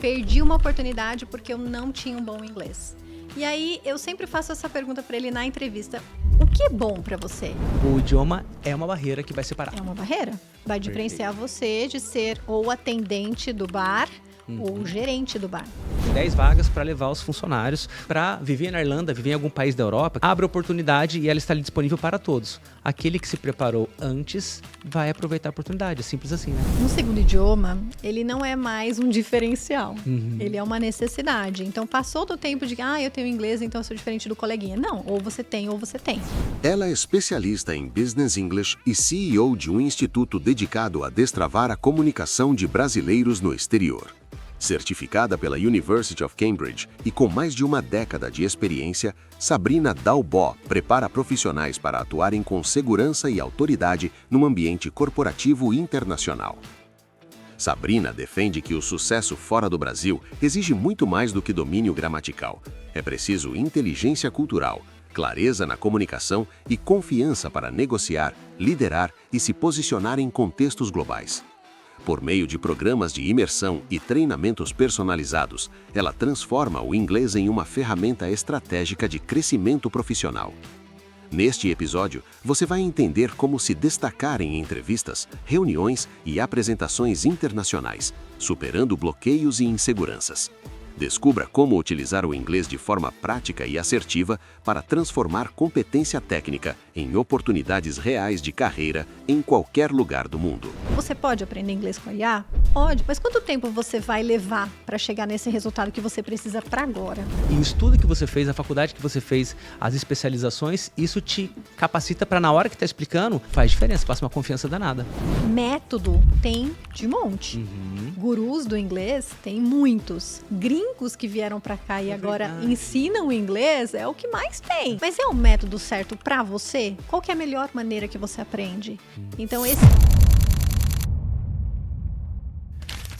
Perdi uma oportunidade porque eu não tinha um bom inglês. E aí eu sempre faço essa pergunta para ele na entrevista: o que é bom para você? O idioma é uma barreira que vai separar. É uma barreira. Vai diferenciar você de ser ou atendente do bar ou gerente do bar. 10 vagas para levar os funcionários para viver na Irlanda, viver em algum país da Europa. Abre a oportunidade e ela está ali disponível para todos. Aquele que se preparou antes vai aproveitar a oportunidade. É simples assim, né? No segundo idioma, ele não é mais um diferencial. Ele é uma necessidade. Então, passou do tempo de eu tenho inglês, então eu sou diferente do coleguinha. Não, ou você tem ou você tem. Ela é especialista em Business English e CEO de um instituto dedicado a destravar a comunicação de brasileiros no exterior. Certificada pela University of Cambridge e com mais de uma década de experiência, Sabrina Dalbó prepara profissionais para atuarem com segurança e autoridade num ambiente corporativo internacional. Sabrina defende que o sucesso fora do Brasil exige muito mais do que domínio gramatical. É preciso inteligência cultural, clareza na comunicação e confiança para negociar, liderar e se posicionar em contextos globais. Por meio de programas de imersão e treinamentos personalizados, ela transforma o inglês em uma ferramenta estratégica de crescimento profissional. Neste episódio, você vai entender como se destacar em entrevistas, reuniões e apresentações internacionais, superando bloqueios e inseguranças. Descubra como utilizar o inglês de forma prática e assertiva para transformar competência técnica em oportunidades reais de carreira em qualquer lugar do mundo. Você pode aprender inglês com a IA? Pode, mas quanto tempo você vai levar para chegar nesse resultado que você precisa para agora? E o estudo que você fez, a faculdade que você fez, as especializações, isso te capacita para na hora que está explicando, faz diferença, passa uma confiança danada. Método tem de monte. Gurus do inglês tem muitos. Gringos que vieram para cá e agora ensinam o inglês é o que mais tem. Mas é o método certo para você? Qual que é a melhor maneira que você aprende? Então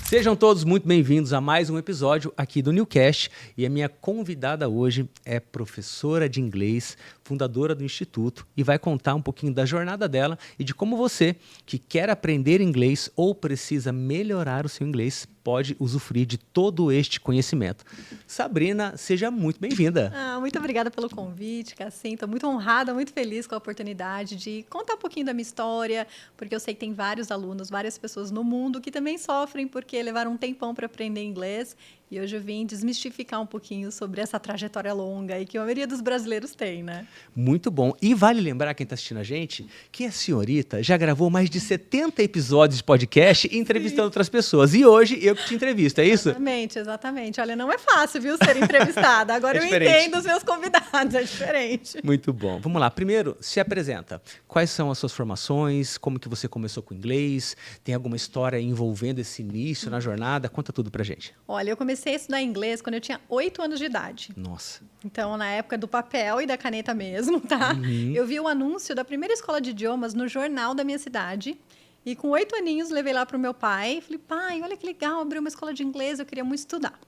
Sejam todos muito bem-vindos a mais um episódio aqui do Newcast. E a minha convidada hoje é professora de inglês, fundadora do Instituto, e vai contar um pouquinho da jornada dela e de como você, que quer aprender inglês ou precisa melhorar o seu inglês, pode usufruir de todo este conhecimento. Sabrina, seja muito bem-vinda. Muito obrigada pelo convite, Cassim. Estou muito honrada, muito feliz com a oportunidade de contar um pouquinho da minha história, porque eu sei que tem vários alunos, várias pessoas no mundo que também sofrem porque levaram um tempão para aprender inglês. E hoje eu vim desmistificar um pouquinho sobre essa trajetória longa aí que a maioria dos brasileiros tem, né? Muito bom. E vale lembrar quem está assistindo a gente que a senhorita já gravou mais de 70 episódios de podcast entrevistando outras pessoas. E hoje eu que te entrevisto, é isso? Exatamente. Olha, não é fácil, viu, ser entrevistada. Agora eu entendo os meus convidados, é diferente. Muito bom. Vamos lá. Primeiro, se apresenta. Quais são as suas formações? Como que você começou com o inglês? Tem alguma história envolvendo esse início na jornada? Conta tudo pra gente. Olha, eu comecei a estudar inglês quando eu tinha 8 anos de idade. Nossa. Então, na época do papel e da caneta mesmo, tá? Eu vi o anúncio da primeira escola de idiomas no jornal da minha cidade. E com 8 aninhos, levei lá para o meu pai. E falei, pai, olha que legal, abriu uma escola de inglês, eu queria muito estudar.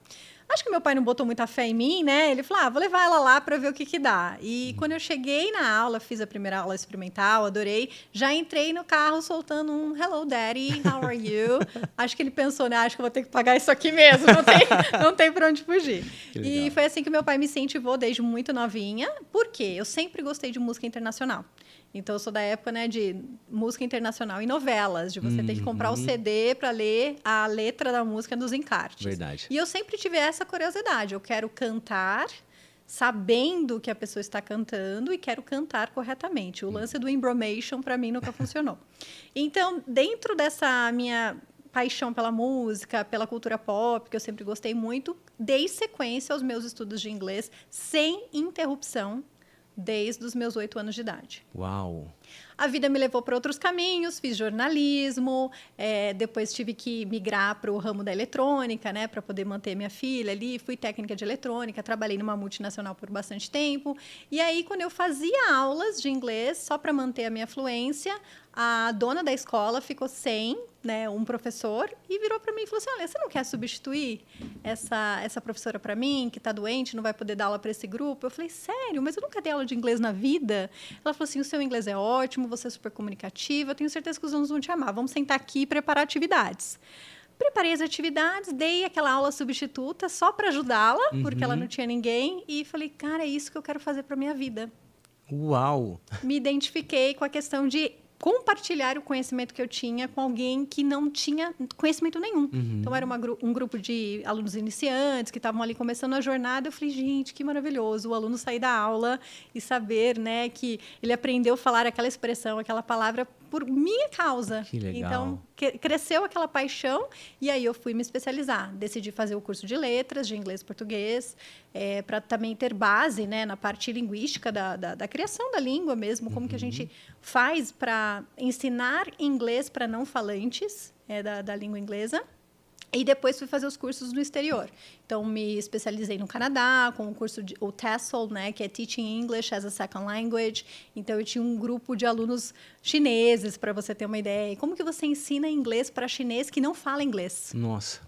Acho que meu pai não botou muita fé em mim, né? Ele falou, vou levar ela lá para ver o que dá. E quando eu cheguei na aula, fiz a primeira aula experimental, adorei. Já entrei no carro soltando um Hello, Daddy, how are you? Acho que ele pensou, né? Acho que eu vou ter que pagar isso aqui mesmo, não tem para onde fugir. E foi assim que meu pai me incentivou desde muito novinha. Por quê? Eu sempre gostei de música internacional. Então, eu sou da época, né, de música internacional e novelas, de você ter que comprar o CD para ler a letra da música nos encartes. Verdade. E eu sempre tive essa curiosidade. Eu quero cantar sabendo que a pessoa está cantando e quero cantar corretamente. O lance do embromation, para mim, nunca funcionou. Então, dentro dessa minha paixão pela música, pela cultura pop, que eu sempre gostei muito, dei sequência aos meus estudos de inglês sem interrupção, desde os meus 8 anos de idade. Uau! A vida me levou para outros caminhos, fiz jornalismo, depois tive que migrar para o ramo da eletrônica, né, para poder manter minha filha ali, fui técnica de eletrônica, trabalhei numa multinacional por bastante tempo. E aí, quando eu fazia aulas de inglês, só para manter a minha fluência, a dona da escola ficou sem, né, um professor e virou para mim e falou assim, olha, você não quer substituir essa professora para mim, que está doente, não vai poder dar aula para esse grupo? Eu falei, sério? Mas eu nunca dei aula de inglês na vida? Ela falou assim, o seu inglês é ótimo, você é super comunicativa, eu tenho certeza que os alunos vão te amar, vamos sentar aqui e preparar atividades. Preparei as atividades, dei aquela aula substituta só para ajudá-la, porque ela não tinha ninguém. E falei, cara, é isso que eu quero fazer para minha vida. Uau! Me identifiquei com a questão de compartilhar o conhecimento que eu tinha com alguém que não tinha conhecimento nenhum. Então, era um grupo de alunos iniciantes que estavam ali começando a jornada. Eu falei, gente, que maravilhoso o aluno sair da aula e saber, né, que ele aprendeu a falar aquela expressão, aquela palavra por minha causa. Que legal. Então, cresceu aquela paixão e aí eu fui me especializar. Decidi fazer o curso de letras, de inglês e português, para também ter base, né, na parte linguística da criação da língua mesmo, como que a gente faz para ensinar inglês para não falantes da língua inglesa. E depois fui fazer os cursos no exterior. Então, me especializei no Canadá, com o curso o TESOL, né, que é Teaching English as a Second Language. Então, eu tinha um grupo de alunos chineses, para você ter uma ideia. Como que você ensina inglês para chinês que não fala inglês? Nossa.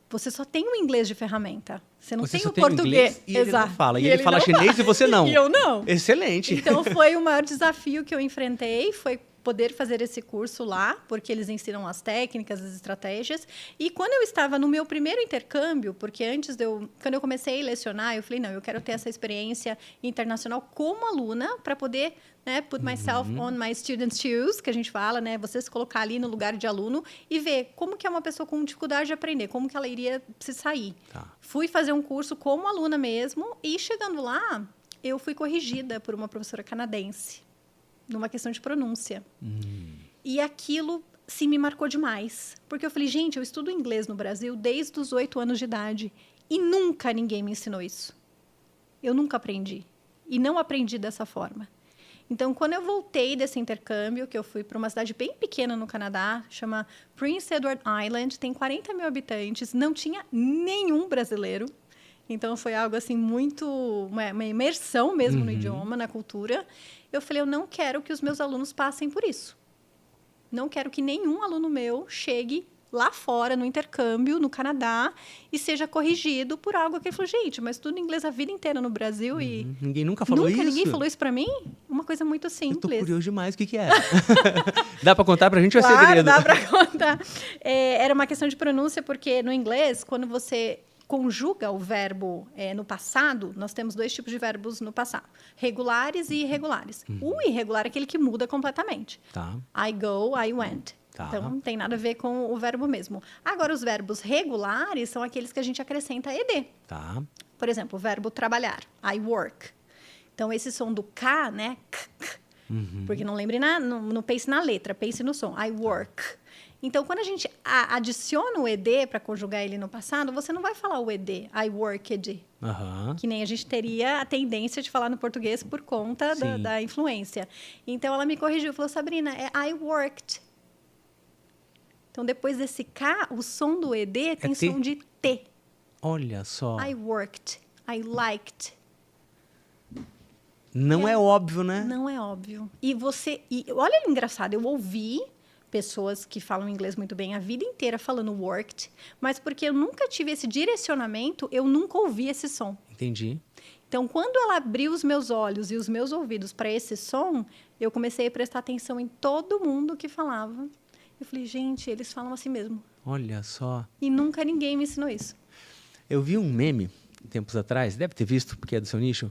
Você só tem o inglês de ferramenta. Você não Você tem só o tem português. Inglês e ele não fala. E ele ele fala não chinês e você não. E eu não. Excelente. Então, foi o maior desafio que eu enfrentei, foi poder fazer esse curso lá, porque eles ensinam as técnicas, as estratégias. E quando eu estava no meu primeiro intercâmbio, porque quando eu comecei a lecionar, eu falei, não, eu quero ter essa experiência internacional como aluna, para poder, né, put myself on my students' shoes, que a gente fala, né, você se colocar ali no lugar de aluno e ver como que é uma pessoa com dificuldade de aprender, como que ela iria se sair. Tá. Fui fazer um curso como aluna mesmo, e chegando lá, eu fui corrigida por uma professora canadense, numa questão de pronúncia. E aquilo se me marcou demais. Porque eu falei, gente, eu estudo inglês no Brasil desde os 8 anos de idade. E nunca ninguém me ensinou isso. Eu nunca aprendi. E não aprendi dessa forma. Então, quando eu voltei desse intercâmbio, que eu fui para uma cidade bem pequena no Canadá, chama Prince Edward Island, tem 40 mil habitantes, não tinha nenhum brasileiro. Então, foi algo assim muito... uma imersão mesmo no idioma, na cultura. Eu falei, eu não quero que os meus alunos passem por isso. Não quero que nenhum aluno meu chegue lá fora, no intercâmbio, no Canadá, e seja corrigido por algo que ele falou, gente, mas tudo em inglês a vida inteira no Brasil e... Ninguém nunca falou isso? Ninguém falou isso pra mim? Uma coisa muito Eu tô simples. curioso demais, o que é? Dá pra contar pra gente ou é Claro, segredo? dá pra contar. Era uma questão de pronúncia, porque no inglês, quando você conjuga o verbo no passado, nós temos 2 tipos de verbos no passado, regulares e irregulares. O irregular é aquele que muda completamente. Tá. I go, I went. Tá. Então, não tem nada a ver com o verbo mesmo. Agora, os verbos regulares são aqueles que a gente acrescenta ed. Tá. Por exemplo, o verbo trabalhar, I work. Então, esse som do K, né? Porque não lembre, não pense na letra, pense no som. I work. Então, quando a gente adiciona o ed para conjugar ele no passado, você não vai falar o ed, I worked. Que nem a gente teria a tendência de falar no português por conta da influência. Então, ela me corrigiu, falou, Sabrina, é I worked. Então, depois desse K, o som do ed tem som de T. Olha só. I worked, I liked. Não é óbvio, né? Não é óbvio. E olha que engraçado, eu ouvi pessoas que falam inglês muito bem a vida inteira falando worked, mas porque eu nunca tive esse direcionamento, eu nunca ouvi esse som. Entendi. Então, quando ela abriu os meus olhos e os meus ouvidos para esse som, eu comecei a prestar atenção em todo mundo que falava. Eu falei, gente, eles falam assim mesmo. Olha só. E nunca ninguém me ensinou isso. Eu vi um meme, tempos atrás, deve ter visto, porque é do seu nicho,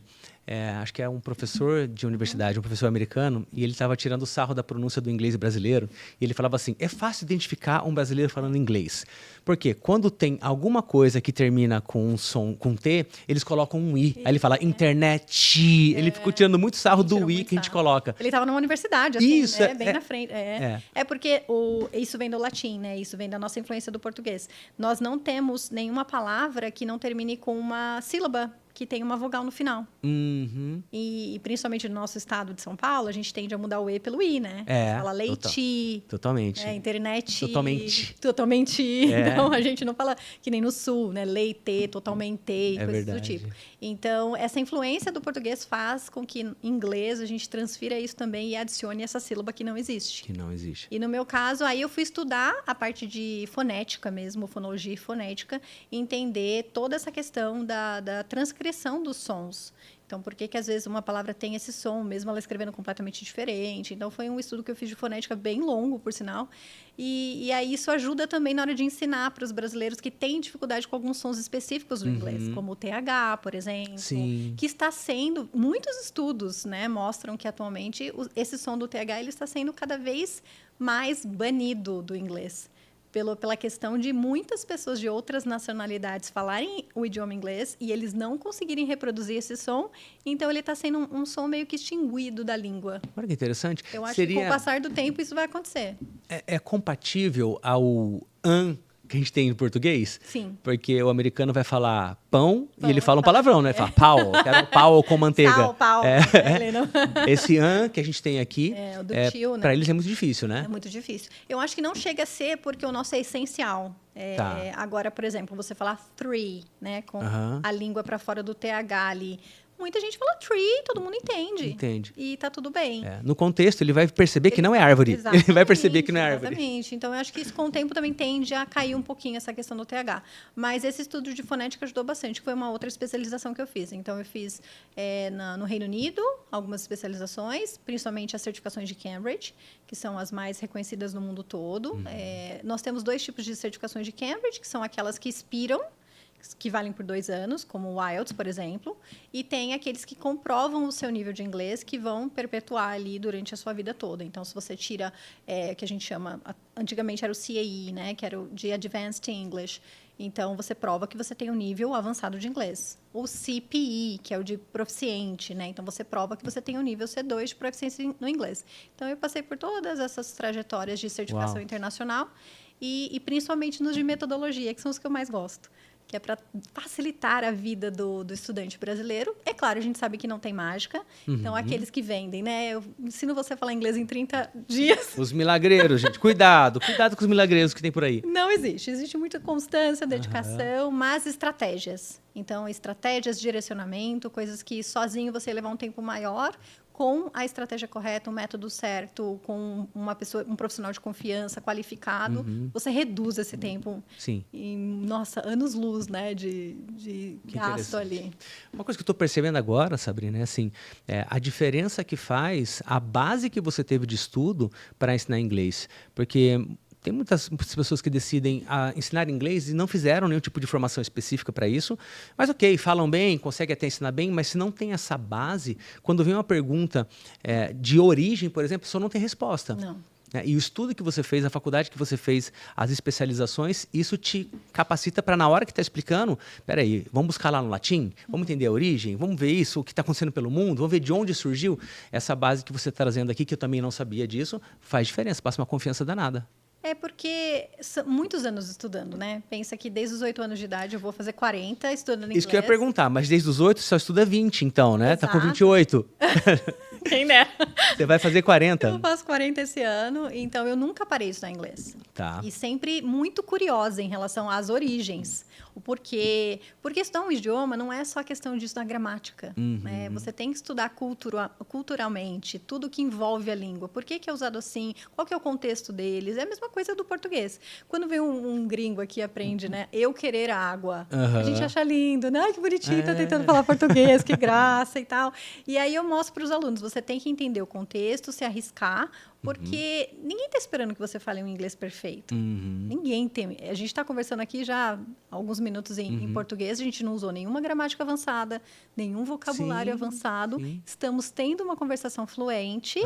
acho que é um professor de universidade, um professor americano, e ele estava tirando sarro da pronúncia do inglês brasileiro, e ele falava assim, é fácil identificar um brasileiro falando inglês. Porque quando tem alguma coisa que termina com um som, com T, eles colocam um I. Aí ele fala internet. Ele ficou tirando muito sarro do I que a gente coloca. Ele estava numa universidade, assim, isso, né? Bem na frente. É porque isso vem do latim, né? Isso vem da nossa influência do português. Nós não temos nenhuma palavra que não termine com uma sílaba que tem uma vogal no final. E principalmente no nosso estado de São Paulo, a gente tende a mudar o E pelo I, né? Fala leite. Totalmente. Internet. Totalmente. Então, a gente não fala que nem no sul, né? Leite, totalmente, e coisas do tipo. Então, essa influência do português faz com que, em inglês, a gente transfira isso também e adicione essa sílaba que não existe. Que não existe. E no meu caso, aí eu fui estudar a parte de fonética mesmo, fonologia e fonética, e entender toda essa questão da transcrição dos sons. Então, Então, por que às vezes uma palavra tem esse som, mesmo ela escrevendo completamente diferente? Então, foi um estudo que eu fiz de fonética bem longo, por sinal. E aí isso ajuda também na hora de ensinar para os brasileiros que têm dificuldade com alguns sons específicos do inglês, como o TH, por exemplo, Sim. que está sendo... Muitos estudos, né, mostram que atualmente esse som do TH ele está sendo cada vez mais banido do inglês. Pela questão de muitas pessoas de outras nacionalidades falarem o idioma inglês e eles não conseguirem reproduzir esse som, então ele está sendo um som meio que extinguido da língua. Olha que interessante. Eu acho que com o passar do tempo isso vai acontecer. É compatível ao que a gente tem em português? Sim. Porque o americano vai falar pão e ele fala um palavrão, né? Fala pau, quero um pau com manteiga. Pau. Esse que a gente tem aqui, o do tio, né? Para eles é muito difícil, né? É muito difícil. Eu acho que não chega a ser porque o nosso é essencial. Tá. Agora, por exemplo, você falar three, né? Com a língua para fora do TH ali. Muita gente fala tree, todo mundo entende. Entende. E tá tudo bem. No contexto, ele vai perceber que não é árvore. Exatamente, Ele vai perceber que não é árvore. Exatamente. Então, eu acho que isso, com o tempo, também tende a cair um pouquinho essa questão do TH. Mas esse estudo de fonética ajudou bastante, que foi uma outra especialização que eu fiz. Então, eu fiz no Reino Unido algumas especializações, principalmente as certificações de Cambridge, que são as mais reconhecidas no mundo todo. Nós temos 2 tipos de certificações de Cambridge, que são aquelas que expiram, que valem por 2 anos, como o IELTS, por exemplo, e tem aqueles que comprovam o seu nível de inglês, que vão perpetuar ali durante a sua vida toda. Então, se você tira, que a gente chama, antigamente era o CAE, né, que era o de Advanced English, então você prova que você tem um nível avançado de inglês. O CPE, que é o de proficiente, né, então você prova que você tem um nível C2 de proficiência no inglês. Então, eu passei por todas essas trajetórias de certificação internacional e principalmente nos de metodologia, que são os que eu mais gosto, que é para facilitar a vida do estudante brasileiro. É claro, a gente sabe que não tem mágica. Então, aqueles que vendem, né? Eu ensino você a falar inglês em 30 dias. Os milagreiros, gente. Cuidado com os milagreiros que tem por aí. Não existe. Existe muita constância, dedicação, mas estratégias. Então, estratégias, direcionamento, coisas que sozinho você ia levar um tempo maior, com a estratégia correta, o método certo, com uma pessoa, um profissional de confiança, qualificado, você reduz esse tempo em, anos-luz, né, de gasto ali. Uma coisa que eu estou percebendo agora, Sabrina, é assim, a diferença que faz a base que você teve de estudo para ensinar inglês. Porque tem muitas pessoas que decidem ensinar inglês e não fizeram nenhum tipo de formação específica para isso. Mas ok, falam bem, conseguem até ensinar bem, mas se não tem essa base, quando vem uma pergunta de origem, por exemplo, a pessoa não tem resposta. Não. E o estudo que você fez, a faculdade que você fez, as especializações, isso te capacita para, na hora que está explicando, peraí, vamos buscar lá no latim? Vamos entender a origem? Vamos ver isso, o que está acontecendo pelo mundo? Vamos ver de onde surgiu? Essa base que você está trazendo aqui, que eu também não sabia disso, faz diferença, passa uma confiança danada. É porque são muitos anos estudando, né? Pensa que desde os 8 anos de idade eu vou fazer 40 estudando inglês. Isso que eu ia perguntar, mas desde os 8 você só estuda 20, então, né? Exato. Tá com 28. Quem dera. Você vai fazer 40. Eu faço 40 esse ano, então eu nunca parei de estudar inglês. Tá. E sempre muito curiosa em relação às origens, o porquê. Porque estudar um idioma não é só a questão de estudar gramática. Né? Você tem que estudar culturalmente, tudo que envolve a língua. Por que é usado assim? Qual que é o contexto deles? É a mesma coisa do português. Quando vem um gringo aqui e aprende, né? Eu querer água. A gente acha lindo, né? Ai, que bonitinho, tá tentando falar português, que graça e tal. E aí eu mostro para os alunos, você tem que entender o contexto, se arriscar, porque ninguém está esperando que você fale um inglês perfeito. Ninguém tem. A gente está conversando aqui já há alguns minutos em português, a gente não usou nenhuma gramática avançada, nenhum vocabulário avançado. Estamos tendo uma conversação fluente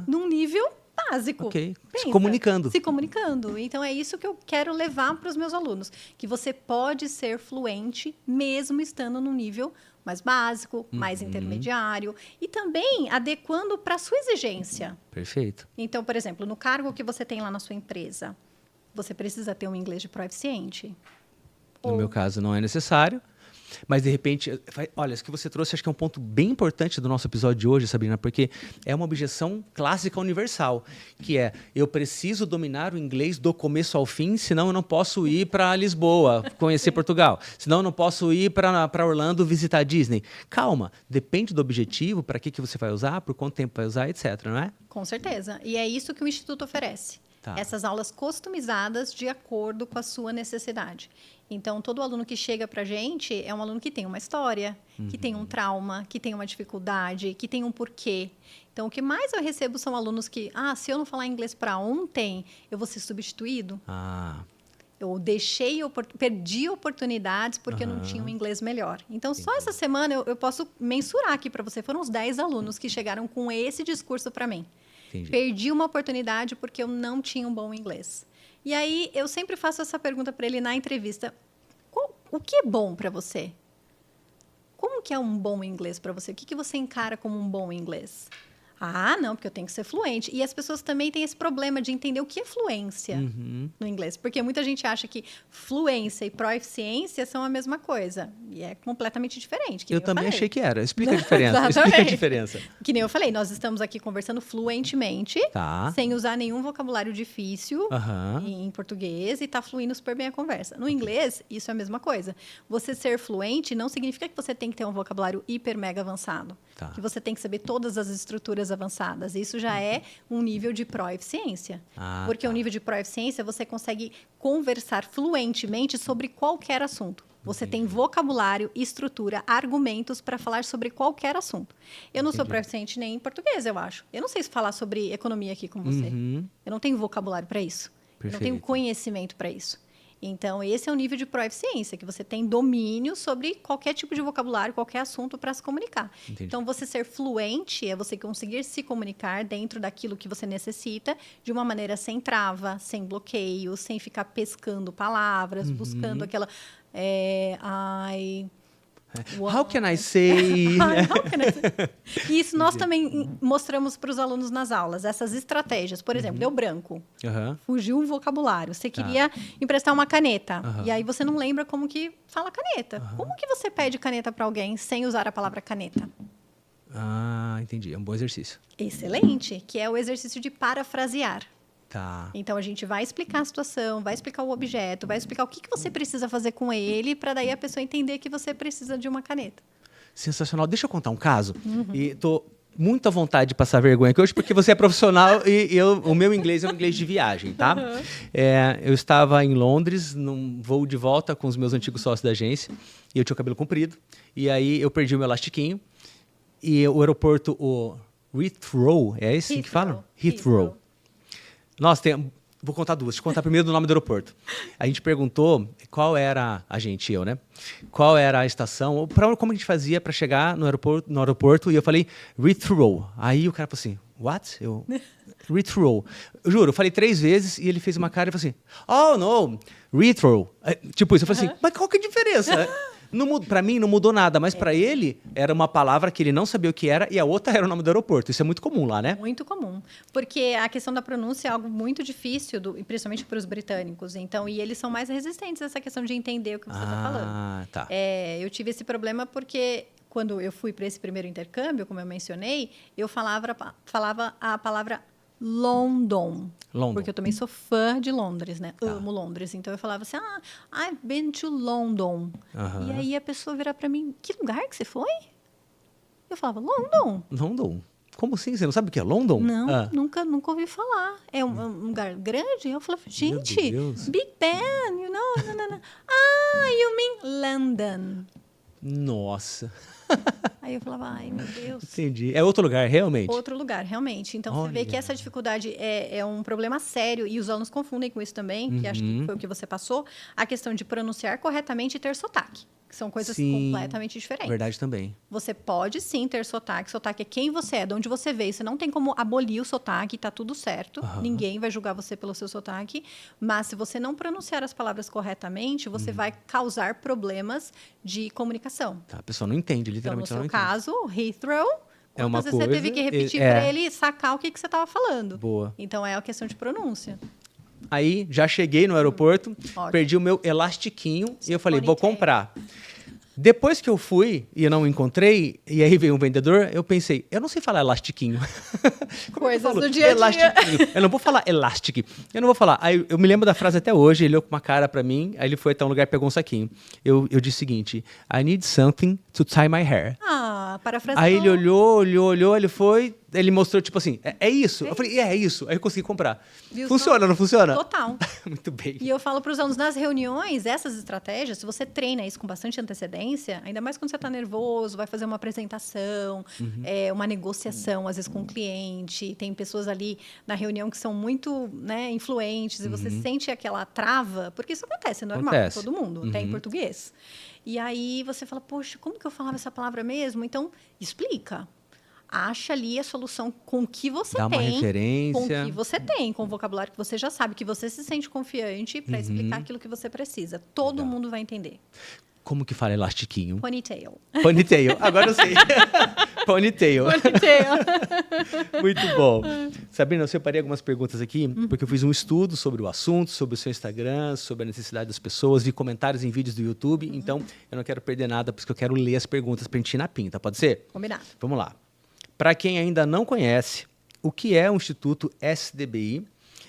num nível básico. Ok. Pensa, se comunicando. Se comunicando. Então, é isso que eu quero levar para os meus alunos. Que você pode ser fluente mesmo estando num nível mais básico, mais intermediário. E também adequando para a sua exigência. Perfeito. Então, por exemplo, no cargo que você tem lá na sua empresa, você precisa ter um inglês de proficiente? No meu caso, não é necessário. Mas, de repente, olha, isso que você trouxe, acho que é um ponto bem importante do nosso episódio de hoje, Sabrina, porque é uma objeção clássica universal, que é, eu preciso dominar o inglês do começo ao fim, senão eu não posso ir para Lisboa, conhecer Portugal, senão eu não posso ir para Orlando visitar a Disney. Calma, depende do objetivo, para que você vai usar, por quanto tempo vai usar, etc, não é? Com certeza. E é isso que o Instituto oferece. Tá. Essas aulas customizadas de acordo com a sua necessidade. Então, todo aluno que chega para a gente é um aluno que tem uma história, que tem um trauma, que tem uma dificuldade, que tem um porquê. Então, o que mais eu recebo são alunos que, se eu não falar inglês para ontem, eu vou ser substituído. Eu perdi oportunidades porque eu não tinha um inglês melhor. Então, só essa semana eu posso mensurar aqui para você. Foram uns 10 alunos que chegaram com esse discurso para mim. Entendi. Perdi uma oportunidade porque eu não tinha um bom inglês. E aí, eu sempre faço essa pergunta para ele na entrevista. O que é bom para você? Como que é um bom inglês para você? O que você encara como um bom inglês? Não, porque eu tenho que ser fluente. E as pessoas também têm esse problema de entender o que é fluência no inglês. Porque muita gente acha que fluência e proeficiência são a mesma coisa. E é completamente diferente. Eu também achei que era. Explica a diferença. Explica a diferença. Que nem eu falei, nós estamos aqui conversando fluentemente, sem usar nenhum vocabulário difícil em português e tá fluindo super bem a conversa. No inglês, isso é a mesma coisa. Você ser fluente não significa que você tem que ter um vocabulário hiper mega avançado. Que você tem que saber todas as estruturas avançadas. Isso já é um nível de proeficiência. Porque o nível de proeficiência, você consegue conversar fluentemente sobre qualquer assunto. Você tem vocabulário, estrutura, argumentos para falar sobre qualquer assunto. Eu não sou proeficiente nem em português, eu acho. Eu não sei falar sobre economia aqui com você. Eu não tenho vocabulário para isso. Eu não tenho conhecimento para isso. Então, esse é o nível de proeficiência, que você tem domínio sobre qualquer tipo de vocabulário, qualquer assunto para se comunicar. Entendi. Então, você ser fluente é você conseguir se comunicar dentro daquilo que você necessita, de uma maneira sem trava, sem bloqueio, sem ficar pescando palavras, buscando aquela... How can I say? E isso nós também mostramos para os alunos nas aulas, essas estratégias. Por exemplo, deu branco, fugiu um vocabulário, você queria emprestar uma caneta, e aí você não lembra como que fala caneta. Como que você pede caneta para alguém sem usar a palavra caneta? Entendi. É um bom exercício. Excelente, que é o exercício de parafrasear. Tá. Então, a gente vai explicar a situação, vai explicar o objeto, vai explicar o que você precisa fazer com ele, para daí a pessoa entender que você precisa de uma caneta. Sensacional. Deixa eu contar um caso. E tô muito à vontade de passar vergonha aqui hoje, porque você é profissional e o meu inglês é um inglês de viagem, tá? Eu estava em Londres, num voo de volta com os meus antigos sócios da agência, e eu tinha o cabelo comprido, e aí eu perdi o meu elastiquinho, e o aeroporto, o Heathrow, é esse que fala? Heathrow. Nossa, vou contar duas. Deixa eu contar primeiro do nome do aeroporto. A gente perguntou qual era, eu, né? Qual era a estação, ou como a gente fazia para chegar no aeroporto, e eu falei, Heathrow. Aí o cara falou assim, what? Heathrow. Eu juro, eu falei 3 vezes e ele fez uma cara e falou assim, oh, no, Heathrow. Tipo isso, eu falei assim, mas qual que é a diferença? Para mim não mudou nada, mas para ele era uma palavra que ele não sabia o que era e a outra era o nome do aeroporto. Isso é muito comum lá, né? Muito comum, porque a questão da pronúncia é algo muito difícil, principalmente para os britânicos. Então, e eles são mais resistentes a essa questão de entender o que você está falando. Tá. Eu tive esse problema porque quando eu fui para esse primeiro intercâmbio, como eu mencionei, eu falava a palavra London. Porque eu também sou fã de Londres, né? Amo Londres. Então, eu falava assim, I've been to London. E aí, a pessoa virar para mim, que lugar que você foi? Eu falava, London. London? Como assim? Você não sabe o que é London? Não, nunca ouvi falar. É um lugar grande? Eu falava, gente, Big Ben, you know? Não. You mean London. Nossa. Aí eu falava, ai, meu Deus. Entendi. É outro lugar, realmente? Outro lugar, realmente. Então, você vê que essa dificuldade é um problema sério, e os alunos confundem com isso também, que acho que foi o que você passou, a questão de pronunciar corretamente e ter sotaque, que são coisas completamente diferentes. Verdade também. Você pode, sim, ter sotaque. Sotaque é quem você é, de onde você veio. Você não tem como abolir o sotaque, tá tudo certo. Ninguém vai julgar você pelo seu sotaque. Mas, se você não pronunciar as palavras corretamente, você vai causar problemas de comunicação. Tá, a pessoa não entende, literalmente então, no seu não caso, Heathrow, é uma coisa, você teve que repetir para ele sacar o que você estava falando. Boa. Então, é a questão de pronúncia. Aí, já cheguei no aeroporto, perdi o meu elastiquinho e eu falei, vou comprar. Depois que eu fui e eu não encontrei, e aí veio um vendedor, eu pensei, eu não sei falar elastiquinho. Coisas do dia a dia. Eu não vou falar elastic. Eu não vou falar. Aí eu me lembro da frase até hoje, ele olhou com uma cara pra mim, aí ele foi até um lugar e pegou um saquinho. Eu disse o seguinte, I need something to tie my hair. Parafraseou. Aí ele olhou, ele foi, Ele mostrou, tipo assim, é isso? Eu falei, é isso. Aí eu consegui comprar. Viu Funciona, só? não funciona? Total. Muito bem. E eu falo para os alunos, nas reuniões, essas estratégias, se você treina isso com bastante antecedência, ainda mais quando você está nervoso, vai fazer uma apresentação, uma negociação, às vezes com um cliente, tem pessoas ali na reunião que são muito, né, influentes, e você sente aquela trava, porque isso acontece, é normal, com todo mundo, até em português. E aí você fala, poxa, como que eu falava essa palavra mesmo? Então, explica. Acha ali a solução com o que você Dá tem. uma referência. Com o que você tem, com o vocabulário que você já sabe, que você se sente confiante para explicar aquilo que você precisa. Todo mundo vai entender. Como que fala elastiquinho? Ponytail. Ponytail. Agora eu sei. Ponytail. Ponytail. Muito bom. Sabrina, eu separei algumas perguntas aqui, porque eu fiz um estudo sobre o assunto, sobre o seu Instagram, sobre a necessidade das pessoas, vi comentários em vídeos do YouTube, então eu não quero perder nada, porque eu quero ler as perguntas para a gente ir na pinta, pode ser? Combinado. Vamos lá. Para quem ainda não conhece, o que é o Instituto SDBI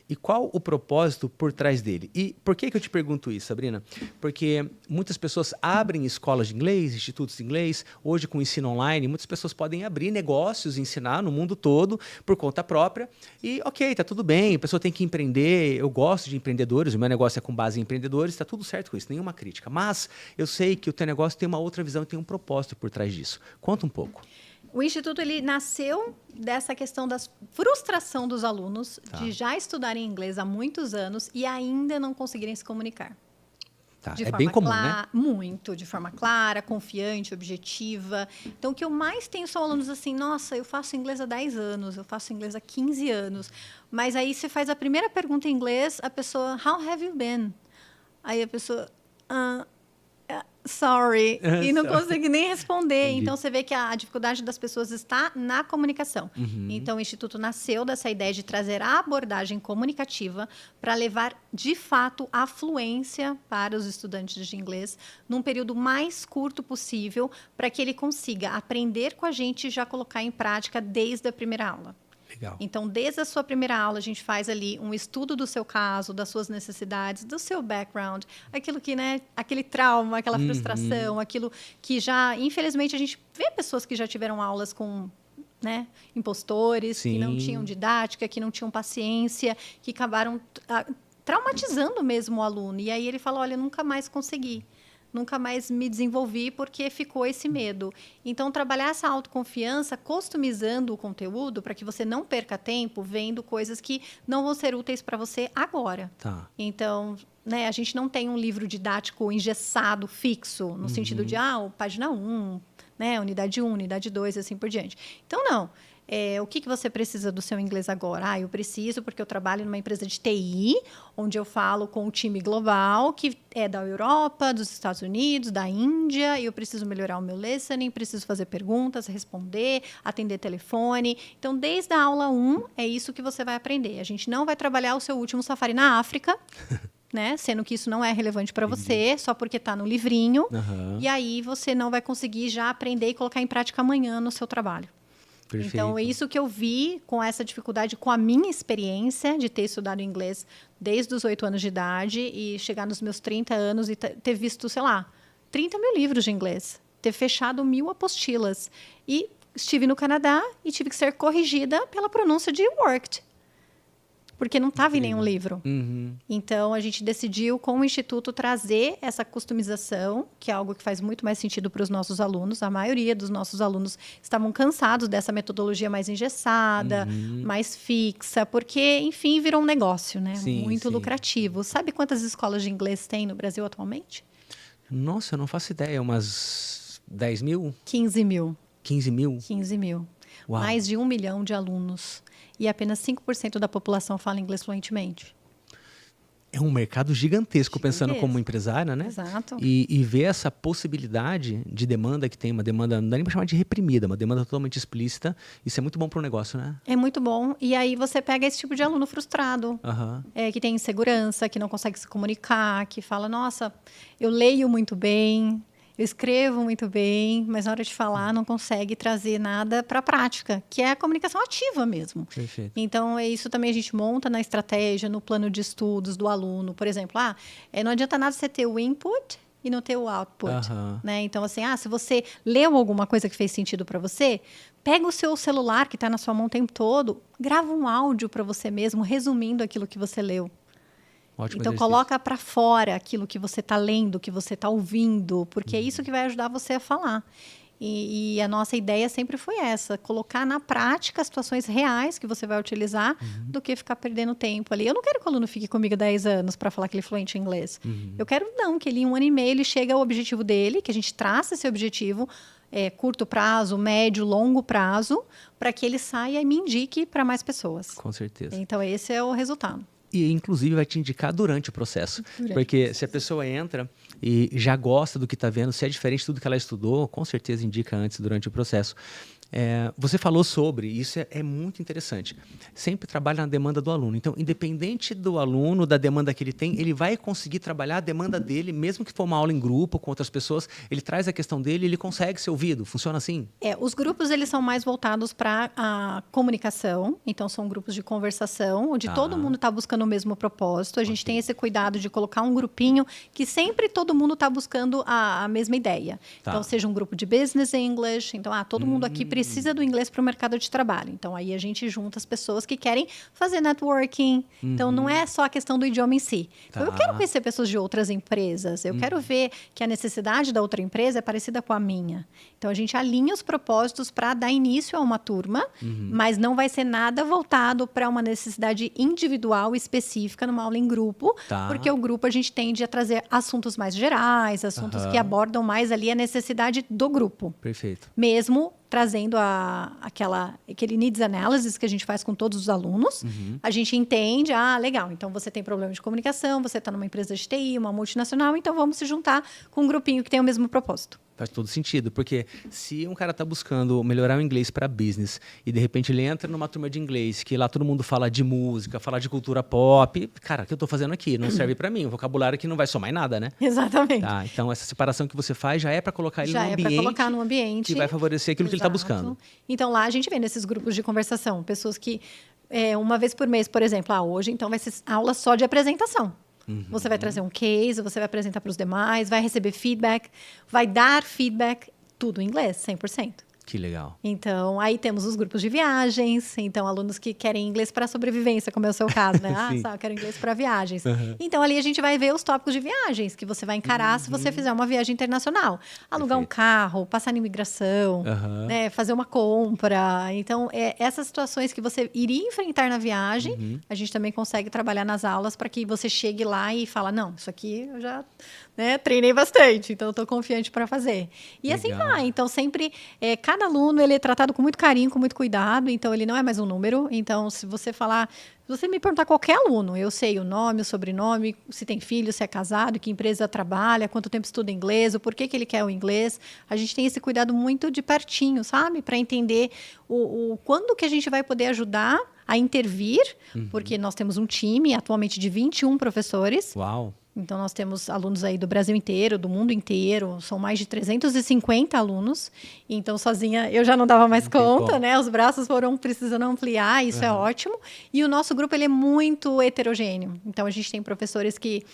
e qual o propósito por trás dele? E por que eu te pergunto isso, Sabrina? Porque muitas pessoas abrem escolas de inglês, institutos de inglês, hoje com ensino online, muitas pessoas podem abrir negócios e ensinar no mundo todo por conta própria e ok, tá tudo bem, a pessoa tem que empreender, eu gosto de empreendedores, o meu negócio é com base em empreendedores, tá tudo certo com isso, nenhuma crítica, mas eu sei que o teu negócio tem uma outra visão, tem um propósito por trás disso. Conta um pouco. O Instituto ele nasceu dessa questão da frustração dos alunos de já estudarem inglês há muitos anos e ainda não conseguirem se comunicar. Tá. É bem comum, né? Muito, de forma clara, confiante, objetiva. Então, o que eu mais tenho são alunos assim, nossa, eu faço inglês há 10 anos, eu faço inglês há 15 anos. Mas aí você faz a primeira pergunta em inglês, a pessoa, how have you been? Aí a pessoa, sorry, e não consegue nem responder. Entendi. Então, você vê que a dificuldade das pessoas está na comunicação. Então, o Instituto nasceu dessa ideia de trazer a abordagem comunicativa para levar, de fato, a fluência para os estudantes de inglês num período mais curto possível, para que ele consiga aprender com a gente e já colocar em prática desde a primeira aula. Legal. Então, desde a sua primeira aula, a gente faz ali um estudo do seu caso, das suas necessidades, do seu background, aquilo que, né, aquele trauma, aquela frustração, aquilo que já, infelizmente, a gente vê pessoas que já tiveram aulas com, né, impostores, que não tinham didática, que não tinham paciência, que acabaram traumatizando mesmo o aluno. E aí ele fala, olha, eu nunca mais consegui. Nunca mais me desenvolvi porque ficou esse medo. Então, trabalhar essa autoconfiança, customizando o conteúdo para que você não perca tempo vendo coisas que não vão ser úteis para você agora. Tá. Então, né, a gente não tem um livro didático engessado, fixo, no sentido de, página 1, né, unidade 1, unidade 2, assim por diante. Então, não. O que você precisa do seu inglês agora? Eu preciso porque eu trabalho numa empresa de TI, onde eu falo com um time global, que é da Europa, dos Estados Unidos, da Índia, e eu preciso melhorar o meu listening, preciso fazer perguntas, responder, atender telefone. Então, desde a aula 1, é isso que você vai aprender. A gente não vai trabalhar o seu último safari na África, né? Sendo que isso não é relevante para você, só porque está no livrinho. E aí, você não vai conseguir já aprender e colocar em prática amanhã no seu trabalho. Perfeito. Então, é isso que eu vi com essa dificuldade, com a minha experiência de ter estudado inglês desde os 8 anos de idade e chegar nos meus 30 anos e ter visto, sei lá, 30 mil livros de inglês, ter fechado 1000 apostilas. E estive no Canadá e tive que ser corrigida pela pronúncia de worked, porque não estava em nenhum livro. Então, a gente decidiu, com o Instituto, trazer essa customização, que é algo que faz muito mais sentido para os nossos alunos. A maioria dos nossos alunos estavam cansados dessa metodologia mais engessada, mais fixa, porque, enfim, virou um negócio, né? Muito lucrativo. Sabe quantas escolas de inglês tem no Brasil atualmente? Nossa, eu não faço ideia. Umas 10 mil? 15 mil. 15 mil? 15 mil. Uau. Mais de 1 milhão de alunos. E apenas 5% da população fala inglês fluentemente. É um mercado gigantesco, pensando como empresária, né? Exato. E ver essa possibilidade de demanda que tem, uma demanda, não dá nem para chamar de reprimida, uma demanda totalmente explícita, isso é muito bom para o negócio, né? É muito bom. E aí você pega esse tipo de aluno frustrado, que tem insegurança, que não consegue se comunicar, que fala, nossa, eu leio muito bem, eu escrevo muito bem, mas na hora de falar não consegue trazer nada para a prática, que é a comunicação ativa mesmo. Perfeito. Então, isso também a gente monta na estratégia, no plano de estudos do aluno. Por exemplo, não adianta nada você ter o input e no teu output, Aham. né? Então, assim, se você leu alguma coisa que fez sentido para você, pega o seu celular que está na sua mão o tempo todo, grava um áudio para você mesmo, resumindo aquilo que você leu. Ótimo Então, exercício. coloca para fora aquilo que você está lendo, que você está ouvindo, porque é isso que vai ajudar você a falar. E a nossa ideia sempre foi essa, colocar na prática situações reais que você vai utilizar do que ficar perdendo tempo ali. Eu não quero que o aluno fique comigo 10 anos para falar que ele é fluente em inglês. Eu quero, que ele em 1 ano e meio ele chega ao objetivo dele, que a gente traça esse objetivo, curto prazo, médio, longo prazo, para que ele saia e me indique para mais pessoas. Com certeza. Então, esse é o resultado. E, inclusive, vai te indicar durante o processo. Porque se a pessoa entra e já gosta do que está vendo, se é diferente de tudo que ela estudou, com certeza indica antes, durante o processo. Você falou sobre, isso é muito interessante. Sempre trabalha na demanda do aluno. Então, independente do aluno, da demanda que ele tem, ele vai conseguir trabalhar a demanda dele, mesmo que for uma aula em grupo, com outras pessoas, ele traz a questão dele e ele consegue ser ouvido. Funciona assim? Os grupos, eles são mais voltados para a comunicação. Então, são grupos de conversação, onde todo mundo está buscando o mesmo propósito. A gente tem esse cuidado de colocar um grupinho que sempre todo mundo está buscando a mesma ideia. Então, seja um grupo de business English. Então, todo mundo aqui precisa do inglês para o mercado de trabalho. Então, aí a gente junta as pessoas que querem fazer networking. Então, não é só a questão do idioma em si. Então, eu quero conhecer pessoas de outras empresas. Eu quero ver que a necessidade da outra empresa é parecida com a minha. Então, a gente alinha os propósitos para dar início a uma turma, mas não vai ser nada voltado para uma necessidade individual específica numa aula em grupo, porque o grupo a gente tende a trazer assuntos mais gerais, assuntos que abordam mais ali a necessidade do grupo. Perfeito. Mesmo trazendo aquele needs analysis que a gente faz com todos os alunos. A gente entende, legal, então você tem problema de comunicação, você está numa empresa de TI, uma multinacional, então vamos se juntar com um grupinho que tem o mesmo propósito. Faz todo sentido, porque se um cara está buscando melhorar o inglês para business e de repente ele entra numa turma de inglês que lá todo mundo fala de música, fala de cultura pop, cara, o que eu estou fazendo aqui? Não serve para mim, um vocabulário que não vai somar em nada, né? Exatamente. Então essa separação que você faz já é para colocar ele num ambiente que vai favorecer aquilo que ele está buscando. Então lá a gente vê nesses grupos de conversação, pessoas que uma vez por mês, por exemplo, hoje então vai ser aula só de apresentação. Você vai trazer um case, você vai apresentar para os demais, vai receber feedback, vai dar feedback, tudo em inglês, 100%. Que legal. Então, aí temos os grupos de viagens. Então, alunos que querem inglês para sobrevivência, como é o seu caso, né? Eu quero inglês para viagens. Então, ali a gente vai ver os tópicos de viagens que você vai encarar se você fizer uma viagem internacional. Alugar um carro, passar na imigração, né? Fazer uma compra. Então, essas situações que você iria enfrentar na viagem, a gente também consegue trabalhar nas aulas para que você chegue lá e fala, não, isso aqui eu já treinei bastante, então eu estou confiante para fazer. E legal. Assim vai. Então, sempre, cada aluno ele é tratado com muito carinho, com muito cuidado, então ele não é mais um número. Então, se você me perguntar qualquer aluno, eu sei o nome, o sobrenome, se tem filho, se é casado, que empresa trabalha, quanto tempo estuda inglês, o porquê que ele quer o inglês. A gente tem esse cuidado muito de pertinho, sabe? Para entender quando que a gente vai poder ajudar a intervir, porque nós temos um time atualmente de 21 professores. Uau! Então, nós temos alunos aí do Brasil inteiro, do mundo inteiro. São mais de 350 alunos. Então, sozinha, eu já não dava mais conta, né? Os braços foram precisando ampliar, isso é ótimo. E o nosso grupo, ele é muito heterogêneo. Então, a gente tem professores que,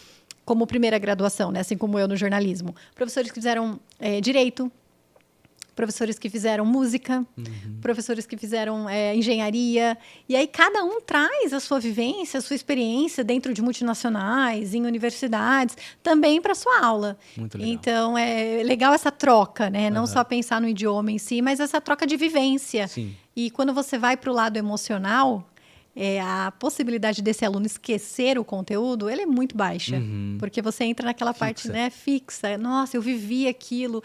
como primeira graduação, né? Assim como eu no jornalismo. Professores que fizeram direito. Professores que fizeram música, professores que fizeram engenharia. E aí, cada um traz a sua vivência, a sua experiência dentro de multinacionais, em universidades, também para a sua aula. Muito legal. Então, é legal essa troca, né? Não só pensar no idioma em si, mas essa troca de vivência. Sim. E quando você vai para o lado emocional, a possibilidade desse aluno esquecer o conteúdo, ele é muito baixa. Porque você entra naquela parte, né, fixa. Nossa, eu vivi aquilo.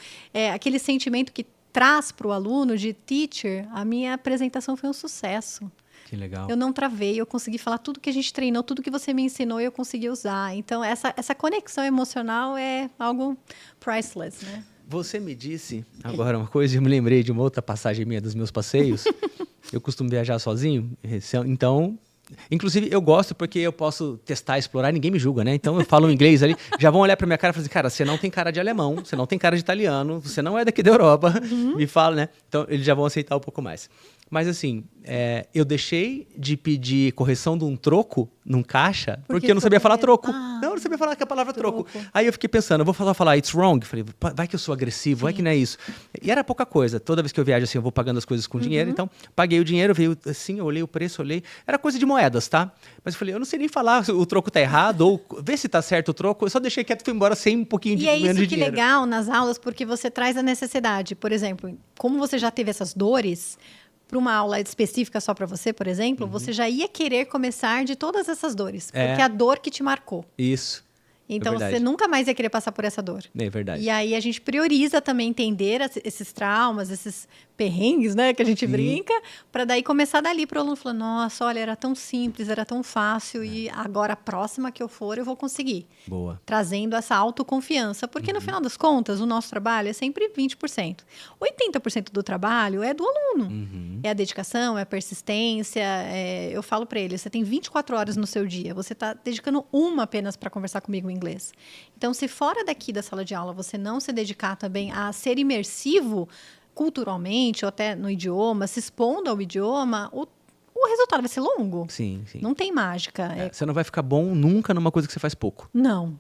Aquele sentimento que traz para o aluno de teacher, a minha apresentação foi um sucesso. Que legal. Eu não travei, eu consegui falar tudo que a gente treinou, tudo que você me ensinou, eu consegui usar. Então, essa conexão emocional é algo priceless, né? Você me disse agora uma coisa, eu me lembrei de uma outra passagem minha dos meus passeios. Eu costumo viajar sozinho, então... Inclusive, eu gosto porque eu posso testar, explorar, ninguém me julga, né? Então, eu falo inglês ali, já vão olhar pra minha cara e falar assim, cara, você não tem cara de alemão, você não tem cara de italiano, você não é daqui da Europa, me fala, né? Então, eles já vão aceitar um pouco mais. Mas assim, eu deixei de pedir correção de um troco num caixa porque eu não sabia falar troco. Não, eu não sabia falar que a palavra troco. Aí eu fiquei pensando, eu vou falar it's wrong? Falei, vai que eu sou agressivo, vai que não é isso. E era pouca coisa. Toda vez que eu viajo assim, eu vou pagando as coisas com dinheiro. Então, paguei o dinheiro, veio assim, eu olhei o preço, olhei. Era coisa de moedas, tá? Mas eu falei, eu não sei nem falar se o troco tá errado ou ver se tá certo o troco. Eu só deixei quieto e fui embora sem um pouquinho de menos de dinheiro. E é isso que é legal nas aulas, porque você traz a necessidade. Por exemplo, como você já teve essas dores, para uma aula específica só para você, por exemplo, você já ia querer começar de todas essas dores. Porque é a dor que te marcou. Isso. Então, você nunca mais ia querer passar por essa dor. É verdade. E aí, a gente prioriza também entender esses traumas, esses perrengues, né? Que a gente brinca, para daí começar dali para o aluno falar, nossa, olha, era tão simples, era tão fácil e agora a próxima que eu for, eu vou conseguir. Boa. Trazendo essa autoconfiança. Porque no final das contas, o nosso trabalho é sempre 20%. 80% do trabalho é do aluno. É a dedicação, é a persistência. Eu falo para ele, você tem 24 horas no seu dia. Você está dedicando uma apenas para conversar comigo em inglês. Então, se fora daqui da sala de aula você não se dedicar também a ser imersivo culturalmente ou até no idioma, se expondo ao idioma, o resultado vai ser longo. Sim. Não tem mágica. Você não vai ficar bom nunca numa coisa que você faz pouco. Não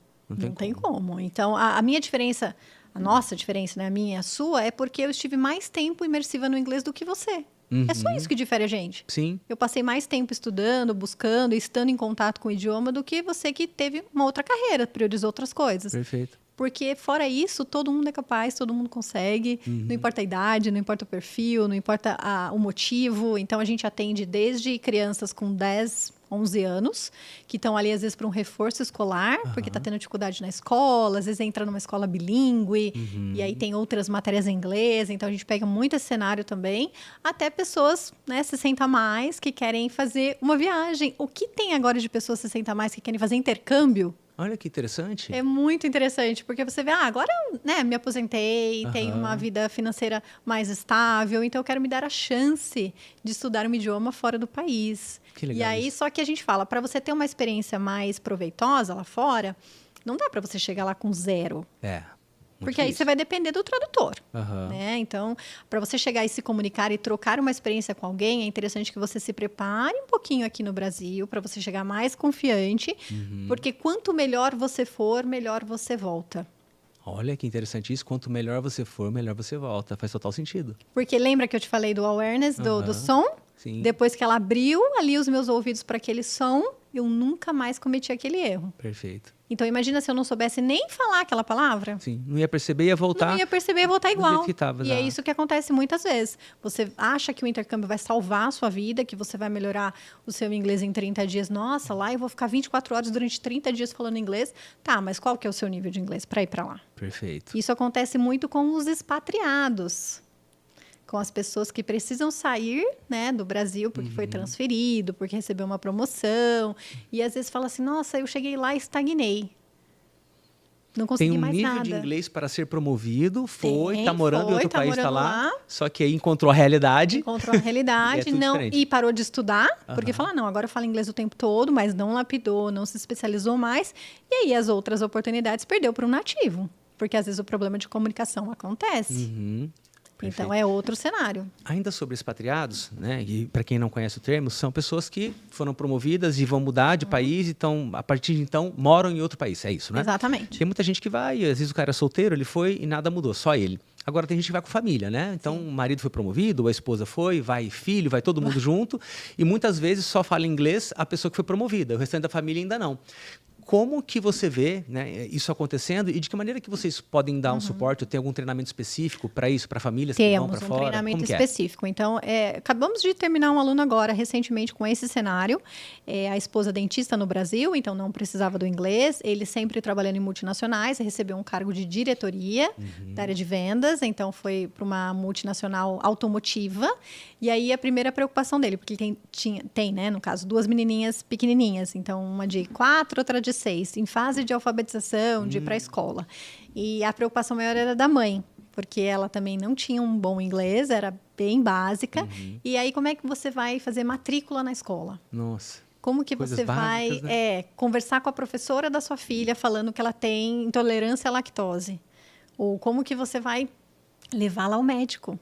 tem como. Então, a minha diferença, a nossa diferença, né, a minha e a sua, é porque eu estive mais tempo imersiva no inglês do que você. É só isso que difere a gente. Sim. Eu passei mais tempo estudando, buscando, estando em contato com o idioma do que você que teve uma outra carreira, priorizou outras coisas. Perfeito. Porque, fora isso, todo mundo é capaz, todo mundo consegue. Não importa a idade, não importa o perfil, não importa o motivo. Então, a gente atende desde crianças com 10, 11 anos, que estão ali, às vezes, para um reforço escolar, porque está tendo dificuldade na escola, às vezes entra numa escola bilíngue, e aí tem outras matérias em inglês. Então, a gente pega muito esse cenário também. Até pessoas, né, 60 a mais, que querem fazer uma viagem. O que tem agora de pessoas 60 a mais que querem fazer intercâmbio? Olha que interessante. É muito interessante, porque você vê, agora né, me aposentei, tenho uma vida financeira mais estável, então eu quero me dar a chance de estudar um idioma fora do país. Que legal. E aí, só que a gente fala, para você ter uma experiência mais proveitosa lá fora, não dá para você chegar lá com zero. Porque aí você vai depender do tradutor. Né? Então, para você chegar e se comunicar e trocar uma experiência com alguém, é interessante que você se prepare um pouquinho aqui no Brasil, para você chegar mais confiante, porque quanto melhor você for, melhor você volta. Olha que interessante isso. Quanto melhor você for, melhor você volta. Faz total sentido. Porque lembra que eu te falei do awareness, do som? Sim. Depois que ela abriu ali os meus ouvidos para aquele som, eu nunca mais cometi aquele erro. Perfeito. Então, imagina se eu não soubesse nem falar aquela palavra. Sim, não ia perceber, ia voltar. Não ia perceber, ia voltar igual. Que tava, e é isso que acontece muitas vezes. Você acha que o intercâmbio vai salvar a sua vida, que você vai melhorar o seu inglês em 30 dias. Nossa, lá eu vou ficar 24 horas durante 30 dias falando inglês. Tá, mas qual que é o seu nível de inglês para ir para lá? Perfeito. Isso acontece muito com os expatriados. Com as pessoas que precisam sair, né, do Brasil porque foi transferido, porque recebeu uma promoção. E às vezes fala assim, nossa, eu cheguei lá e estagnei. Não consegui mais nada. Tem um nível de inglês para ser promovido, tá morando em outro país, tá lá. lá. Só que aí encontrou a realidade. Encontrou a realidade, e parou de estudar, porque fala, não, agora fala inglês o tempo todo, mas não lapidou, não se especializou mais. E aí as outras oportunidades perdeu para um nativo. Porque às vezes o problema de comunicação acontece. Perfeito. Então, é outro cenário. Ainda sobre expatriados, né? E para quem não conhece o termo, são pessoas que foram promovidas e vão mudar de país, então, a partir de então, moram em outro país. É isso, né? Exatamente. Tem muita gente que vai, às vezes o cara é solteiro, ele foi e nada mudou, só ele. Agora tem gente que vai com família, né? Então, o marido foi promovido, a esposa foi, vai filho, vai todo mundo junto. E muitas vezes só fala inglês a pessoa que foi promovida, o restante da família ainda não. Como que você vê, né, isso acontecendo e de que maneira que vocês podem dar um suporte ou tem algum treinamento específico para isso, para famílias que vão para fora? Temos um treinamento específico. Então, acabamos de terminar um aluno agora, recentemente, com esse cenário. A esposa dentista no Brasil, então não precisava do inglês. Ele sempre trabalhando em multinacionais, recebeu um cargo de diretoria da área de vendas. Então, foi para uma multinacional automotiva. E aí, a primeira preocupação dele, porque ele tem, né, no caso, 2 menininhas pequenininhas. Então, uma de 4, outra de 6, em fase de alfabetização, de ir para a escola. E a preocupação maior era da mãe, porque ela também não tinha um bom inglês, era bem básica. E aí, como é que você vai fazer matrícula na escola? Nossa. Como que você vai conversar com a professora da sua filha falando que ela tem intolerância à lactose? Ou como que você vai levá-la ao médico?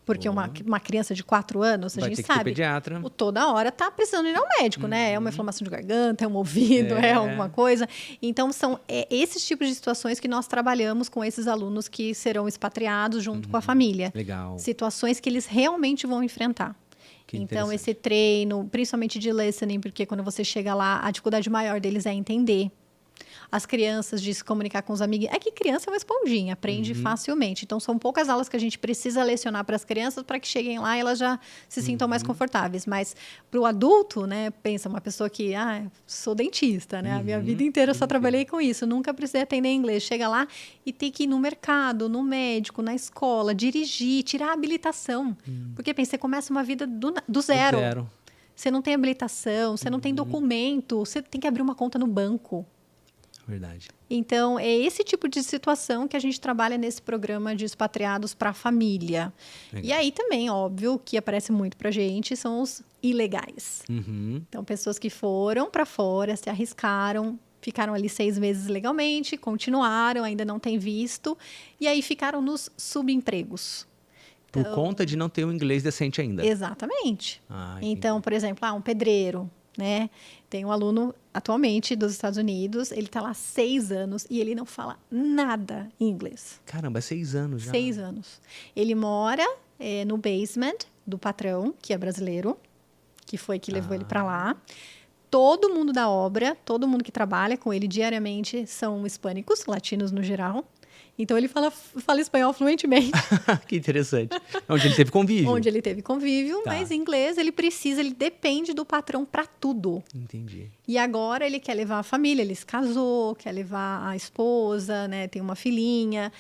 Porque uma criança de 4 anos, a Vai gente ter que ter sabe, pediatra. toda hora tá precisando ir ao médico, né? É uma inflamação de garganta, é um ouvido, é alguma coisa. Então, são esses tipos de situações que nós trabalhamos com esses alunos que serão expatriados junto com a família. Legal. Situações que eles realmente vão enfrentar. Então, esse treino, principalmente de listening, porque quando você chega lá, a dificuldade maior deles é entender. As crianças de se comunicar com os amigos. É que criança é uma esponjinha, aprende facilmente. Então, são poucas aulas que a gente precisa lecionar para as crianças para que cheguem lá e elas já se sintam mais confortáveis. Mas para o adulto, né? Pensa, uma pessoa que, sou dentista, né? A minha vida inteira eu só trabalhei com isso. Nunca precisei atender em inglês. Chega lá e tem que ir no mercado, no médico, na escola, dirigir, tirar a habilitação. Porque, pensa, você começa uma vida do zero. Você não tem habilitação, você não tem documento, você tem que abrir uma conta no banco. Verdade. Então, é esse tipo de situação que a gente trabalha nesse programa de expatriados para a família. Legal. E aí também, óbvio, que aparece muito para a gente são os ilegais. Então, pessoas que foram para fora, se arriscaram, ficaram ali 6 meses legalmente, continuaram, ainda não têm visto, e aí ficaram nos subempregos. Por conta de não ter um inglês decente ainda. Exatamente. Então, por exemplo, um pedreiro, né? Tem um aluno atualmente dos Estados Unidos, ele está lá há 6 anos e ele não fala nada em inglês. Caramba, 6 anos já. 6 anos. Ele mora no basement do patrão, que é brasileiro, que foi que levou ele para lá. Todo mundo da obra, todo mundo que trabalha com ele diariamente são hispânicos, latinos no geral. Então, ele fala espanhol fluentemente. Que interessante. Onde ele teve convívio. Onde ele teve convívio, mas em inglês ele depende do patrão para tudo. Entendi. E agora ele quer levar a família, ele se casou, quer levar a esposa, né? Tem uma filhinha.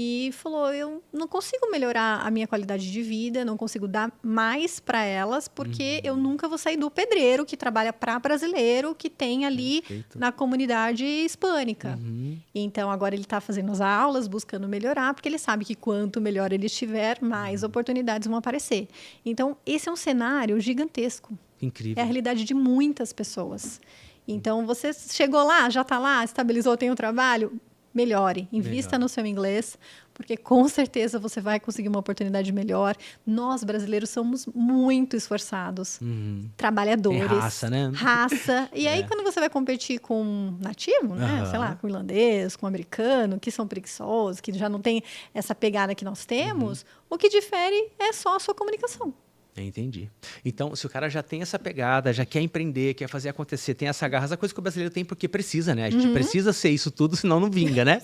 E falou, eu não consigo melhorar a minha qualidade de vida, não consigo dar mais para elas, porque eu nunca vou sair do pedreiro que trabalha para brasileiro, que tem ali na comunidade hispânica. Então, agora ele está fazendo as aulas, buscando melhorar, porque ele sabe que quanto melhor ele estiver, mais oportunidades vão aparecer. Então, esse é um cenário gigantesco. Incrível. É a realidade de muitas pessoas. Então, você chegou lá, já está lá, estabilizou, tem um trabalho... Melhore, invista no seu inglês, porque com certeza você vai conseguir uma oportunidade melhor. Nós, brasileiros, somos muito esforçados, trabalhadores. Tem raça, né? Raça. E aí, quando você vai competir com um nativo, né? Sei lá, com irlandês, com americano, que são preguiçosos, que já não tem essa pegada que nós temos, o que difere é só a sua comunicação. Entendi. Então, se o cara já tem essa pegada, já quer empreender, quer fazer acontecer, tem essa garra, essa coisa que o brasileiro tem porque precisa, né? A gente precisa ser isso tudo, senão não vinga, né?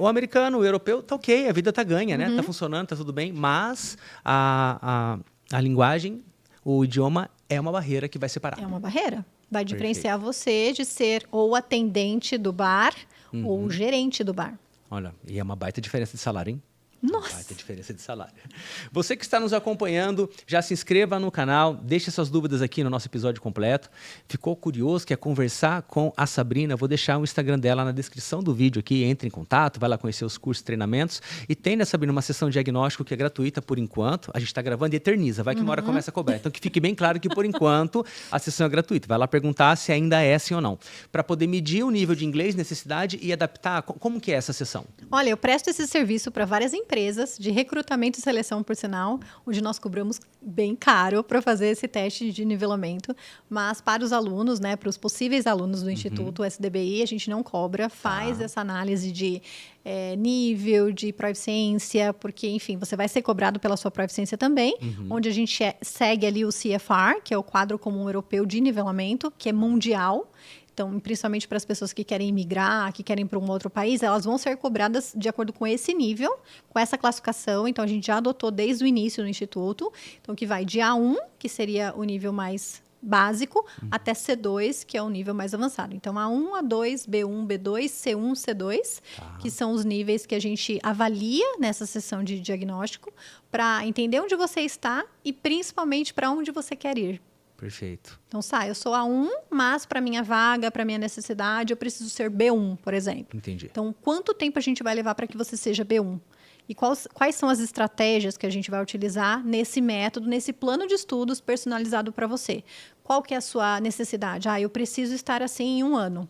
O americano, o europeu, tá ok, a vida tá ganha, né? Tá funcionando, tá tudo bem, mas a linguagem, o idioma é uma barreira que vai separar. É uma barreira. Vai diferenciar você de ser ou atendente do bar ou gerente do bar. Olha, e é uma baita diferença de salário, hein? Nossa! Vai ter diferença de salário. Você que está nos acompanhando, já se inscreva no canal, deixe suas dúvidas aqui no nosso episódio completo. Ficou curioso, quer conversar com a Sabrina? Vou deixar o Instagram dela na descrição do vídeo aqui, entre em contato, vai lá conhecer os cursos e treinamentos. E tem, né, Sabrina, uma sessão de diagnóstico que é gratuita por enquanto. A gente está gravando e eterniza, vai que uma hora começa a cobrar. Então que fique bem claro que por enquanto a sessão é gratuita. Vai lá perguntar se ainda é sim ou não. Para poder medir o nível de inglês, necessidade e adaptar. Como que é essa sessão? Olha, eu presto esse serviço para várias empresas de recrutamento e seleção, por sinal, onde nós cobramos bem caro para fazer esse teste de nivelamento, mas para os alunos, né, para os possíveis alunos do Instituto SDBI, a gente não cobra, faz essa análise de nível, de proficiência, porque, enfim, você vai ser cobrado pela sua proficiência também, onde a gente segue ali o CFR, que é o Quadro Comum Europeu de Nivelamento, que é mundial. Então, principalmente para as pessoas que querem migrar, que querem ir para um outro país, elas vão ser cobradas de acordo com esse nível, com essa classificação. Então, a gente já adotou desde o início no Instituto. Então, que vai de A1, que seria o nível mais básico, até C2, que é o nível mais avançado. Então, A1, A2, B1, B2, C1, C2, que são os níveis que a gente avalia nessa sessão de diagnóstico para entender onde você está e, principalmente, para onde você quer ir. Perfeito. Então, eu sou A1, mas para minha vaga, para minha necessidade, eu preciso ser B1, por exemplo. Entendi. Então, quanto tempo a gente vai levar para que você seja B1? E quais são as estratégias que a gente vai utilizar nesse método, nesse plano de estudos personalizado para você? Qual que é a sua necessidade? Eu preciso estar assim em 1 ano.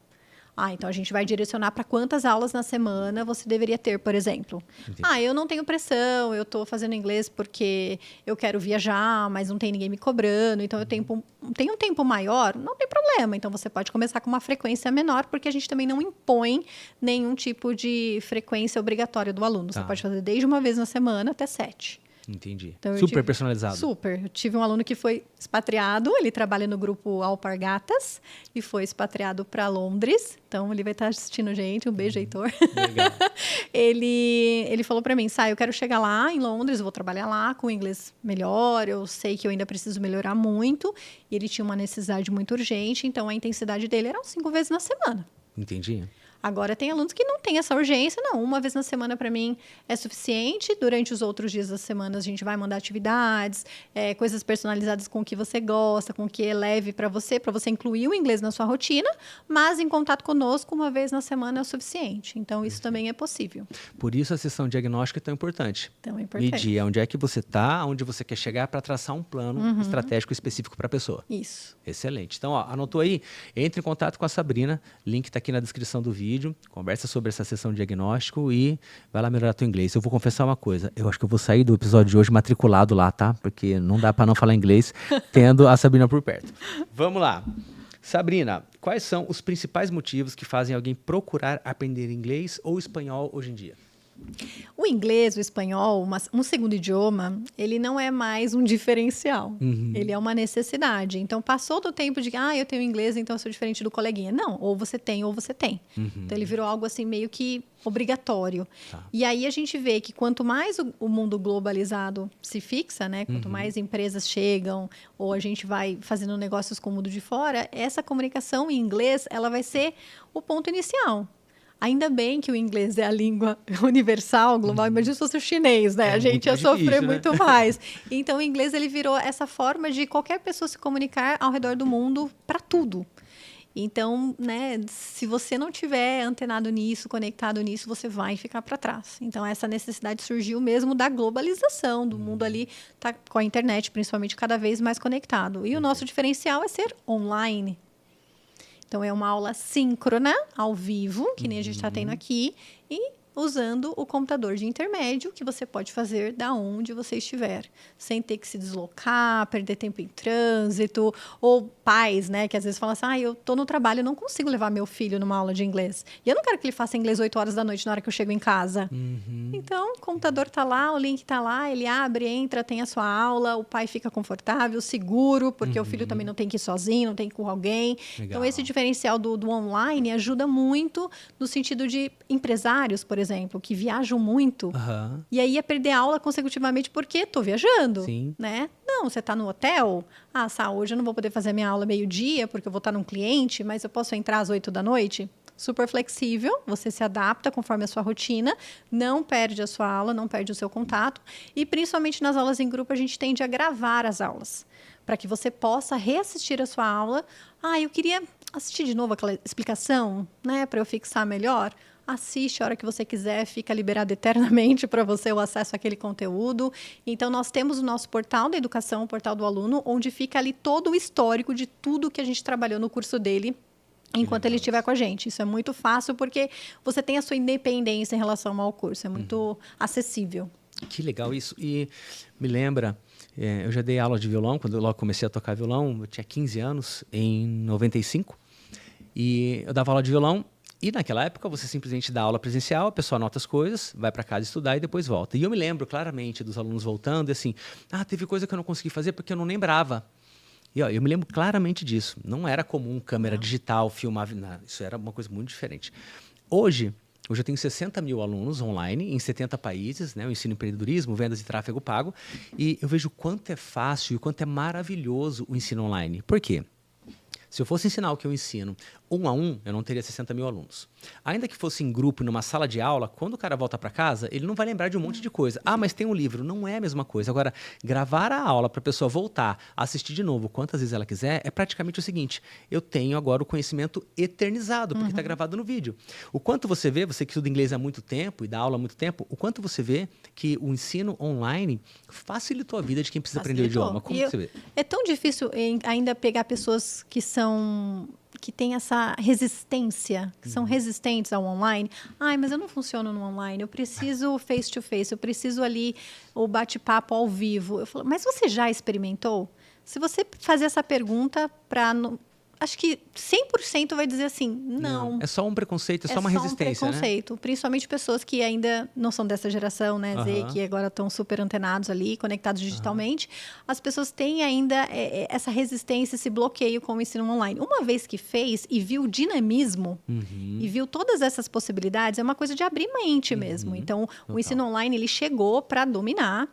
Então a gente vai direcionar para quantas aulas na semana você deveria ter, por exemplo. Entendi. Eu não tenho pressão, eu estou fazendo inglês porque eu quero viajar, mas não tem ninguém me cobrando, então eu tenho um tempo maior, não tem problema. Então você pode começar com uma frequência menor, porque a gente também não impõe nenhum tipo de frequência obrigatória do aluno. Você pode fazer desde uma vez na semana até 7. Entendi. Então, Super personalizado. Super. Eu tive um aluno que foi expatriado, ele trabalha no grupo Alpargatas e foi expatriado para Londres. Então, ele vai estar assistindo a gente. Um beijo, Heitor. Legal. Ele falou para mim, eu quero chegar lá em Londres, vou trabalhar lá com inglês melhor, eu sei que eu ainda preciso melhorar muito. E ele tinha uma necessidade muito urgente, então a intensidade dele era 5 vezes na semana. Entendi. Agora, tem alunos que não têm essa urgência, não. Uma vez na semana, para mim, é suficiente. Durante os outros dias da semana, a gente vai mandar atividades, coisas personalizadas com o que você gosta, com o que é leve para você incluir o inglês na sua rotina, mas em contato conosco, uma vez na semana é o suficiente. Então, isso também é possível. Por isso, a sessão diagnóstica é tão importante. Então, é importante. Medir onde é que você está, onde você quer chegar, para traçar um plano estratégico específico para a pessoa. Isso. Excelente. Então, anotou aí? Entre em contato com a Sabrina. Link está aqui na descrição do vídeo. Conversa sobre essa sessão de diagnóstico e vai lá melhorar teu inglês. Eu vou confessar uma coisa. Eu acho que eu vou sair do episódio de hoje matriculado lá, tá? Porque não dá para não falar inglês tendo a Sabrina por perto. Vamos lá. Sabrina, quais são os principais motivos que fazem alguém procurar aprender inglês ou espanhol hoje em dia? O inglês, o espanhol, um segundo idioma, ele não é mais um diferencial. Ele é uma necessidade. Então, passou do tempo de eu tenho inglês, então eu sou diferente do coleguinha. Não, ou você tem, ou você tem. Então, ele virou algo assim meio que obrigatório. E aí a gente vê que quanto mais o mundo globalizado se fixa, né? Quanto mais empresas chegam, ou a gente vai fazendo negócios com o mundo de fora, essa comunicação em inglês, ela vai ser o ponto inicial. Ainda bem que o inglês é a língua universal, global. Imagina se fosse o chinês, né? A gente ia sofrer muito mais. Então, o inglês ele virou essa forma de qualquer pessoa se comunicar ao redor do mundo para tudo. Então, né, se você não tiver antenado nisso, conectado nisso, você vai ficar para trás. Então, essa necessidade surgiu mesmo da globalização, do mundo ali tá com a internet, principalmente, cada vez mais conectado. E o nosso diferencial é ser online. Então, é uma aula síncrona, ao vivo, que nem a gente está tendo aqui, e usando o computador de intermédio, que você pode fazer da onde você estiver, sem ter que se deslocar, perder tempo em trânsito, ou pais, né, que às vezes falam assim, eu estou no trabalho, eu não consigo levar meu filho numa aula de inglês. E eu não quero que ele faça inglês 8 horas da noite na hora que eu chego em casa. Então, o computador está lá, o link está lá, ele abre, entra, tem a sua aula, o pai fica confortável, seguro, porque o filho também não tem que ir sozinho, não tem que ir com alguém. Legal. Então, esse diferencial do online ajuda muito no sentido de empresários, por exemplo, que viajam muito, e aí ia perder aula consecutivamente porque estou viajando. Sim. Né? Não, você está no hotel, hoje eu não vou poder fazer minha aula meio-dia porque eu vou estar num cliente, mas eu posso entrar às 8 da noite? Super flexível, você se adapta conforme a sua rotina, não perde a sua aula, não perde o seu contato, e principalmente nas aulas em grupo a gente tende a gravar as aulas, para que você possa reassistir a sua aula. Eu queria assistir de novo aquela explicação, né, para eu fixar melhor. Assiste a hora que você quiser, fica liberado eternamente para você o acesso àquele conteúdo. Então, nós temos o nosso portal da educação, o portal do aluno, onde fica ali todo o histórico de tudo que a gente trabalhou no curso dele, enquanto ele estiver com a gente. Isso é muito fácil, porque você tem a sua independência em relação ao curso. É muito acessível. Que legal isso. E me lembra, eu já dei aula de violão, quando eu logo comecei a tocar violão, eu tinha 15 anos, em 95. E eu dava aula de violão. E naquela época você simplesmente dá aula presencial, a pessoa anota as coisas, vai para casa estudar e depois volta. E eu me lembro claramente dos alunos voltando e assim, teve coisa que eu não consegui fazer porque eu não lembrava. E eu me lembro claramente disso. Não era comum câmera digital, filmar, isso era uma coisa muito diferente. Hoje eu tenho 60 mil alunos online em 70 países, né? Eu ensino empreendedorismo, vendas e tráfego pago, e eu vejo o quanto é fácil e o quanto é maravilhoso o ensino online. Por quê? Se eu fosse ensinar o que eu ensino 1 a 1, eu não teria 60 mil alunos. Ainda que fosse em grupo, numa sala de aula, quando o cara volta para casa, ele não vai lembrar de um monte de coisa. Mas tem um livro. Não é a mesma coisa. Agora, gravar a aula para a pessoa voltar, assistir de novo quantas vezes ela quiser, é praticamente o seguinte. Eu tenho agora o conhecimento eternizado, porque está gravado no vídeo. O quanto você vê, você que estuda inglês há muito tempo e dá aula há muito tempo, o quanto você vê que o ensino online facilitou a vida de quem precisa aprender o idioma. Como você vê? É tão difícil ainda pegar pessoas que que têm essa resistência, que são resistentes ao online. Ai, mas eu não funciono no online, eu preciso face-to-face, eu preciso ali o bate-papo ao vivo. Eu falo, mas você já experimentou? Se você fazer essa pergunta para... Acho que 100% vai dizer assim, não. É só um preconceito, é só uma resistência, um preconceito, né? Principalmente pessoas que ainda não são dessa geração, né, Z, que agora estão super antenados ali, conectados digitalmente. As pessoas têm ainda essa resistência, esse bloqueio com o ensino online. Uma vez que fez e viu o dinamismo e viu todas essas possibilidades, é uma coisa de abrir mente mesmo. Então, o ensino online, ele chegou para dominar.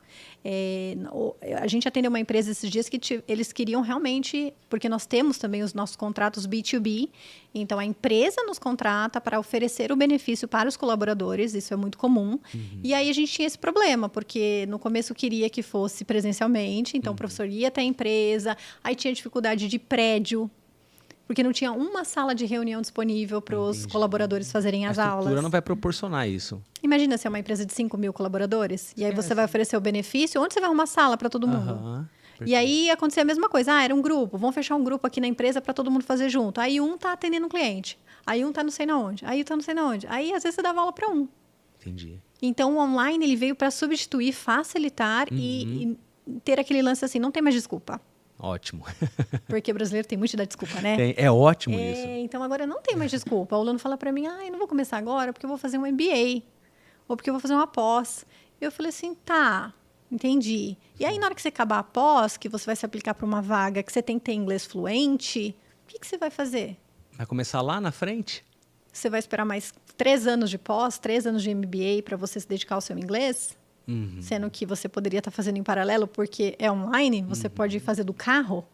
A gente atendeu uma empresa esses dias que eles queriam realmente, porque nós temos também os nossos contratos B2B, então a empresa nos contrata para oferecer o benefício para os colaboradores, isso é muito comum. E aí a gente tinha esse problema, porque no começo queria que fosse presencialmente, então o professor ia até a empresa, aí tinha dificuldade de prédio, porque não tinha uma sala de reunião disponível para os colaboradores fazerem as aulas. A estrutura não vai proporcionar isso. Imagina se é uma empresa de 5.000 colaboradores, e aí você vai oferecer o benefício, onde você vai arrumar sala para todo mundo? E aí acontecia a mesma coisa. Era um grupo, vamos fechar um grupo aqui na empresa para todo mundo fazer junto. Aí um tá atendendo um cliente, aí um tá não sei na onde, aí tá não sei na onde. Aí às vezes você dava aula para um. Entendi. Então o online ele veio para substituir, facilitar e ter aquele lance assim, não tem mais desculpa. Ótimo. Porque o brasileiro tem muito de dar desculpa, né? É ótimo isso. Então agora não tem mais desculpa. O aluno fala para mim, eu não vou começar agora porque eu vou fazer um MBA. Ou porque eu vou fazer uma pós. Eu falei assim, tá, entendi. E aí na hora que você acabar a pós, que você vai se aplicar para uma vaga, que você tem que ter inglês fluente, o que você vai fazer? Vai começar lá na frente? Você vai esperar mais 3 anos de pós, 3 anos de MBA para você se dedicar ao seu inglês? Sendo que você poderia estar fazendo em paralelo porque é online, você pode fazer do carro.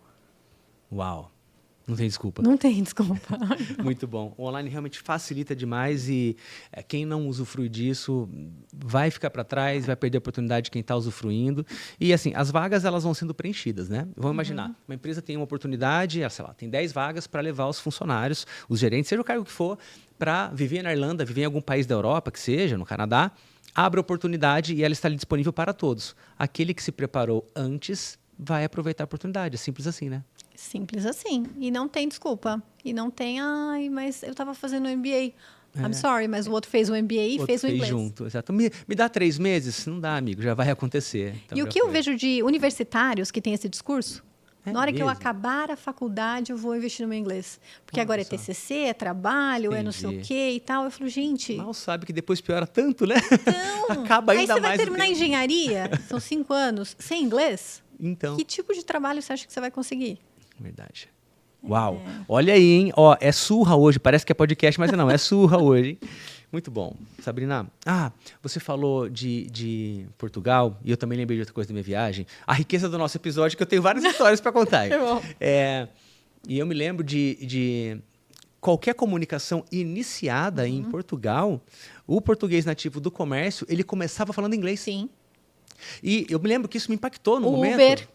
Uau, não tem desculpa. Não tem desculpa. Muito bom. O online realmente facilita demais e quem não usufrui disso vai ficar para trás, vai perder a oportunidade de quem está usufruindo. E assim, as vagas elas vão sendo preenchidas, né? Vamos imaginar, uma empresa tem uma oportunidade, sei lá, tem 10 vagas para levar os funcionários, os gerentes, seja o cargo que for, para viver na Irlanda, viver em algum país da Europa, que seja, no Canadá. Abre a oportunidade e ela está ali disponível para todos. Aquele que se preparou antes vai aproveitar a oportunidade. É simples assim, né? Simples assim. E não tem desculpa. E não tem, mas eu estava fazendo um MBA. I'm sorry, mas o outro fez o MBA e fez o inglês. Junto, exato. Me dá 3 meses? Não dá, amigo. Já vai acontecer. Então e o que eu vejo de universitários que têm esse discurso? Na hora que eu acabar a faculdade, eu vou investir no meu inglês. Porque agora é TCC, é trabalho, é não sei o quê e tal. Eu falo, gente... Mal sabe que depois piora tanto, né? Então, acaba ainda aí você mais. vai terminar engenharia, são 5 anos, sem inglês? Então. Que tipo de trabalho você acha que você vai conseguir? Verdade. Uau. Olha aí, hein? Ó, é surra hoje. Parece que é podcast, mas não. É surra hoje, hein? Muito bom. Sabrina, você falou de Portugal e eu também lembrei de outra coisa da minha viagem. A riqueza do nosso episódio, que eu tenho várias histórias para contar. E eu me lembro de qualquer comunicação iniciada em Portugal, o português nativo do comércio, ele começava falando inglês. Sim. E eu me lembro que isso me impactou no momento. Uber.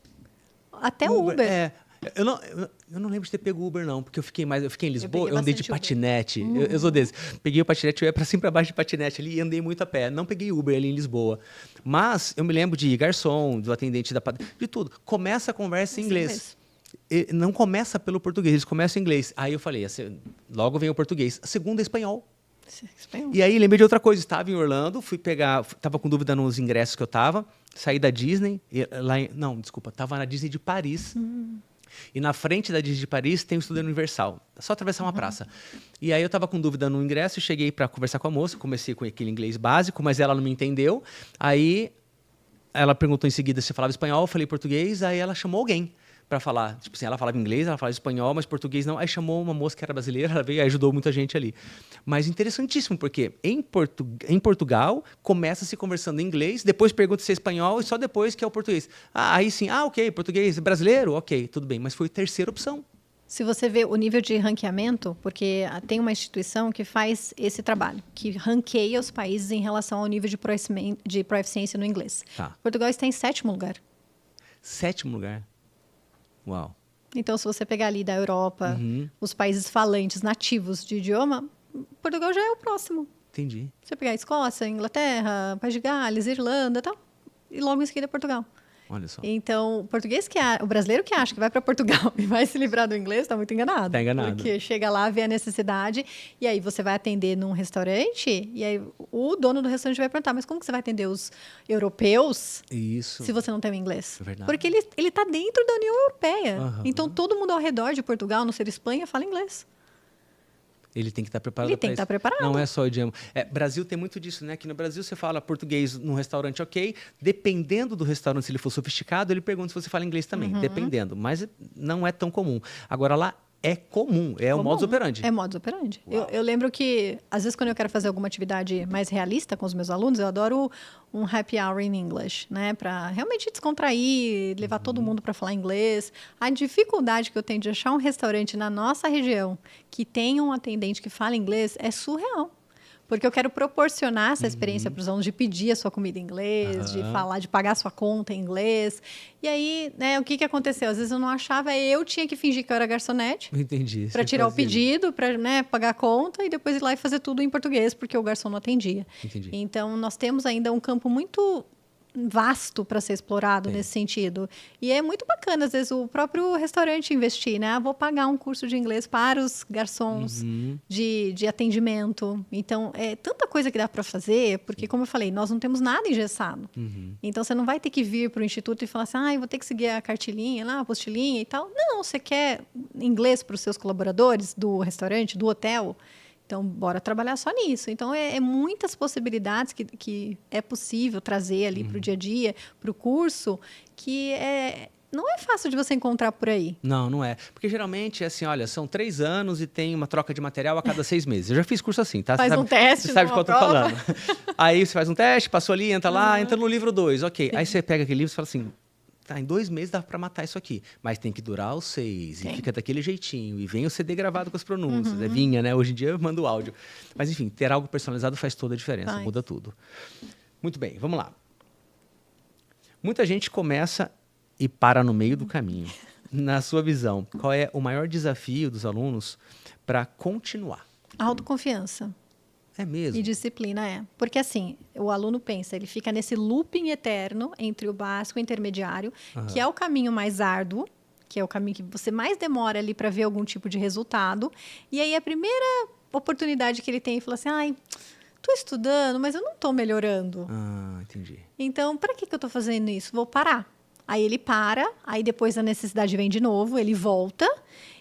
Até Uber. Eu não lembro de ter pego Uber, não, porque eu fiquei em Lisboa, eu andei de Uber. patinete. Eu sou desse. Peguei o patinete, eu ia pra cima e pra baixo de patinete ali e andei muito a pé. Não peguei Uber ali em Lisboa. Mas eu me lembro de garçom, do atendente de tudo. Começa a conversa em inglês. Não começa pelo português, eles começam em inglês. Aí eu falei, logo vem o português. A segunda é espanhol. E aí lembrei de outra coisa. Estava em Orlando, estava com dúvida nos ingressos que eu estava. Saí da Disney, estava na Disney de Paris. E na frente da Disney de Paris tem o Estúdio Universal. É só atravessar uma praça. E aí eu estava com dúvida no ingresso, cheguei para conversar com a moça, comecei com aquele inglês básico, mas ela não me entendeu. Aí ela perguntou em seguida se eu falava espanhol, eu falei português, aí ela chamou alguém para falar. Tipo assim, ela falava inglês, ela falava espanhol, mas português não. Aí chamou uma moça que era brasileira, ela veio e ajudou muita gente ali. Mas interessantíssimo, porque em Portugal começa-se conversando em inglês, depois pergunta se é espanhol e só depois que é o português. Aí sim, ok, português, brasileiro, ok, tudo bem. Mas foi a terceira opção. Se você vê o nível de ranqueamento, porque tem uma instituição que faz esse trabalho, que ranqueia os países em relação ao nível de proficiência no inglês. Tá. Portugal está em 7º lugar. 7º lugar? Uau. Então, se você pegar ali da Europa, os países falantes nativos de idioma, Portugal já é o próximo. Entendi. Se você pegar a Escócia, Inglaterra, País de Gales, Irlanda e tal, e logo em seguida Portugal. Olha só. Então, o brasileiro que acha que vai para Portugal e vai se livrar do inglês está muito enganado. Está enganado. Porque chega lá, vê a necessidade, e aí você vai atender num restaurante, e aí o dono do restaurante vai perguntar, mas como que você vai atender os europeus Isso. se você não tem o inglês? É verdade. Porque ele está dentro da União Europeia. Aham. Então, todo mundo ao redor de Portugal, no ser Espanha, fala inglês. Ele tem que estar preparado. Ele tem que estar preparado. Não é só o idioma. Brasil tem muito disso, né? Aqui no Brasil você fala português num restaurante, ok. Dependendo do restaurante, se ele for sofisticado, ele pergunta se você fala inglês também. Dependendo. Mas não é tão comum. Agora lá é comum. É o modus operandi. É modus operandi. Eu lembro que, às vezes, quando eu quero fazer alguma atividade mais realista com os meus alunos, eu adoro um happy hour in English, né? Para realmente descontrair, levar todo mundo para falar inglês. A dificuldade que eu tenho de achar um restaurante na nossa região que tenha um atendente que fala inglês é surreal. Porque eu quero proporcionar essa experiência para os alunos de pedir a sua comida em inglês, de falar, de pagar a sua conta em inglês. E aí, né, o que aconteceu? Às vezes eu não achava, eu tinha que fingir que eu era garçonete. Entendi. Para tirar o pedido, para, né, pagar a conta e depois ir lá e fazer tudo em português, porque o garçom não atendia. Entendi. Então, nós temos ainda um campo muito vasto para ser explorado nesse sentido. E é muito bacana, às vezes, o próprio restaurante investir, né? Vou pagar um curso de inglês para os garçons de atendimento. Então, é tanta coisa que dá para fazer, porque, como eu falei, nós não temos nada engessado. Então, você não vai ter que vir para o instituto e falar assim, eu vou ter que seguir a cartilinha, lá, a apostilinha e tal. Não, você quer inglês para os seus colaboradores do restaurante, do hotel? Então, bora trabalhar só nisso. Então, é muitas possibilidades que é possível trazer ali para o dia a dia, para o curso, que não é fácil de você encontrar por aí. Não é. Porque geralmente é assim, olha, são 3 anos e tem uma troca de material a cada 6 meses. Eu já fiz curso assim, tá? Faz um teste, você sabe de qual eu tô prova. falando. Aí você faz um teste, passou ali, entra lá, entra no livro 2, ok. Aí você pega aquele livro e fala assim, tá, em 2 meses dá para matar isso aqui. Mas tem que durar os 6, e fica daquele jeitinho. E vem o CD gravado com as pronúncias. Vinha, né? Hoje em dia eu mando o áudio. Mas enfim, ter algo personalizado faz toda a diferença, muda tudo. Muito bem, vamos lá. Muita gente começa e para no meio do caminho. Na sua visão, qual é o maior desafio dos alunos para continuar? Autoconfiança. É mesmo? E disciplina, Porque assim, o aluno pensa, ele fica nesse looping eterno entre o básico e o intermediário, que é o caminho mais árduo, que é o caminho que você mais demora ali para ver algum tipo de resultado. E aí a primeira oportunidade que ele tem, ele fala assim, estou estudando, mas eu não estou melhorando. Entendi. Então, para que eu estou fazendo isso? Vou parar. Aí ele para, aí depois a necessidade vem de novo, ele volta,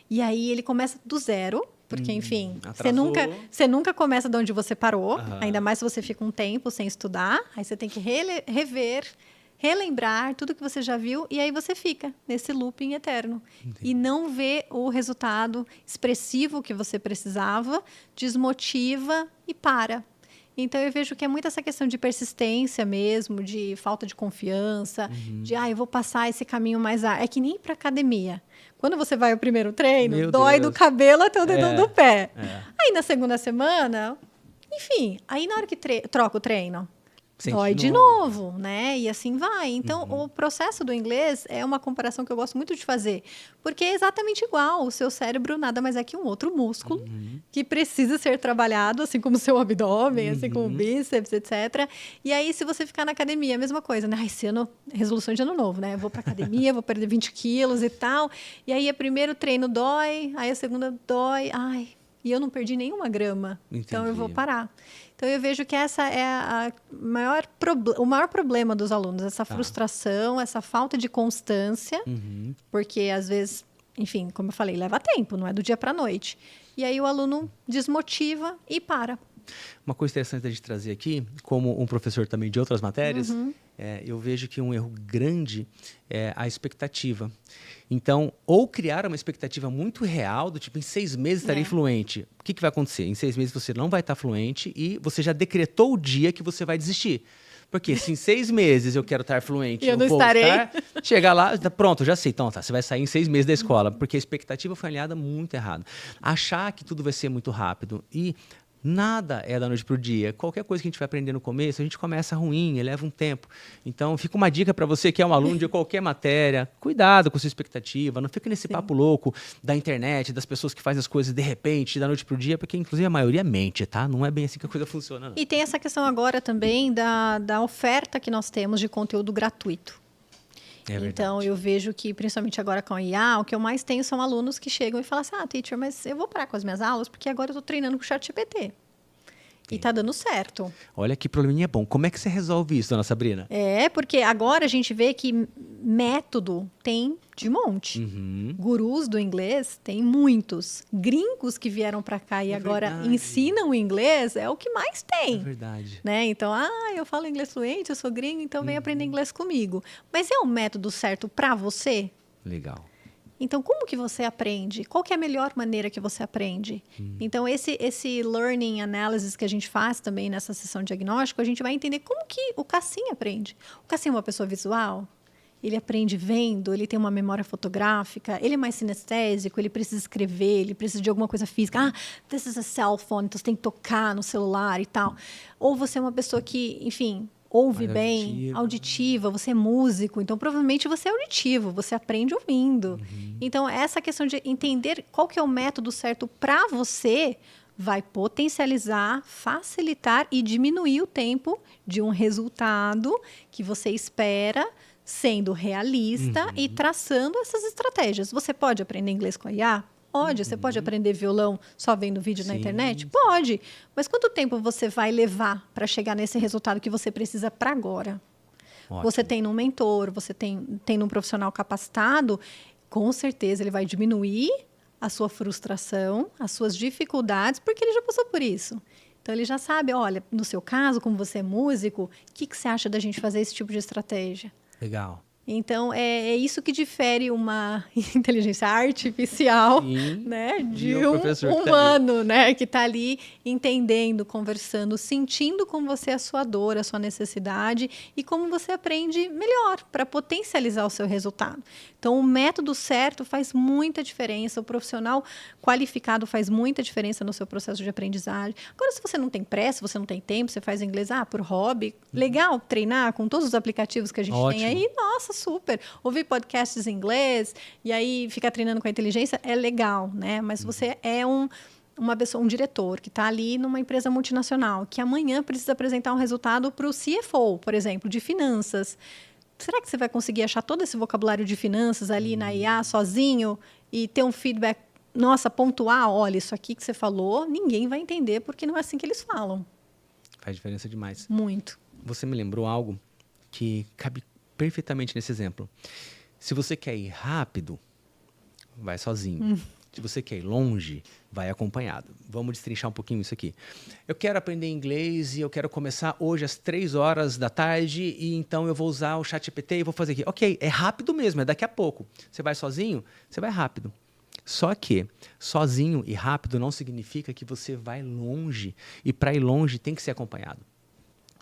e aí ele começa do zero. Porque, enfim, você nunca começa de onde você parou, ainda mais se você fica um tempo sem estudar. Aí você tem que rever, relembrar tudo que você já viu, e aí você fica nesse looping eterno. Entendi. E não vê o resultado expressivo que você precisava, desmotiva e para. Então, eu vejo que é muito essa questão de persistência mesmo, de falta de confiança, de, eu vou passar esse caminho mais... É que nem para academia. Quando você vai ao primeiro treino, dói do cabelo até o dedão do pé. Aí, na segunda semana, enfim, aí na hora que troca o treino, dói de novo, né? E assim vai. Então, o processo do inglês é uma comparação que eu gosto muito de fazer. Porque é exatamente igual. O seu cérebro nada mais é que um outro músculo que precisa ser trabalhado, assim como o seu abdômen, assim como o bíceps, etc. E aí, se você ficar na academia, a mesma coisa, né? Esse ano, resolução de ano novo, né? Eu vou pra academia, vou perder 20 quilos e tal. E aí, o primeiro treino dói, aí a segunda dói. E eu não perdi nenhuma grama. Entendi. Então, eu vou parar. Então, eu vejo que essa é o maior problema dos alunos, essa frustração, essa falta de constância, porque, às vezes, enfim, como eu falei, leva tempo, não é do dia para a noite. E aí o aluno desmotiva e para. Uma coisa interessante da gente trazer aqui, como um professor também de outras matérias, eu vejo que um erro grande é a expectativa. Então, ou criar uma expectativa muito real, do tipo, em 6 meses estarei fluente. O que vai acontecer? Em 6 meses você não vai estar fluente e você já decretou o dia que você vai desistir. Porque se em 6 meses eu quero estar fluente, eu não estarei. Chega lá, pronto, já sei. Então, você vai sair em 6 meses da escola. Porque a expectativa foi alinhada muito errado. Achar que tudo vai ser muito rápido e... Nada é da noite para o dia. Qualquer coisa que a gente vai aprender no começo, a gente começa ruim, leva um tempo. Então, fica uma dica para você que é um aluno de qualquer matéria. Cuidado com a sua expectativa. Não fique nesse papo louco da internet, das pessoas que fazem as coisas de repente, da noite para o dia, porque, inclusive, a maioria mente, tá? Não é bem assim que a coisa funciona, não. E tem essa questão agora também da oferta que nós temos de conteúdo gratuito. É verdade. Então, eu vejo que, principalmente agora com a IA, o que eu mais tenho são alunos que chegam e falam assim, teacher, mas eu vou parar com as minhas aulas porque agora eu estou treinando com o ChatGPT. E tá dando certo. Olha que probleminha bom. Como é que você resolve isso, dona Sabrina? Porque agora a gente vê que método tem de monte. Gurus do inglês tem muitos. Gringos que vieram para cá e agora verdade. ensinam o inglês é o que mais tem. É verdade. Né? Então, eu falo inglês fluente, eu sou gringo, então vem aprender inglês comigo. Mas é o método certo para você? Legal. Então, como que você aprende? Qual que é a melhor maneira que você aprende? Então, esse learning analysis que a gente faz também nessa sessão de diagnóstico, a gente vai entender como que o Cassim aprende. O Cassim é uma pessoa visual? Ele aprende vendo, ele tem uma memória fotográfica, ele é mais sinestésico, ele precisa escrever, ele precisa de alguma coisa física. This is a cell phone, então você tem que tocar no celular e tal. Ou você é uma pessoa que, enfim, ouve mais bem, auditiva, você é músico, então provavelmente você é auditivo, você aprende ouvindo. Então, essa questão de entender qual que é o método certo para você vai potencializar, facilitar e diminuir o tempo de um resultado que você espera, sendo realista e traçando essas estratégias. Você pode aprender inglês com a IA? Pode. Você pode aprender violão só vendo vídeo na internet? Pode. Mas quanto tempo você vai levar para chegar nesse resultado que você precisa para agora? Ótimo. Você tem um mentor, você tem um profissional capacitado, com certeza ele vai diminuir a sua frustração, as suas dificuldades, porque ele já passou por isso. Então, ele já sabe, olha, no seu caso, como você é músico, o que você acha da gente fazer esse tipo de estratégia? Legal. Então, é isso que difere uma inteligência artificial, né, de um humano, né, que está ali entendendo, conversando, sentindo com você a sua dor, a sua necessidade e como você aprende melhor para potencializar o seu resultado. Então, o método certo faz muita diferença, o profissional qualificado faz muita diferença no seu processo de aprendizagem. Agora, se você não tem pressa, você não tem tempo, você faz inglês por hobby, legal treinar com todos os aplicativos que a gente tem aí, nossa, super. Ouvir podcasts em inglês e aí ficar treinando com a inteligência é legal, né? Mas você é uma pessoa, um diretor que está ali numa empresa multinacional, que amanhã precisa apresentar um resultado para o CFO, por exemplo, de finanças. Será que você vai conseguir achar todo esse vocabulário de finanças ali na IA sozinho e ter um feedback, nossa, pontuar, olha, isso aqui que você falou, ninguém vai entender porque não é assim que eles falam. Faz diferença demais. Muito. Você me lembrou algo que cabe perfeitamente nesse exemplo. Se você quer ir rápido, vai sozinho. Se você quer ir longe, vai acompanhado. Vamos destrinchar um pouquinho isso aqui. Eu quero aprender inglês e eu quero começar hoje às 3h da tarde e então eu vou usar o ChatGPT e vou fazer aqui. Ok, é rápido mesmo, é daqui a pouco. Você vai sozinho? Você vai rápido. Só que sozinho e rápido não significa que você vai longe. E para ir longe tem que ser acompanhado.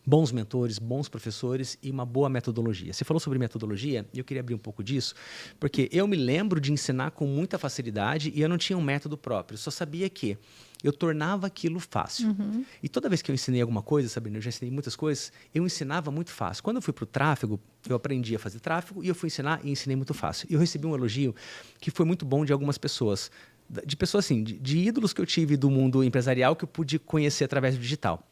Bons mentores, bons professores e uma boa metodologia. Você falou sobre metodologia e eu queria abrir um pouco disso, porque eu me lembro de ensinar com muita facilidade e eu não tinha um método próprio. Eu só sabia que eu tornava aquilo fácil. E toda vez que eu ensinei alguma coisa, Sabrina, eu já ensinei muitas coisas, eu ensinava muito fácil. Quando eu fui para o tráfego, eu aprendi a fazer tráfego e eu fui ensinar e ensinei muito fácil. E eu recebi um elogio que foi muito bom de algumas pessoas. De pessoas assim, de ídolos que eu tive do mundo empresarial que eu pude conhecer através do digital.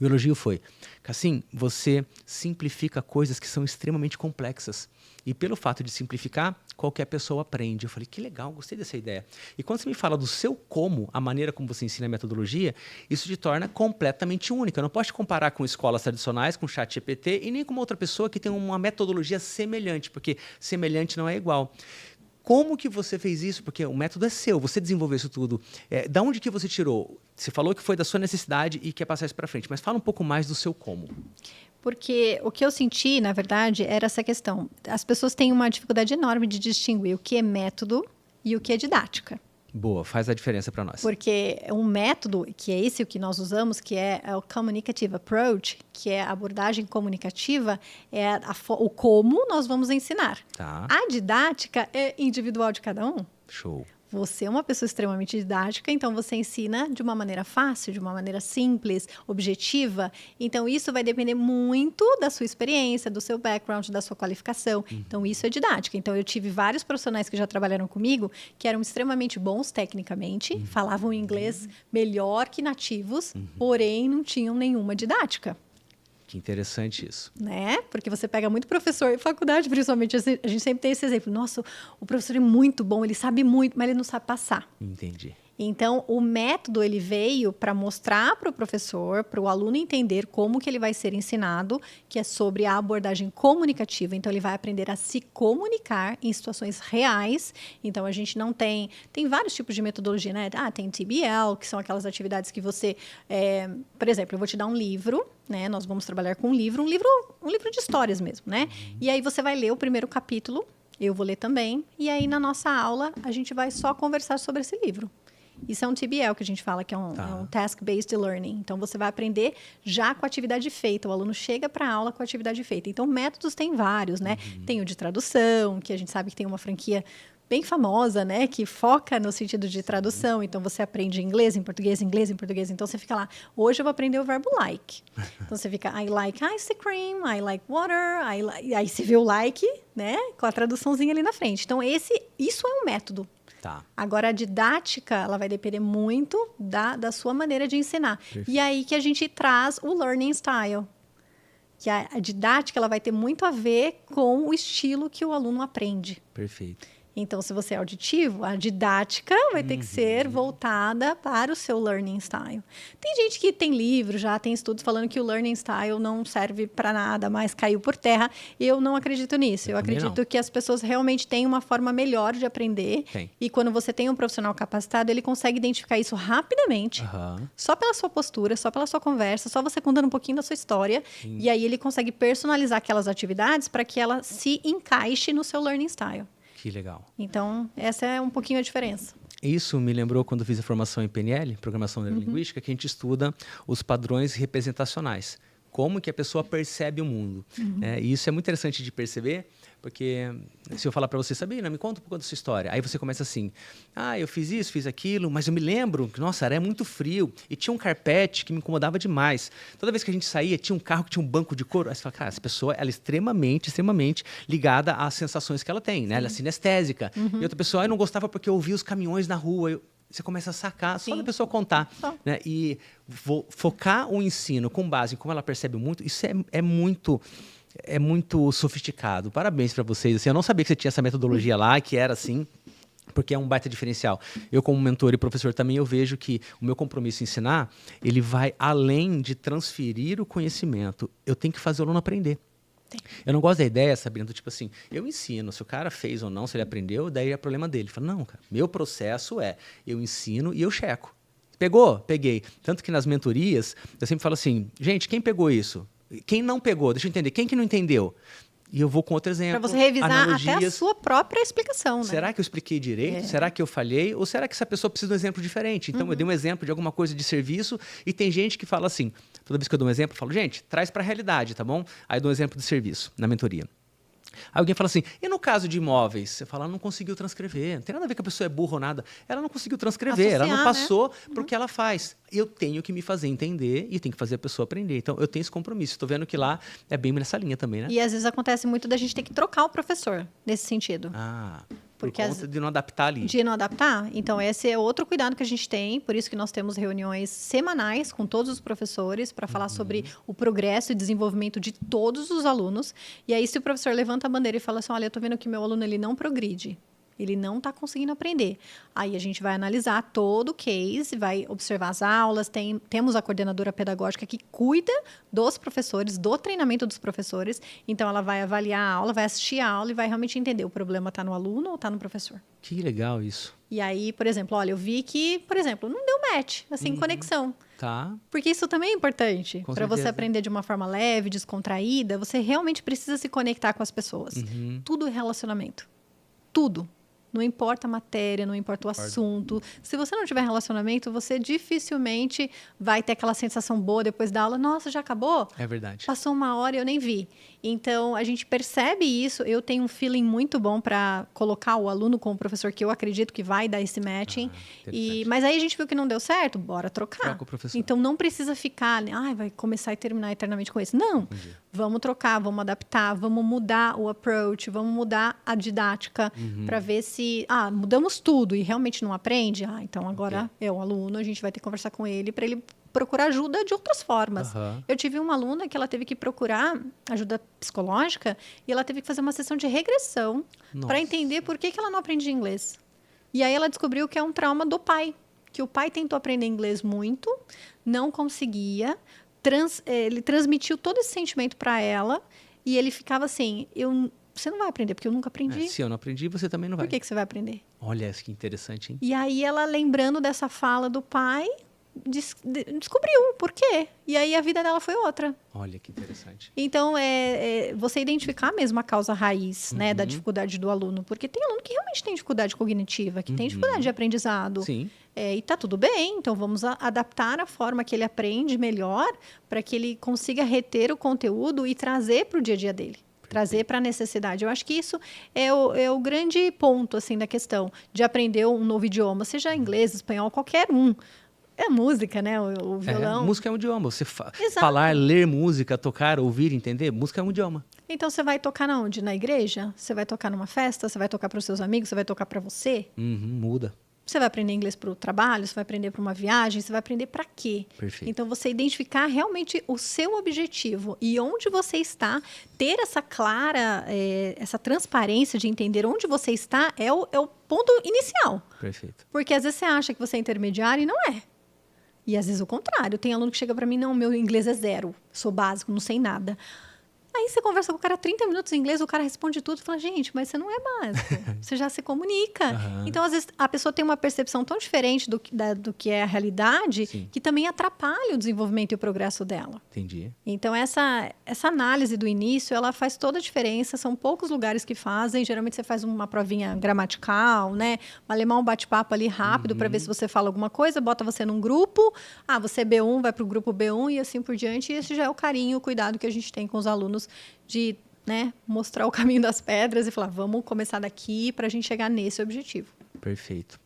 O elogio foi, Cassim, você simplifica coisas que são extremamente complexas. E pelo fato de simplificar, qualquer pessoa aprende. Eu falei, que legal, gostei dessa ideia. E quando você me fala do seu como, a maneira como você ensina a metodologia, isso te torna completamente única. Eu não posso te comparar com escolas tradicionais, com ChatGPT e nem com uma outra pessoa que tem uma metodologia semelhante, porque semelhante não é igual. Como que você fez isso? Porque o método é seu, você desenvolveu isso tudo. Da onde que você tirou? Você falou que foi da sua necessidade e quer passar isso para frente, mas fala um pouco mais do seu como. Porque o que eu senti, na verdade, era essa questão. As pessoas têm uma dificuldade enorme de distinguir o que é método e o que é didática. Boa, faz a diferença para nós. Porque um método, que é esse o que nós usamos, que é o communicative approach, que é a abordagem comunicativa, é o como nós vamos ensinar. Tá. A didática é individual de cada um. Show. Você é uma pessoa extremamente didática, então você ensina de uma maneira fácil, de uma maneira simples, objetiva. Então, isso vai depender muito da sua experiência, do seu background, da sua qualificação. Então, isso é didática. Então, eu tive vários profissionais que já trabalharam comigo que eram extremamente bons tecnicamente, falavam inglês melhor que nativos, porém não tinham nenhuma didática. Que interessante isso. Né? Porque você pega muito professor, em faculdade principalmente, a gente sempre tem esse exemplo. Nossa, o professor é muito bom, ele sabe muito, mas ele não sabe passar. Entendi. Então, o método ele veio para mostrar para o professor, para o aluno entender como que ele vai ser ensinado, que é sobre a abordagem comunicativa. Então, ele vai aprender a se comunicar em situações reais. Então, a gente não tem vários tipos de metodologia, né? Tem TBL, que são aquelas atividades que você, por exemplo, eu vou te dar um livro, né? Nós vamos trabalhar com um livro de histórias mesmo, né? E aí você vai ler o primeiro capítulo, eu vou ler também, e aí na nossa aula a gente vai só conversar sobre esse livro. Isso é um TBL que a gente fala, que é um Task-Based Learning. Então, você vai aprender já com a atividade feita. O aluno chega para a aula com a atividade feita. Então, métodos tem vários, né? Tem o de tradução, que a gente sabe que tem uma franquia bem famosa, né? Que foca no sentido de tradução. Então, você aprende inglês em português, inglês em português. Então, você fica lá, hoje eu vou aprender o verbo like. Então, você fica, I like ice cream, I like water, aí você vê o like, né? Com a traduçãozinha ali na frente. Então, isso é um método. Tá. Agora, a didática, ela vai depender muito da sua maneira de ensinar. Perfeito. E aí que a gente traz o learning style. Que a didática, ela vai ter muito a ver com o estilo que o aluno aprende. Perfeito. Então, se você é auditivo, a didática vai ter que ser voltada para o seu learning style. Tem gente que tem livro, já tem estudos falando que o learning style não serve para nada, mas caiu por terra. Eu não acredito nisso. Eu acredito que as pessoas realmente têm uma forma melhor de aprender. Tem. E quando você tem um profissional capacitado, ele consegue identificar isso rapidamente, só pela sua postura, só pela sua conversa, só você contando um pouquinho da sua história. Sim. E aí ele consegue personalizar aquelas atividades para que ela se encaixe no seu learning style. Que legal. Então, essa é um pouquinho a diferença. Isso me lembrou quando fiz a formação em PNL, Programação Neurolinguística, que a gente estuda os padrões representacionais. Como que a pessoa percebe o mundo. E isso é muito interessante de perceber, porque se eu falar para você, Sabina, me conta um pouco da sua história. Aí você começa assim, eu fiz isso, fiz aquilo, mas eu me lembro que, nossa, era muito frio e tinha um carpete que me incomodava demais. Toda vez que a gente saía, tinha um carro que tinha um banco de couro. Aí você fala, cara, essa pessoa, ela é extremamente ligada às sensações que ela tem, né? Ela é sinestésica. E outra pessoa, eu não gostava porque eu ouvia os caminhões na rua. Você começa a sacar só da pessoa contar. Né? E focar o ensino com base em como ela percebe muito, isso é muito sofisticado. Parabéns para vocês. Assim, eu não sabia que você tinha essa metodologia lá, que era assim, porque é um baita diferencial. Eu, como mentor e professor também, eu vejo que o meu compromisso em ensinar, ele vai além de transferir o conhecimento. Eu tenho que fazer o aluno aprender. Eu não gosto da ideia, Sabina, do tipo assim, eu ensino, se o cara fez ou não, se ele aprendeu, daí é problema dele. Fala, não, cara, meu processo eu ensino e eu checo. Pegou? Peguei. Tanto que nas mentorias, eu sempre falo assim, gente, quem pegou isso? Quem não pegou? Deixa eu entender. Quem que não entendeu? E eu vou com outro exemplo. Para você revisar até a sua própria explicação, né? Será que eu expliquei direito? Será que eu falhei? Ou será que essa pessoa precisa de um exemplo diferente? Então, eu dei um exemplo de alguma coisa de serviço e tem gente que fala assim, toda vez que eu dou um exemplo, eu falo, gente, traz para a realidade, tá bom? Aí eu dou um exemplo de serviço na mentoria. Aí alguém fala assim, e no caso de imóveis? Você fala, ela não conseguiu transcrever. Não tem nada a ver que a pessoa é burra ou nada. Ela não conseguiu transcrever, ela não passou para o que ela faz. Eu tenho que me fazer entender e tenho que fazer a pessoa aprender. Então, eu tenho esse compromisso. Estou vendo que lá é bem nessa linha também, né? E às vezes acontece muito da gente ter que trocar o professor nesse sentido. Por conta de não adaptar ali. De não adaptar. Então, esse é outro cuidado que a gente tem. Por isso que nós temos reuniões semanais com todos os professores para falar sobre o progresso e desenvolvimento de todos os alunos. E aí, se o professor levanta a bandeira e fala assim, olha, eu estou vendo que meu aluno ele não progride. Ele não está conseguindo aprender. Aí a gente vai analisar todo o case, vai observar as aulas. Temos a coordenadora pedagógica que cuida dos professores, do treinamento dos professores. Então, ela vai avaliar a aula, vai assistir a aula e vai realmente entender o problema está no aluno ou está no professor. Que legal isso. E aí, por exemplo, olha, eu vi que, por exemplo, não deu match, assim, conexão. Tá. Porque isso também é importante. Para você aprender de uma forma leve, descontraída, você realmente precisa se conectar com as pessoas. Tudo é relacionamento. Tudo. Não importa a matéria, não importa o assunto. Se você não tiver relacionamento, você dificilmente vai ter aquela sensação boa depois da aula. Nossa, já acabou? É verdade. Passou 1 hora e eu nem vi. Então, a gente percebe isso. Eu tenho um feeling muito bom para colocar o aluno com o professor que eu acredito que vai dar esse matching. Mas aí a gente viu que não deu certo, bora trocar. Troca o professor. Então, não precisa ficar, vai começar e terminar eternamente com esse. Não. Vamos trocar, vamos adaptar, vamos mudar o approach, vamos mudar a didática para ver se mudamos tudo e realmente não aprende. Então agora é o aluno, a gente vai ter que conversar com ele para ele procurar ajuda de outras formas. Aham. Eu tive uma aluna que ela teve que procurar ajuda psicológica e ela teve que fazer uma sessão de regressão Nossa. para entender por que ela não aprendia inglês. E aí ela descobriu que é um trauma do pai, que o pai tentou aprender inglês muito, não conseguia, ele transmitiu todo esse sentimento para ela e ele ficava assim, você não vai aprender, porque eu nunca aprendi. Se eu não aprendi, você também não vai. Por que você vai aprender? Olha, que interessante, hein? E aí ela, lembrando dessa fala do pai, descobriu por quê. E aí a vida dela foi outra. Olha, que interessante. Então, você identificar mesmo a causa raiz, né, da dificuldade do aluno. Porque tem aluno que realmente tem dificuldade cognitiva, que tem dificuldade de aprendizado. Sim. E tá tudo bem, então vamos adaptar a forma que ele aprende melhor para que ele consiga reter o conteúdo e trazer para o dia a dia dele. Trazer para a necessidade. Eu acho que isso é o grande ponto assim, da questão de aprender um novo idioma, seja inglês, espanhol, qualquer um. É música, né? O violão. Música é um idioma. Você Exato. falar, ler música, tocar, ouvir, entender, música é um idioma. Então, você vai tocar na onde? Na igreja? Você vai tocar numa festa? Você vai tocar para os seus amigos? Você vai tocar para você? Muda. Você vai aprender inglês para o trabalho? Você vai aprender para uma viagem? Você vai aprender para quê? Perfeito. Então, você identificar realmente o seu objetivo e onde você está, ter essa clara, essa transparência de entender onde você está é o ponto inicial. Perfeito. Porque às vezes você acha que você é intermediário e não é. E às vezes o contrário. Tem aluno que chega para mim, não, meu inglês é 0, sou básico, não sei nada. Aí você conversa com o cara 30 minutos em inglês, o cara responde tudo e fala, gente, mas você não é básico, você já se comunica. Então, às vezes, a pessoa tem uma percepção tão diferente do que é a realidade, Sim. que também atrapalha o desenvolvimento e o progresso dela. Entendi. Então, essa análise do início, ela faz toda a diferença. São poucos lugares que fazem. Geralmente, você faz uma provinha gramatical, né? Um alemão, um bate-papo ali rápido para ver se você fala alguma coisa. Bota você num grupo. Você é B1, vai para o grupo B1 e assim por diante. E esse já é o carinho, o cuidado que a gente tem com os alunos de, né, mostrar o caminho das pedras e falar, vamos começar daqui para a gente chegar nesse objetivo. Perfeito.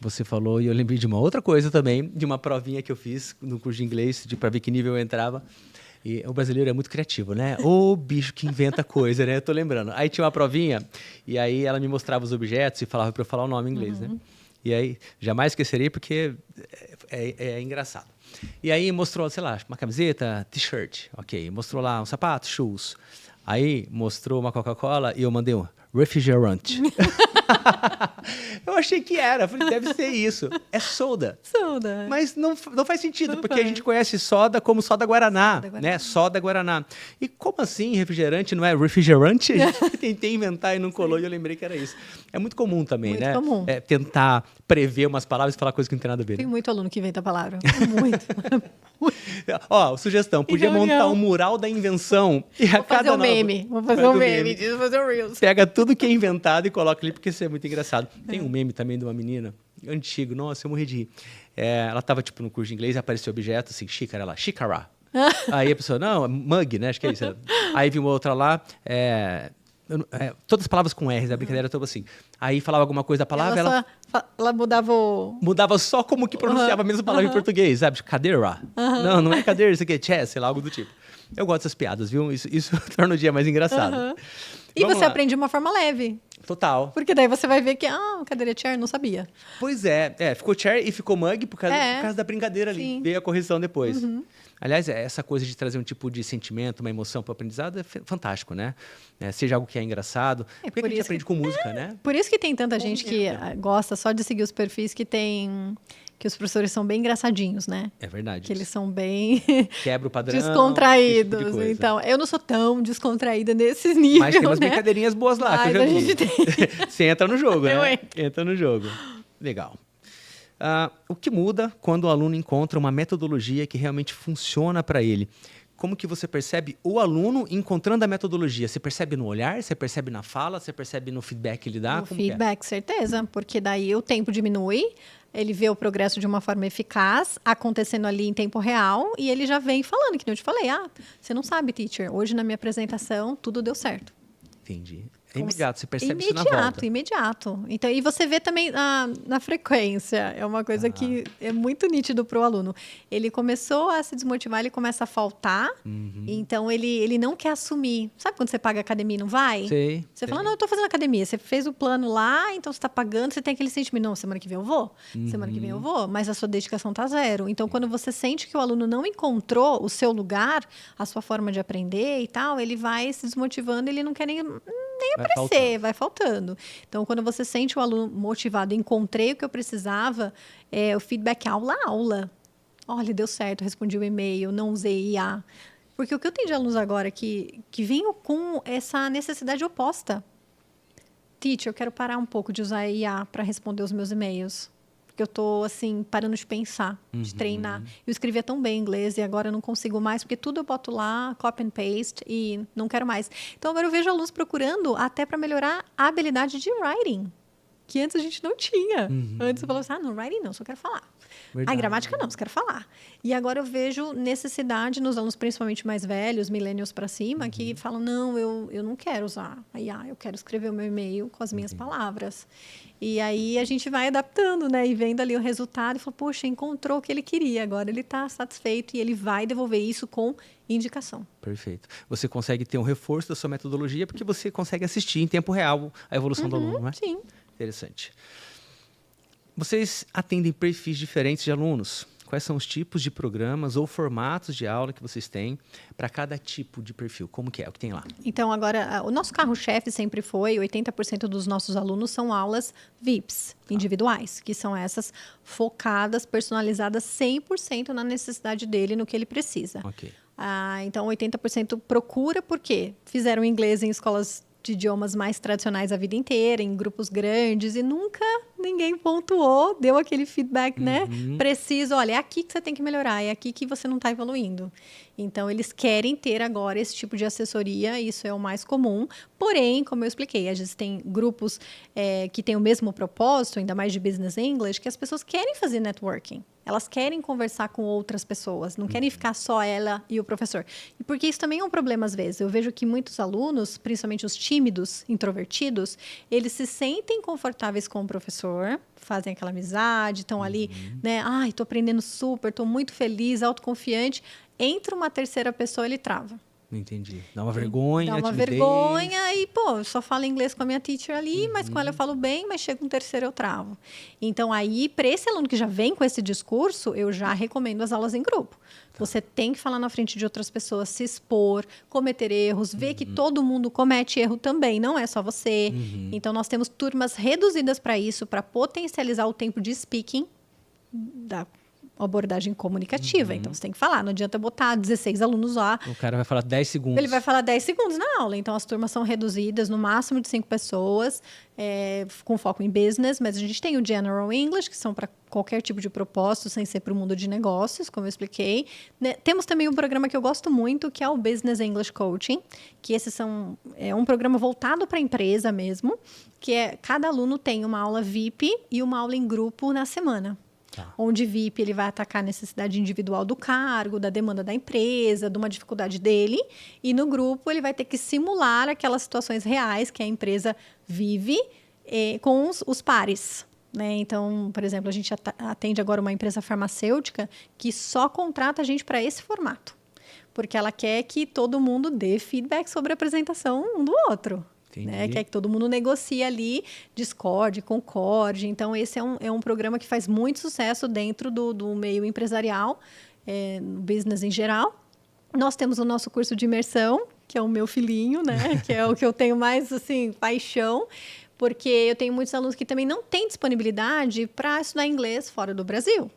Você falou, e eu lembrei de uma outra coisa também, de uma provinha que eu fiz no curso de inglês, para ver que nível eu entrava. E o brasileiro é muito criativo, né? Ô bicho que inventa coisa, né? Eu tô lembrando. Aí tinha uma provinha, e aí ela me mostrava os objetos e falava para eu falar o nome em inglês, né? E aí, jamais esquecerei, porque é engraçado. E aí mostrou, sei lá, uma camiseta, t-shirt, ok. Mostrou lá um sapato, shoes. Aí mostrou uma Coca-Cola e eu mandei um refrigerante. Eu achei que era, falei, deve ser isso. É soda. Soda. Mas não faz sentido, porque a gente conhece soda como soda Guaraná, né? Soda Guaraná. E como assim refrigerante não é refrigerante? A gente tentei inventar e não colou, e eu lembrei que era isso. É muito comum também, muito né? Comum. Tentar prever umas palavras e falar coisa que não tem nada a ver. Tem muito aluno que inventa a palavra. Muito. Ó, sugestão, podia montar um mural da invenção. E Vou fazer um meme. Vou fazer um meme. Vou fazer um Reels. Pega tudo que é inventado e coloca ali, porque isso é muito engraçado. Tem um meme também de uma menina, antigo, nossa, eu morri de rir. Ela tava, tipo, no curso de inglês, apareceu objeto, assim, xícara lá, xícara. Aí a pessoa, não, mug, né, acho que é isso. Aí viu uma outra lá, todas as palavras com R, a brincadeira toda assim. Aí falava alguma coisa da palavra, ela mudava o... Mudava só como que pronunciava a mesma palavra em português, sabe? Cadeira. Não é cadeira, isso aqui é chess, sei lá, algo do tipo. Eu gosto dessas piadas, viu? Isso torna o dia mais engraçado. E você aprende de uma forma leve. Total. Porque daí você vai ver que, cadeira chair, não sabia. Pois é. Ficou chair e ficou mug por causa da brincadeira ali. Sim. Veio a correção depois. Aliás, essa coisa de trazer um tipo de sentimento, uma emoção para o aprendizado é fantástico, né? Seja algo que é engraçado. Por que a gente aprende com música, né? Por isso que tem tanta gente que gosta só de seguir os perfis que os professores são bem engraçadinhos, né? É verdade. Que eles são bem quebra o padrão, descontraídos. Esse tipo de Então, eu não sou tão descontraída nesses níveis, mas tem umas né? brincadeirinhas boas lá, que eu já vi. Você entra no jogo, né? Eu entro. Entra no jogo. Legal. O que muda quando o aluno encontra uma metodologia que realmente funciona para ele? Como que você percebe o aluno encontrando a metodologia? Você percebe no olhar? Você percebe na fala? Você percebe no feedback que ele dá? No feedback, certeza. Porque daí o tempo diminui, ele vê o progresso de uma forma eficaz, acontecendo ali em tempo real, e ele já vem falando, que nem eu te falei. Você não sabe, teacher, hoje na minha apresentação tudo deu certo. Entendi. É imediato, você percebe isso na volta. Imediato. Então, e você vê também na frequência. É uma coisa que é muito nítido para o aluno. Ele começou a se desmotivar, ele começa a faltar. Então, ele não quer assumir. Sabe quando você paga academia e não vai? Sei. Você fala, não, eu estou fazendo academia. Você fez o plano lá, então você está pagando. Você tem aquele sentimento, não, semana que vem eu vou. Semana que vem eu vou. Mas a sua dedicação está zero. Então, quando você sente que o aluno não encontrou o seu lugar, a sua forma de aprender e tal, ele vai se desmotivando, ele não quer nem aparecer, vai faltando. Então, quando você sente o aluno motivado, encontrei o que eu precisava, o feedback aula. Olha, deu certo, respondi o e-mail, não usei IA. Porque o que eu tenho de alunos agora que vêm com essa necessidade oposta. Teacher, eu quero parar um pouco de usar IA para responder os meus e-mails. Porque eu estou, assim, parando de pensar, de treinar. Eu escrevia tão bem inglês e agora eu não consigo mais, porque tudo eu boto lá, copy and paste, e não quero mais. Então, agora eu vejo alunos procurando até para melhorar a habilidade de writing, que antes a gente não tinha. Antes eu falava assim, não, writing não, só quero falar. Gramática não, só quero falar. E agora eu vejo necessidade nos alunos, principalmente mais velhos, millennials para cima, que falam, não, eu não quero usar a IA, eu quero escrever o meu e-mail com as minhas palavras. E aí a gente vai adaptando, né? E vendo ali o resultado e fala, poxa, encontrou o que ele queria, agora ele está satisfeito e ele vai devolver isso com indicação. Perfeito. Você consegue ter um reforço da sua metodologia porque você consegue assistir em tempo real a evolução do aluno, não é? Sim. Interessante. Vocês atendem perfis diferentes de alunos? Quais são os tipos de programas ou formatos de aula que vocês têm para cada tipo de perfil? Como que é? O que tem lá? Então, agora, o nosso carro-chefe sempre foi, 80% dos nossos alunos são aulas VIPs, individuais, que são essas focadas, personalizadas 100% na necessidade dele, no que ele precisa. Ok. Então, 80% procura porque fizeram inglês em escolas de idiomas mais tradicionais a vida inteira, em grupos grandes, e nunca ninguém pontuou, deu aquele feedback, né? Preciso, olha, é aqui que você tem que melhorar, é aqui que você não está evoluindo. Então, eles querem ter agora esse tipo de assessoria, isso é o mais comum. Porém, como eu expliquei, a gente tem grupos que têm o mesmo propósito, ainda mais de Business English, que as pessoas querem fazer networking. Elas querem conversar com outras pessoas, não querem ficar só ela e o professor. E porque isso também é um problema às vezes. Eu vejo que muitos alunos, principalmente os tímidos, introvertidos, eles se sentem confortáveis com o professor, fazem aquela amizade, estão ali, né? Ai, estou aprendendo super, estou muito feliz, autoconfiante. Entra uma terceira pessoa, ele trava. Entendi. Dá uma vergonha, Dá uma timidez. vergonha e, pô, eu só falo inglês com a minha teacher ali, mas com ela eu falo bem, mas chega um terceiro eu travo. Então, aí, para esse aluno que já vem com esse discurso, eu já recomendo as aulas em grupo. Você tem que falar na frente de outras pessoas, se expor, cometer erros, ver que todo mundo comete erro também, não é só você. Então, nós temos turmas reduzidas para isso, para potencializar o tempo de speaking da abordagem comunicativa. Então, você tem que falar. Não adianta botar 16 alunos lá. O cara vai falar 10 segundos. Ele vai falar 10 segundos na aula. Então, as turmas são reduzidas no máximo de 5 pessoas, com foco em business. Mas a gente tem o General English, que são para qualquer tipo de propósito, sem ser para o mundo de negócios, como eu expliquei. Temos também um programa que eu gosto muito, que é o Business English Coaching, que é um programa voltado para a empresa mesmo, que cada aluno tem uma aula VIP e uma aula em grupo na semana. Onde VIP ele vai atacar a necessidade individual do cargo, da demanda da empresa, de uma dificuldade dele. E no grupo ele vai ter que simular aquelas situações reais que a empresa vive com os pares. Né? Então, por exemplo, a gente atende agora uma empresa farmacêutica que só contrata a gente para esse formato. Porque ela quer que todo mundo dê feedback sobre a apresentação um do outro. Né? Quer que todo mundo negocie ali, discorde, concorde. Então, esse é um programa que faz muito sucesso dentro do meio empresarial, no business em geral. Nós temos o nosso curso de imersão, que é o meu filhinho, né? Que é o que eu tenho mais, assim, paixão. Porque eu tenho muitos alunos que também não têm disponibilidade para estudar inglês fora do Brasil.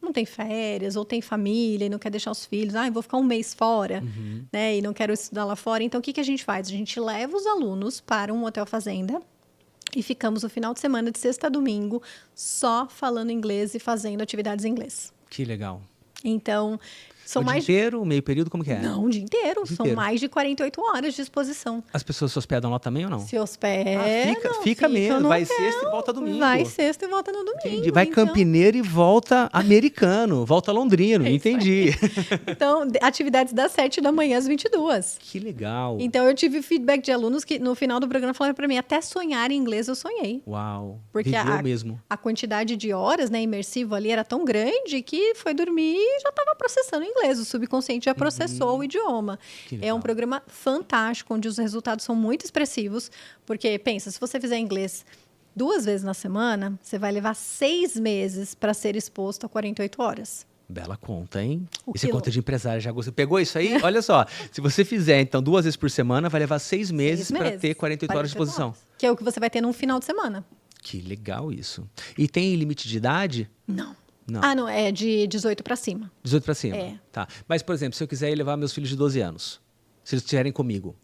Não tem férias, ou tem família e não quer deixar os filhos. Eu vou ficar um mês fora, né? E não quero estudar lá fora. Então, o que a gente faz? A gente leva os alunos para um hotel fazenda e ficamos o final de semana, de sexta a domingo, só falando inglês e fazendo atividades em inglês. Que legal. Então, São o mais... dia inteiro, meio período, como que é? Não, o dia inteiro. dia São inteiro. mais de 48 horas de exposição. As pessoas se hospedam lá também ou não? Se hospedam, Fica mesmo. no Vai hotel, sexta e volta domingo. Vai sexta e volta no domingo. Entendi. Vai então... campineiro e volta americano. Volta londrino. É isso Entendi. Então, atividades das 7 da manhã às 22. Que legal. Então, eu tive feedback de alunos que no final do programa falaram para mim, até sonhar em inglês eu sonhei. Uau. Porque Viveu mesmo. A quantidade de horas, né, imersivo ali era tão grande que foi dormir e já estava processando o inglês. O subconsciente já processou o idioma. Que É legal. um programa fantástico, onde os resultados são muito expressivos. Porque, pensa, se você fizer inglês 2 vezes na semana, você vai levar 6 meses para ser exposto a 48 horas. Bela conta, hein? O Isso é quilo. conta de empresário. Já gostou? Pegou isso aí? Olha só. Se você fizer, então, 2 vezes por semana, vai levar 6 meses para ter 48 horas de exposição. horas, que é o que você vai ter num final de semana. Que legal isso. E tem limite de idade? Não. Não. Ah, não. É de 18 para cima. 18 para cima? É. Tá. Mas, por exemplo, se eu quiser ir levar meus filhos de 12 anos, se eles estiverem comigo,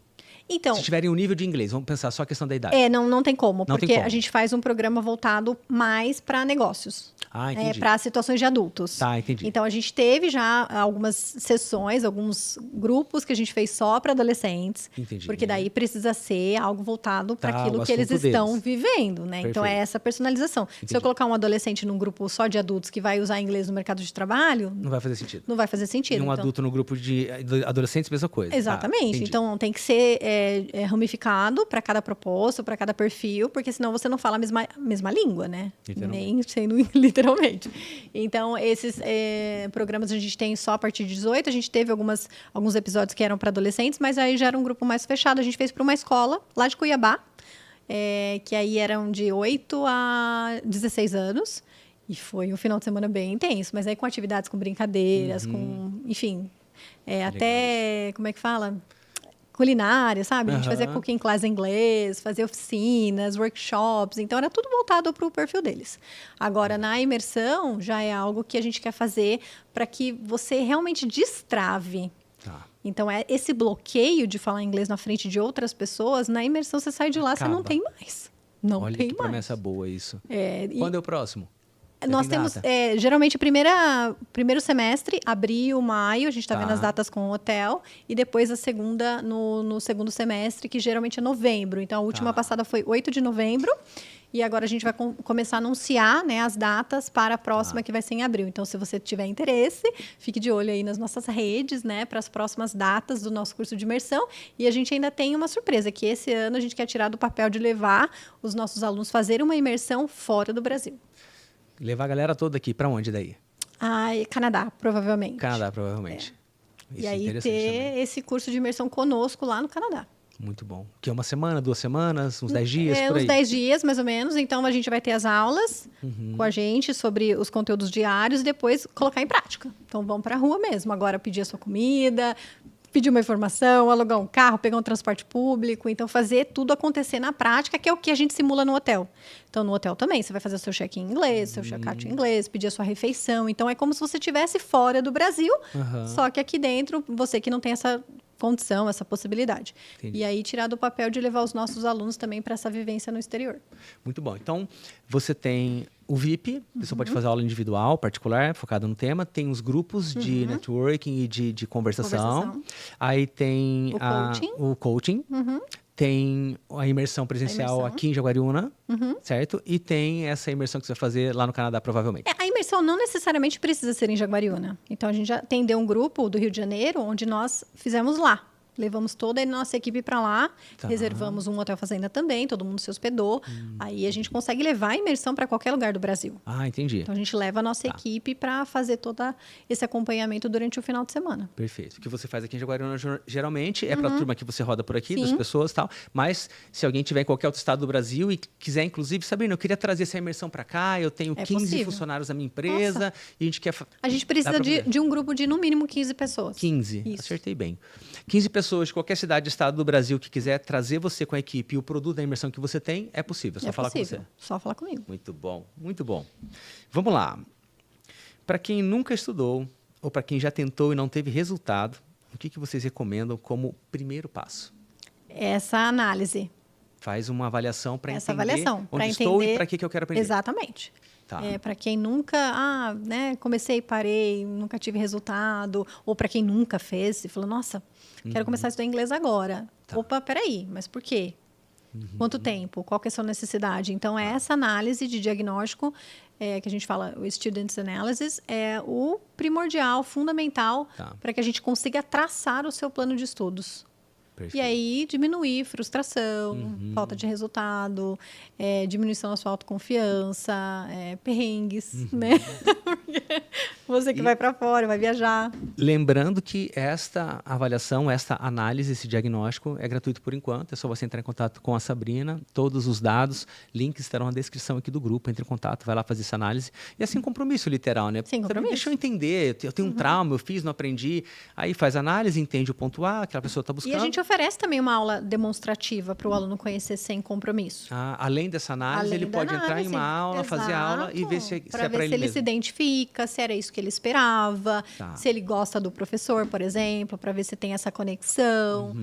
Então, se tiverem um nível de inglês, vamos pensar só a questão da idade. não tem como, Não tem porque como. a gente faz um programa voltado mais para negócios. Ah, entendi. Para situações de adultos. Tá, entendi. Então, a gente teve já algumas sessões, alguns grupos que a gente fez só para adolescentes. Entendi. Porque daí precisa ser algo voltado para Tá, aquilo o que eles assunto estão deles. vivendo, né? Então, é Perfeito. essa personalização. Se Entendi. eu colocar um adolescente num grupo só de adultos que vai usar inglês no mercado de trabalho, Não vai fazer sentido. não vai fazer sentido. E um Então, adulto no grupo de adolescentes, mesma coisa. exatamente. Tá, entendi. Então, tem que ser ramificado para cada propósito, para cada perfil, porque senão você não fala a mesma língua, né? Literalmente. Nem sendo literalmente. Então, esses programas a gente tem só a partir de 18. A gente teve alguns episódios que eram para adolescentes, mas aí já era um grupo mais fechado. A gente fez para uma escola lá de Cuiabá, que aí eram de 8 a 16 anos. E foi um final de semana bem intenso, mas aí com atividades, com brincadeiras, enfim, até, como é que fala? Culinária, sabe? A gente fazia cooking class em inglês, fazia oficinas, workshops. Então, era tudo voltado para o perfil deles. Agora, na imersão, já é algo que a gente quer fazer para que você realmente destrave. Tá. Então, esse bloqueio de falar inglês na frente de outras pessoas, na imersão você sai de lá, você não Acaba. tem mais. Não Olha tem que mais. promessa boa isso. E Quando é o próximo? nós tem temos, data? geralmente, primeiro semestre, abril, maio, a gente está Tá. vendo as datas com o hotel, e depois a segunda no segundo semestre, que geralmente é novembro. Então, a última Tá. passada foi 8 de novembro, e agora a gente vai começar a anunciar, né, as datas para a próxima, que vai ser em abril. Então, se você tiver interesse, fique de olho aí nas nossas redes, né, para as próximas datas do nosso curso de imersão. E a gente ainda tem uma surpresa, que esse ano a gente quer tirar do papel de levar os nossos alunos fazer uma imersão fora do Brasil. Levar a galera toda aqui. Pra onde daí? Canadá, provavelmente. Canadá, provavelmente. E Isso é aí interessante ter também. esse curso de imersão conosco lá no Canadá. Muito bom. Que é uma semana, 2 semanas, uns 10 dias, por aí. Uns 10 dias, mais ou menos. Então, a gente vai ter as aulas Uhum. com a gente sobre os conteúdos diários e depois colocar em prática. Então, vamos para a rua mesmo. Agora, pedir a sua comida, pedir uma informação, alugar um carro, pegar um transporte público. Então, fazer tudo acontecer na prática, que é o que a gente simula no hotel. Então, no hotel também, você vai fazer o seu check-in em inglês, seu check-out em inglês, pedir a sua refeição. Então, é como se você estivesse fora do Brasil, só que aqui dentro, você que não tem essa condição, essa possibilidade. Entendi. E aí, tirar do papel de levar os nossos alunos também para essa vivência no exterior. Muito bom. Então, você tem o VIP, a pessoa pode fazer aula individual, particular, focada no tema. Tem os grupos de networking e de conversação. Aí tem O coaching. o coaching. Tem a imersão presencial imersão. aqui em Jaguariúna, certo? E tem essa imersão que você vai fazer lá no Canadá, provavelmente. A imersão não necessariamente precisa ser em Jaguariúna. Então, a gente já atendeu um grupo do Rio de Janeiro, onde nós fizemos lá. Levamos toda a nossa equipe para lá, Tá. reservamos um hotel fazenda também, todo mundo se hospedou. Aí a gente consegue levar a imersão para qualquer lugar do Brasil. Ah, entendi. Então, a gente leva a nossa equipe para fazer todo esse acompanhamento durante o final de semana. Perfeito. O que você faz aqui em Jaguariúna geralmente é para a turma que você roda por aqui, das Sim. pessoas e tal. Mas se alguém tiver em qualquer outro estado do Brasil e quiser, inclusive, Sabrina, eu queria trazer essa imersão para cá, eu tenho 15 possível. funcionários na minha empresa e a gente quer... A gente Dá precisa pra fazer. de um grupo de, no mínimo, 15 pessoas. 15, Isso. acertei bem. 15 pessoas de qualquer cidade, estado do Brasil que quiser trazer você com a equipe e o produto da imersão que você tem, é possível. É só falar possível. com você. Só falar comigo. Muito bom, muito bom. Vamos lá. Para quem nunca estudou ou para quem já tentou e não teve resultado, o que vocês recomendam como primeiro passo? Essa análise. Faz uma avaliação para Essa entender avaliação, onde pra estou e entender- para que eu quero aprender. Exatamente. Tá. Para quem nunca, né, comecei, parei, nunca tive resultado, ou para quem nunca fez e falou, nossa, quero começar a estudar inglês agora. Tá. Opa, peraí, mas por quê? Quanto tempo? Qual que é a sua necessidade? Então, essa análise de diagnóstico, que a gente fala, o Students Analysis, é o primordial, fundamental, Tá. para que a gente consiga traçar o seu plano de estudos. Perfeito. E aí, diminuir frustração, falta de resultado, diminuição da sua autoconfiança, perrengues, né? Porque você que vai para fora, vai viajar. Lembrando que esta avaliação, esta análise, esse diagnóstico é gratuito por enquanto. É só você entrar em contato com a Sabrina. Todos os dados, links estarão na descrição aqui do grupo. Entre em contato, vai lá fazer essa análise. E assim, compromisso literal, né? Sim, compromisso. Deixa eu entender. Eu tenho um trauma, eu fiz, não aprendi. Aí faz análise, entende o ponto A, aquela pessoa está buscando. E a gente oferece também uma aula demonstrativa para o aluno conhecer sem compromisso. Além dessa análise, Além ele da pode entrar em análise, uma aula, fazer aula e ver se é para para ver ele se ele mesmo. se identifica, se era isso que ele esperava, Tá. se ele gosta do professor, por exemplo, para ver se tem essa conexão,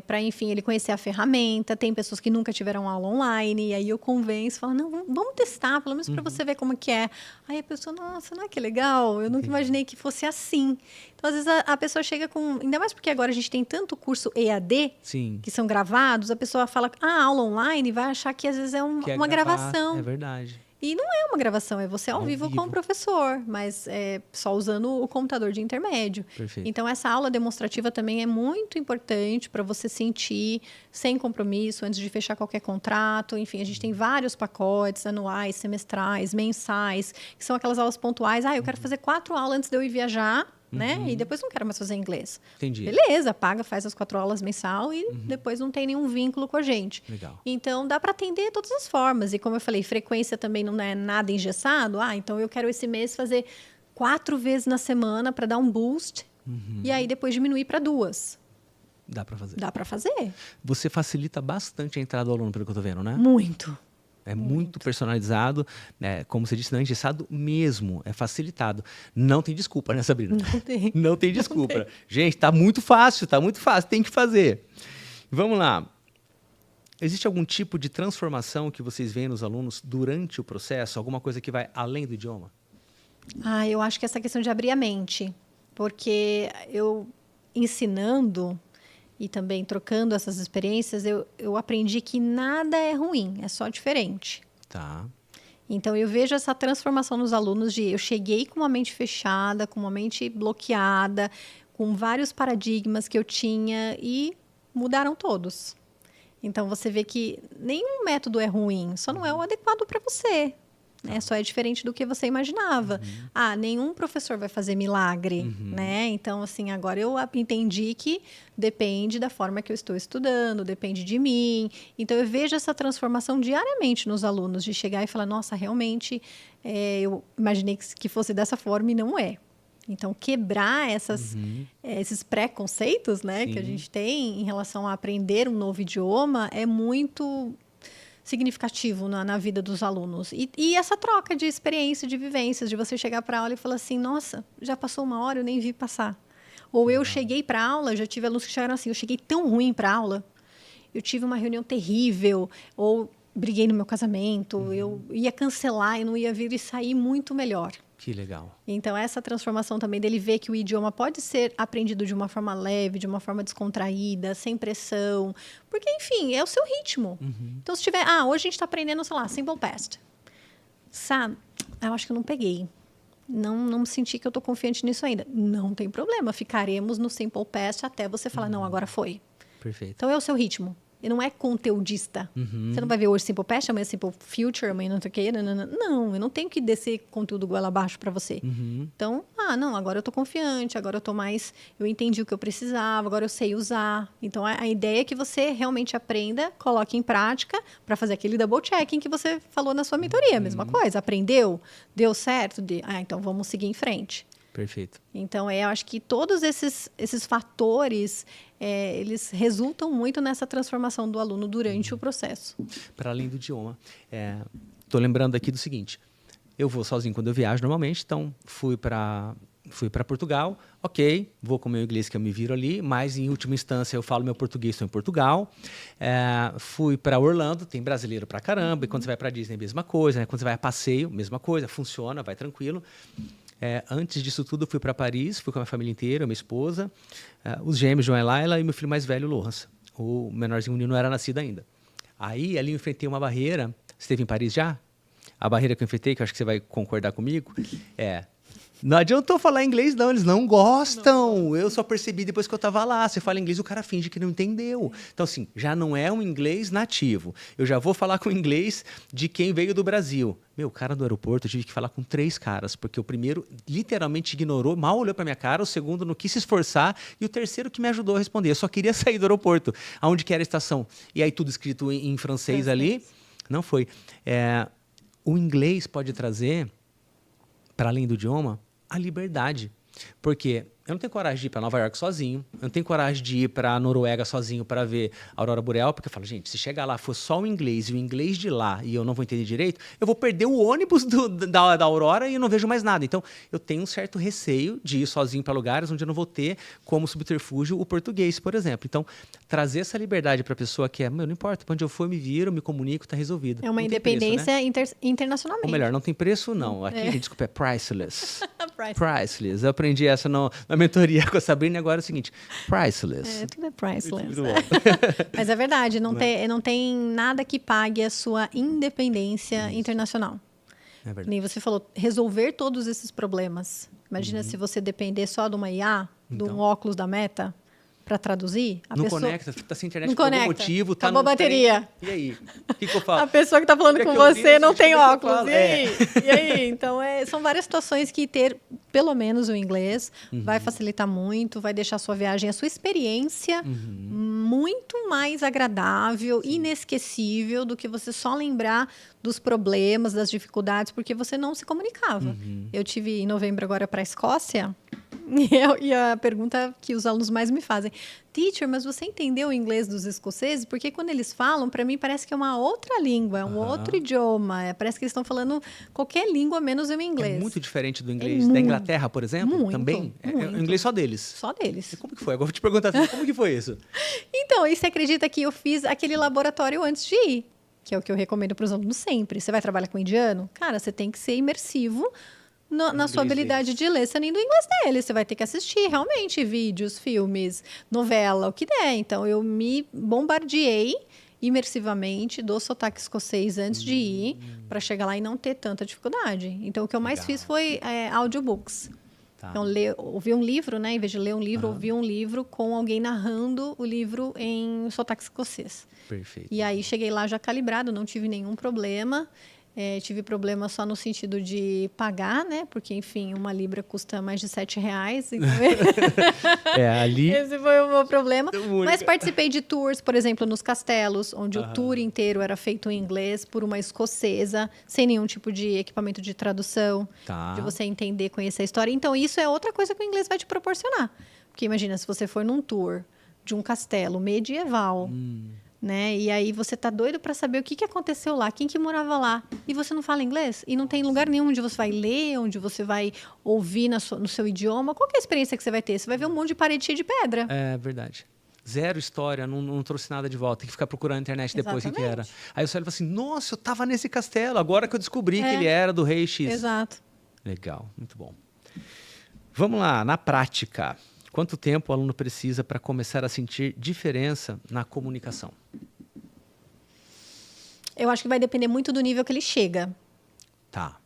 para, enfim, ele conhecer a ferramenta. Tem pessoas que nunca tiveram aula online, e aí eu convenço, falo, não, vamos testar, pelo menos para você ver como que é. Aí a pessoa, nossa, não é que legal? Eu nunca imaginei que fosse assim. Então, às vezes, a pessoa chega com... Ainda mais porque agora a gente tem tanto curso EAD, Sim. que são gravados, a pessoa fala, aula online, vai achar que às vezes é Que é uma gravar, gravação. É verdade. E não é uma gravação, é você ao vivo com o professor, mas só usando o computador de intermédio. Perfeito. Então, essa aula demonstrativa também é muito importante para você sentir sem compromisso, antes de fechar qualquer contrato. Enfim, a gente tem vários pacotes anuais, semestrais, mensais, que são aquelas aulas pontuais. Eu quero fazer 4 aulas antes de eu ir viajar, né? E depois não quero mais fazer inglês. Entendi. Beleza, paga, faz as 4 aulas mensal e depois não tem nenhum vínculo com a gente. Legal. Então, dá para atender de todas as formas. E como eu falei, frequência também não é nada engessado. Então eu quero esse mês fazer 4 vezes na semana para dar um boost. E aí depois diminuir para 2. Dá para fazer. Dá para fazer? Você facilita bastante a entrada do aluno, pelo que eu tô vendo, né? Muito. É muito personalizado, né? Como você disse, não é engessado mesmo, é facilitado. Não tem desculpa, né, Sabrina? Não tem. Não tem desculpa. Gente, tá muito fácil, tem que fazer. Vamos lá. Existe algum tipo de transformação que vocês veem nos alunos durante o processo? Alguma coisa que vai além do idioma? Eu acho que essa questão de abrir a mente. Porque eu ensinando e também trocando essas experiências, eu aprendi que nada é ruim, é só diferente. Tá. Então, eu vejo essa transformação nos alunos eu cheguei com uma mente fechada, com uma mente bloqueada, com vários paradigmas que eu tinha e mudaram todos. Então, você vê que nenhum método é ruim, só não é o adequado para você. Só é diferente do que você imaginava. Nenhum professor vai fazer milagre, né? Então, assim, agora eu entendi que depende da forma que eu estou estudando, depende de mim. Então, eu vejo essa transformação diariamente nos alunos, de chegar e falar, nossa, realmente, eu imaginei que fosse dessa forma e não é. Então, quebrar esses preconceitos, né, que a gente tem em relação a aprender um novo idioma é muito significativo na vida dos alunos. E essa troca de experiência, de vivências, de você chegar para a aula e falar assim, nossa, já passou 1 hora, eu nem vi passar. Ou eu cheguei para a aula, já tive alunos que chegaram assim, eu cheguei tão ruim para a aula, eu tive uma reunião terrível, ou briguei no meu casamento, eu ia cancelar, eu não ia vir e sair muito melhor. Que legal. Então, essa transformação também dele ver que o idioma pode ser aprendido de uma forma leve, de uma forma descontraída, sem pressão. Porque, enfim, é o seu ritmo. Então, se tiver... hoje a gente está aprendendo, sei lá, Simple Past. Sabe? Eu acho que eu não peguei. Não senti que eu estou confiante nisso ainda. Não tem problema. Ficaremos no Simple Past até você falar, não, agora foi. Perfeito. Então, é o seu ritmo. E não é conteudista. Você não vai ver hoje Simple Past, amanhã Simple Future, amanhã não sei o quê. Não, eu não tenho que descer conteúdo goela abaixo para você. Então, não, agora eu estou confiante, agora eu estou mais... Eu entendi o que eu precisava, agora eu sei usar. Então, a ideia é que você realmente aprenda, coloque em prática para fazer aquele double checking que você falou na sua mentoria. Mesma coisa, aprendeu, deu certo, então vamos seguir em frente. Perfeito. Então, eu acho que todos esses fatores, eles resultam muito nessa transformação do aluno durante o processo. Para além do idioma. Estou lembrando aqui do seguinte, eu vou sozinho quando eu viajo normalmente, então fui para Fui para Portugal, ok, vou com o meu inglês que eu me viro ali, mas em última instância eu falo meu português, estou em Portugal. Fui para Orlando, tem brasileiro pra caramba, e quando você vai para Disney, mesma coisa, né? Quando você vai a passeio, mesma coisa, funciona, vai tranquilo. Antes disso tudo, eu fui para Paris, fui com a minha família inteira, minha esposa, os gêmeos, João e Laila, e meu filho mais velho, Lohans. O menorzinho, o menino, não era nascido ainda. Aí, ali eu enfrentei uma barreira. Você esteve em Paris já? A barreira que eu enfrentei, que eu acho que você vai concordar comigo, não adiantou falar inglês, não. Eles não gostam. Eu só percebi depois que eu estava lá. Você fala inglês, o cara finge que não entendeu. Então, assim, já não é um inglês nativo. Eu já vou falar com o inglês de quem veio do Brasil. O cara do aeroporto, eu tive que falar com 3 caras, porque o primeiro literalmente ignorou, mal olhou para minha cara, o segundo não quis se esforçar, e o terceiro que me ajudou a responder. Eu só queria sair do aeroporto, aonde que era a estação. E aí tudo escrito em francês ali. Não foi. O inglês pode trazer, para além do idioma, a liberdade. Porque eu não tenho coragem de ir para Nova York sozinho, eu não tenho coragem de ir para a Noruega sozinho para ver a Aurora Boreal, porque eu falo, gente, se chegar lá for só o inglês e o inglês de lá e eu não vou entender direito, eu vou perder o ônibus da Aurora e eu não vejo mais nada. Então, eu tenho um certo receio de ir sozinho para lugares onde eu não vou ter como subterfúgio o português, por exemplo. Então, trazer essa liberdade para a pessoa que não importa, para onde eu for, eu me viro, me comunico, está resolvido. É uma independência preço, né? Internacionalmente. Ou melhor, não tem preço, não. Aqui, desculpa, é priceless. Priceless. Eu aprendi essa na mentoria com a Sabrina, agora é o seguinte, priceless. Tudo é priceless. Mas é verdade, não tem nada que pague a sua independência internacional. É verdade. Nem você falou, resolver todos esses problemas. Imagina se você depender só de uma IA, de um óculos da Meta, para traduzir. Não pessoa... conecta, tá sem internet não por conecta. Algum motivo. Tá acabou a bateria. E aí? O que eu falo? A pessoa que está falando com você não tem óculos. E aí? E aí? Então, são várias situações que ter, pelo menos, o inglês vai facilitar muito, vai deixar a sua viagem, a sua experiência muito mais agradável, inesquecível do que você só lembrar dos problemas, das dificuldades, porque você não se comunicava. Eu tive, em novembro, agora para a Escócia, e a pergunta que os alunos mais me fazem, teacher, mas você entendeu o inglês dos escoceses? Porque quando eles falam, para mim parece que é uma outra língua, é um outro idioma. Parece que eles estão falando qualquer língua menos o inglês. É muito diferente do inglês da Inglaterra, por exemplo? Muito, também? É o inglês só deles? Só deles. E como que foi? Agora vou te perguntar assim, como que foi isso? Então, e você acredita que eu fiz aquele laboratório antes de ir? Que é o que eu recomendo para os alunos sempre. Você vai trabalhar com indiano? Cara, você tem que ser imersivo na sua habilidade de ler, sendo do inglês dele. Você vai ter que assistir realmente vídeos, filmes, novela, o que der. Então, eu me bombardeei imersivamente do sotaque escocês antes de ir, para chegar lá e não ter tanta dificuldade. Então, o que eu mais fiz foi audiobooks. Tá. Então, ouvir um livro, né? Em vez de ler um livro, ouvir um livro com alguém narrando o livro em sotaque escocês. Perfeito. E aí, cheguei lá já calibrado, não tive nenhum problema. Tive problema só no sentido de pagar, né? Porque, enfim, uma libra custa mais de R$7. Então... ali... Esse foi o meu problema. Mas participei de tours, por exemplo, nos castelos, onde o tour inteiro era feito em inglês por uma escocesa, sem nenhum tipo de equipamento de tradução, de você entender, conhecer a história. Então, isso é outra coisa que o inglês vai te proporcionar. Porque imagina, se você for num tour de um castelo medieval... Né? E aí você tá doido para saber o que aconteceu lá, quem que morava lá, e você não fala inglês, e não tem lugar nenhum onde você vai ler, onde você vai ouvir no seu idioma. Qual que é a experiência que você vai ter? Você vai ver um monte de parede cheia de pedra. É verdade. Zero história, não trouxe nada de volta. Tem que ficar procurando na internet depois o que era. Aí você fala assim, nossa, eu tava nesse castelo, agora que eu descobri que ele era do rei X. Exato. Legal, muito bom. Vamos lá, na prática. Quanto tempo o aluno precisa para começar a sentir diferença na comunicação? Eu acho que vai depender muito do nível que ele chega. Tá.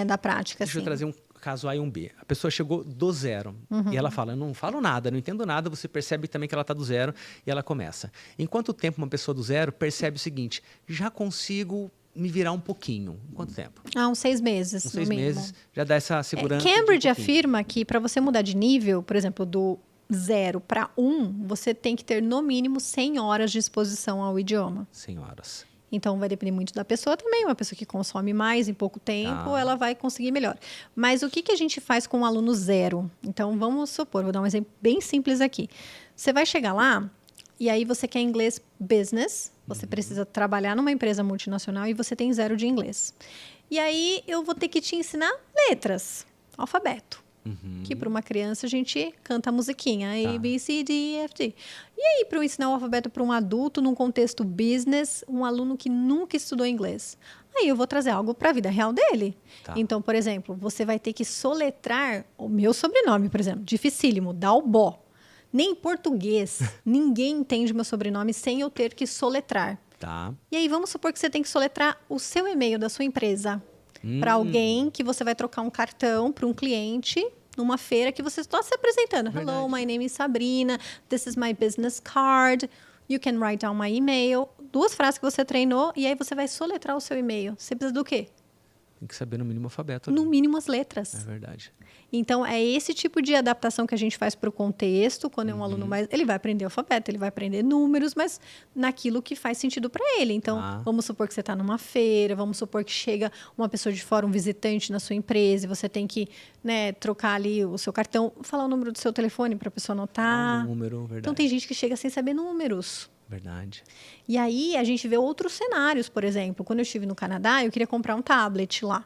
Da prática, Deixa eu trazer um caso A e um B. A pessoa chegou do zero e ela fala, eu não falo nada, não entendo nada, você percebe também que ela está do zero e ela começa. Em quanto tempo uma pessoa do zero percebe o seguinte, já consigo me virar um pouquinho? Em quanto tempo? Uns 6 meses, uns 6 meses, já dá essa segurança. Cambridge afirma que para você mudar de nível, por exemplo, do 0 para 1, você tem que ter no mínimo 100 horas de exposição ao idioma. 100 horas. Então, vai depender muito da pessoa também. Uma pessoa que consome mais em pouco tempo, ela vai conseguir melhor. Mas o que a gente faz com um aluno zero? Então, vamos supor, vou dar um exemplo bem simples aqui. Você vai chegar lá e aí você quer inglês business, você precisa trabalhar numa empresa multinacional e você tem 0 de inglês. E aí, eu vou ter que te ensinar letras, alfabeto. que para uma criança a gente canta a musiquinha, Tá. A, B, C, D, E, F, G. E aí, para eu ensinar o alfabeto para um adulto, num contexto business, um aluno que nunca estudou inglês? Aí eu vou trazer algo para a vida real dele. Tá. Então, por exemplo, você vai ter que soletrar o meu sobrenome, por exemplo, dificílimo, Dalbó. Nem em português, ninguém entende meu sobrenome sem eu ter que soletrar. Tá. E aí, vamos supor que você tem que soletrar o seu e-mail da sua empresa para alguém que você vai trocar um cartão para um cliente numa feira que você está se apresentando. Verdade. Hello, my name is Sabrina. This is my business card. You can write down my email. 2 frases que você treinou e aí você vai soletrar o seu e-mail. Você precisa do quê? Tem que saber no mínimo o alfabeto. ali. No mínimo as letras. É verdade. Então, é esse tipo de adaptação que a gente faz para o contexto. Quando é um aluno mais... Ele vai aprender alfabeto, ele vai aprender números, mas naquilo que faz sentido para ele. Então, vamos supor que você está numa feira, vamos supor que chega uma pessoa de fora, um visitante na sua empresa, e você tem que, né, trocar ali o seu cartão, falar o número do seu telefone para a pessoa anotar. Número, verdade. Então, tem gente que chega sem saber números. Verdade. E aí, a gente vê outros cenários, por exemplo. Quando eu estive no Canadá, eu queria comprar um tablet lá.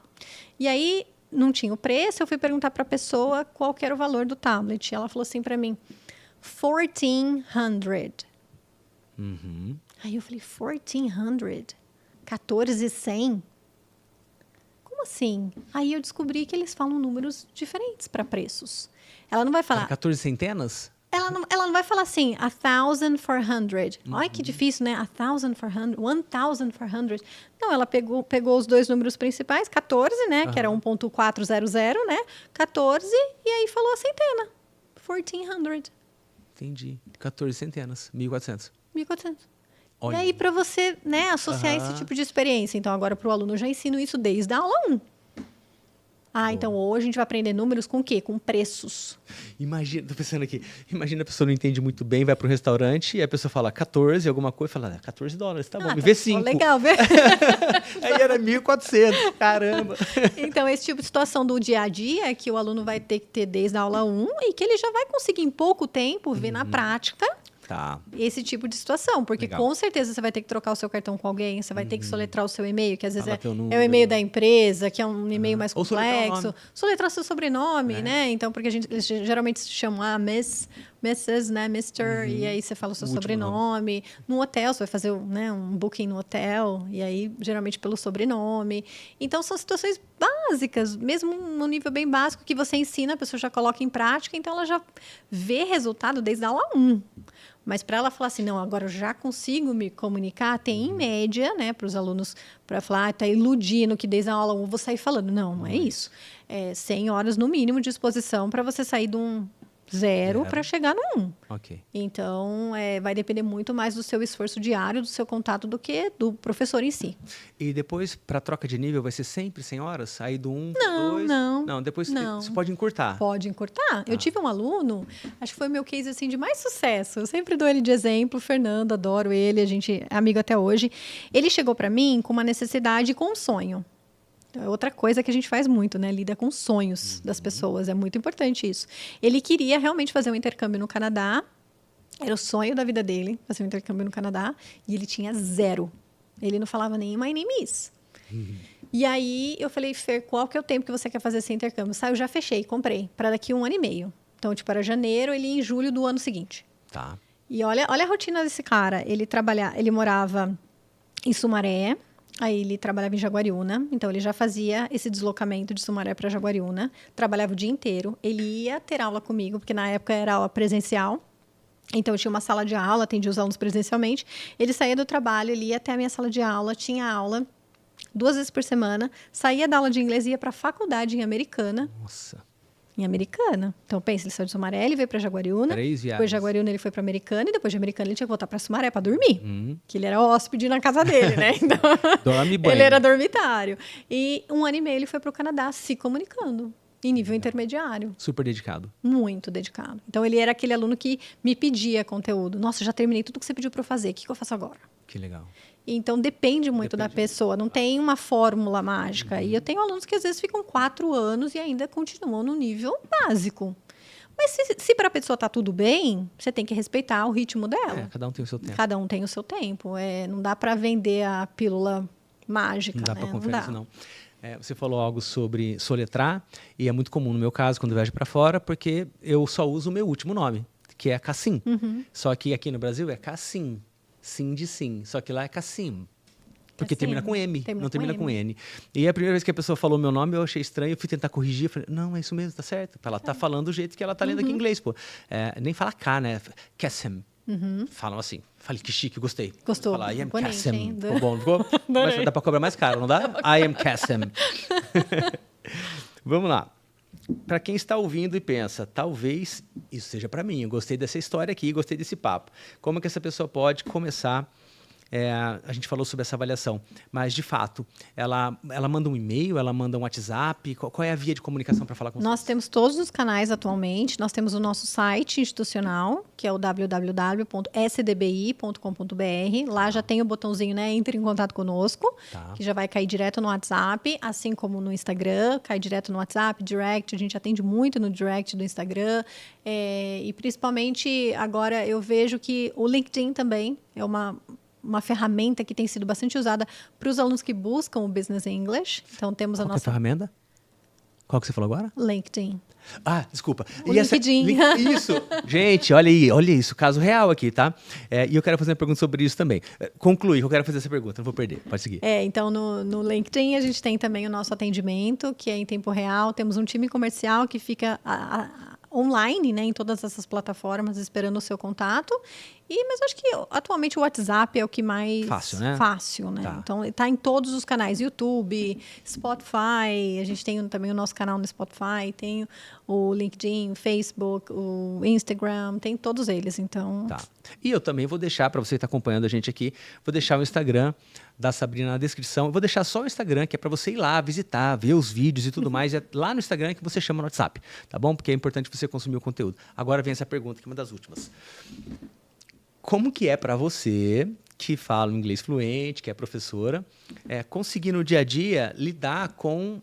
E aí, não tinha o preço, eu fui perguntar para a pessoa qual que era o valor do tablet. Ela falou assim para mim, 1,400. Aí eu falei, 1,400? 14,100? Como assim? Aí eu descobri que eles falam números diferentes para preços. Ela não vai falar... 14 centenas? Ela não vai falar assim, 1,400. Ai, que difícil, né? 1,400. Não, ela pegou os 2 números principais, 14, né? Que era 1.400, né? 14, e aí falou a centena. 1,400. Entendi. 14 centenas. 1.400. 1.400. Olha. E aí, para você, né, associar esse tipo de experiência. Então, agora, para o aluno, eu já ensino isso desde a aula 1. Então hoje a gente vai aprender números com o quê? Com preços. Imagina, tô pensando aqui, imagina a pessoa não entende muito bem, vai para um restaurante e a pessoa fala 14, alguma coisa, e fala $14, tá bom, me vê 5. Legal, vê? Aí era 1.400, caramba. Então, esse tipo de situação do dia a dia que o aluno vai ter que ter desde a aula 1 e que ele já vai conseguir em pouco tempo ver na prática Tá. esse tipo de situação. Porque Legal. com certeza você vai ter que trocar o seu cartão com alguém, você vai ter que soletrar o seu e-mail, que às vezes Fala teu é o número. e-mail da empresa, que é um e-mail mais Ou soletrar o complexo. nome. Soletrar seu sobrenome, né? Então, porque eles geralmente se chamam Mrs., né? Mr., e aí você fala o seu O último sobrenome. No hotel, você vai fazer né, um booking no hotel, e aí, geralmente, pelo sobrenome. Então, são situações básicas, mesmo no nível bem básico, que você ensina, a pessoa já coloca em prática, então ela já vê resultado desde a aula 1. Mas para ela falar assim, não, agora eu já consigo me comunicar, tem em média, né, para os alunos, para falar, tá iludindo que desde a aula 1 eu vou sair falando. Não é isso. É 100 horas no mínimo de exposição para você sair de um 0 para chegar no 1. Ok. Então, vai depender muito mais do seu esforço diário, do seu contato, do que do professor em si. E depois, para troca de nível, vai ser sempre 100 horas? Aí do 1, Não, 2... não. Não, depois Não. você pode encurtar. Pode encurtar. Eu tive um aluno, acho que foi o meu case assim, de mais sucesso. Eu sempre dou ele de exemplo, o Fernando, adoro ele, a gente é amigo até hoje. Ele chegou para mim com uma necessidade e com um sonho. É outra coisa que a gente faz muito, né? Lida com sonhos das pessoas. É muito importante isso. Ele queria realmente fazer um intercâmbio no Canadá. Era o sonho da vida dele, fazer um intercâmbio no Canadá. E ele tinha 0. Ele não falava nem my name is. E aí eu falei, Fer, qual que é o tempo que você quer fazer esse intercâmbio? Eu já fechei, comprei. Para daqui 1 ano e meio. Então, tipo, era janeiro, ele ia em julho do ano seguinte. Tá. E olha a rotina desse cara. Ele morava em Sumaré. Aí ele trabalhava em Jaguariúna, então ele já fazia esse deslocamento de Sumaré para Jaguariúna, trabalhava o dia inteiro. Ele ia ter aula comigo, porque na época era aula presencial. Então eu tinha uma sala de aula, atendia os alunos presencialmente. Ele saía do trabalho, ele ia até a minha sala de aula, tinha aula 2 vezes por semana, saía da aula de inglês e ia para a faculdade em Americana. Nossa. Em Americana. Então, pensa, ele saiu de Sumaré, ele veio para Jaguariúna. 3 viagens. Depois de Jaguariúna, ele foi para Americana. E depois de Americana, ele tinha que voltar para Sumaré para dormir. Que ele era hóspede na casa dele, né? Então, Dorme bem. ele era dormitário. E 1 ano e meio, ele foi para o Canadá se comunicando. Em nível intermediário. Super dedicado. Muito dedicado. Então, ele era aquele aluno que me pedia conteúdo. Nossa, já terminei tudo que você pediu para eu fazer. O que eu faço agora? Que legal. Então, depende muito da pessoa. Não tem uma fórmula mágica. E eu tenho alunos que, às vezes, ficam 4 anos e ainda continuam no nível básico. Mas se para a pessoa está tudo bem, você tem que respeitar o ritmo dela. Cada um tem o seu tempo. Cada um tem o seu tempo. Não dá para vender a pílula mágica. Não dá né? para confiar nisso, não. Você falou algo sobre soletrar, e é muito comum no meu caso, quando eu viajo para fora, porque eu só uso o meu último nome, que é Cassim. Só que aqui no Brasil é Cassim, sim de sim, só que lá é Cassim. Porque termina com M, não termina com N. E a primeira vez que a pessoa falou meu nome, eu achei estranho, eu fui tentar corrigir, eu falei, não, é isso mesmo, tá certo. Ela tá falando do jeito que ela tá lendo aqui em inglês, pô. Nem fala K, né? Cassim. Falam assim. Falei, que chique, gostei. Gostou. Falar, I am Bonito, Cassim. hein? Ficou bom, não ficou? Mas dá pra cobrar mais caro, não dá? I am Cassim. Vamos lá. Para quem está ouvindo e pensa, talvez isso seja para mim, eu gostei dessa história aqui, gostei desse papo. Como que essa pessoa pode começar? A gente falou sobre essa avaliação, mas de fato, ela manda um e-mail, ela manda um WhatsApp, qual é a via de comunicação para falar com Nós temos todos os canais atualmente, nós temos o nosso site institucional, que é o www.sdbi.com.br, lá já tem o botãozinho, né, entre em contato conosco, que já vai cair direto no WhatsApp, assim como no Instagram, cai direto no WhatsApp, direct, a gente atende muito no direct do Instagram, e principalmente agora eu vejo que o LinkedIn também é uma ferramenta que tem sido bastante usada para os alunos que buscam o Business English. Então, temos a Qual nossa... que é a ferramenta? Qual que você falou agora? LinkedIn. Ah, desculpa. O LinkedIn. Isso. Gente, olha isso. Caso real aqui, tá? E eu quero fazer uma pergunta sobre isso também. Conclui, eu quero fazer essa pergunta, não vou perder. Pode seguir. Então, no LinkedIn, a gente tem também o nosso atendimento, que é em tempo real. Temos um time comercial que fica online, né, em todas essas plataformas, esperando o seu contato. Mas eu acho que atualmente o WhatsApp é o que mais... Fácil, né? Tá. Então, está em todos os canais. YouTube, Spotify. A gente tem também o nosso canal no Spotify. Tem o LinkedIn, o Facebook, o Instagram. Tem todos eles, então... Tá. E eu também vou deixar, para você que está acompanhando a gente aqui, vou deixar o Instagram da Sabrina na descrição. Eu vou deixar só o Instagram, que é para você ir lá, visitar, ver os vídeos e tudo mais. É lá no Instagram que você chama no WhatsApp, tá bom? Porque é importante você consumir o conteúdo. Agora vem essa pergunta, que é uma das últimas. Como que é para você, que fala inglês fluente, que é professora, conseguir no dia a dia lidar com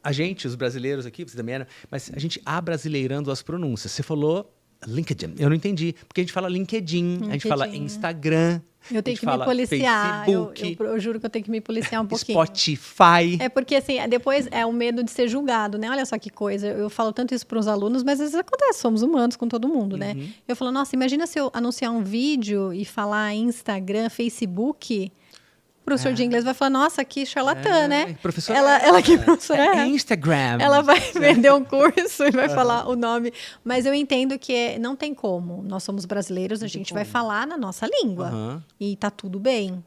a gente, os brasileiros aqui, você também era, mas a gente abrasileirando as pronúncias. Você falou LinkedIn, eu não entendi, porque a gente fala LinkedIn. A gente fala Instagram. Eu tenho que me policiar, eu juro que eu tenho que me policiar um pouquinho. Spotify. Porque assim, depois é o medo de ser julgado, né? Olha só que coisa, eu falo tanto isso para os alunos, mas às vezes acontece, somos humanos com todo mundo, né? Eu falo, nossa, imagina se eu anunciar um vídeo e falar Instagram, Facebook... O professor de inglês vai falar, nossa, que charlatã, né? Professora, ela que professora é Instagram. Ela vai vender um curso e vai falar o nome. Mas eu entendo que não tem como. Nós somos brasileiros, a gente vai falar na nossa língua. E tá tudo bem.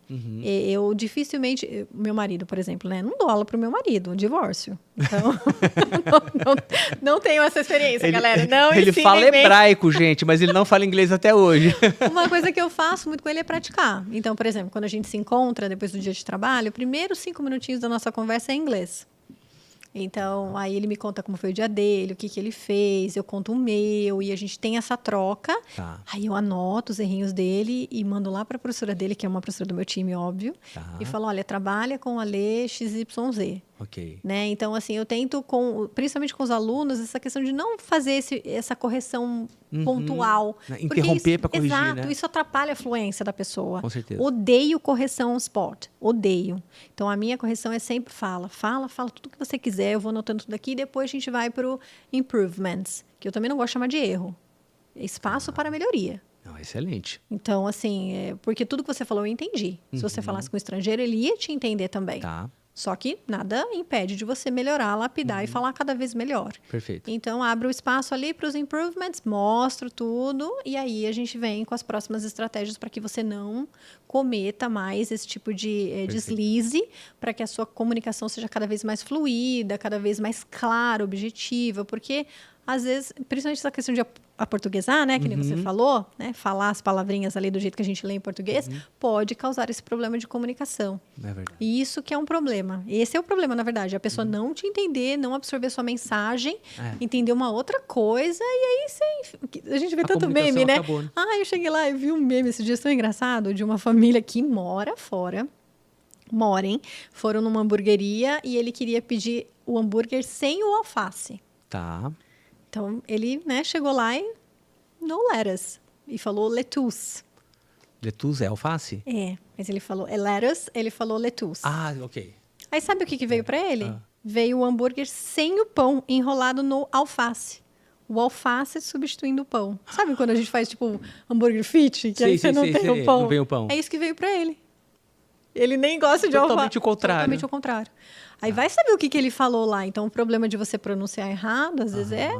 Eu dificilmente... Meu marido, por exemplo, né? Não dou aula pro meu marido, divórcio. Então, não tenho essa experiência, galera. Não ele fala hebraico, gente, mas ele não fala inglês até hoje. Uma coisa que eu faço muito com ele é praticar. Então, por exemplo, quando a gente se encontra depois do dia de trabalho, primeiros 5 minutinhos da nossa conversa é em inglês. Então, aí ele me conta como foi o dia dele, o que ele fez, eu conto o meu, e a gente tem essa troca. Aí eu anoto os errinhos dele e mando lá para a professora dele, que é uma professora do meu time, óbvio, e falo, olha, trabalha com a Lê XYZ. Ok. Né? Então, assim, eu tento, principalmente com os alunos, essa questão de não fazer essa correção pontual. Interromper para corrigir, exato, né? Isso atrapalha a fluência da pessoa. Com certeza. Odeio correção spot. Odeio. Então, a minha correção é sempre fala tudo que você quiser, eu vou anotando tudo aqui e depois a gente vai para o improvements, que eu também não gosto de chamar de erro. Espaço para melhoria. Não, excelente. Então, assim, porque tudo que você falou eu entendi. Se você falasse com um estrangeiro, ele ia te entender também. Tá. Só que nada impede de você melhorar, lapidar e falar cada vez melhor. Perfeito. Então, abro o espaço ali para os improvements, mostro tudo e aí a gente vem com as próximas estratégias para que você não cometa mais esse tipo de deslize, para que a sua comunicação seja cada vez mais fluida, cada vez mais clara, objetiva, porque às vezes, principalmente essa questão de aportuguesar, né, que nem você falou, né, falar as palavrinhas ali do jeito que a gente lê em português, pode causar esse problema de comunicação. É verdade. E isso que é um problema. Esse é o problema, na verdade. A pessoa não te entender, não absorver sua mensagem, entender uma outra coisa, e aí a gente vê tanto meme, né? Acabou, né? Eu cheguei lá e vi um meme esse dia tão engraçado de uma família que mora fora. Foram numa hamburgueria e ele queria pedir o hambúrguer sem o alface. Tá. Então, ele, né, chegou lá e no lettuce. E falou lettuce. Lettuce é alface? Mas ele falou lettuce, ele falou lettuce. Ah, ok. Aí sabe o que veio para ele? Veio o hambúrguer sem o pão, enrolado no alface. O alface substituindo o pão. Sabe quando a gente faz, tipo, hambúrguer fit? Que aí você não tem o pão? Não vem o pão. É isso que veio para ele. Ele nem gosta de alface. Totalmente o contrário. Totalmente o contrário. Aí vai saber o que ele falou lá. Então, o problema de você pronunciar errado, às vezes, é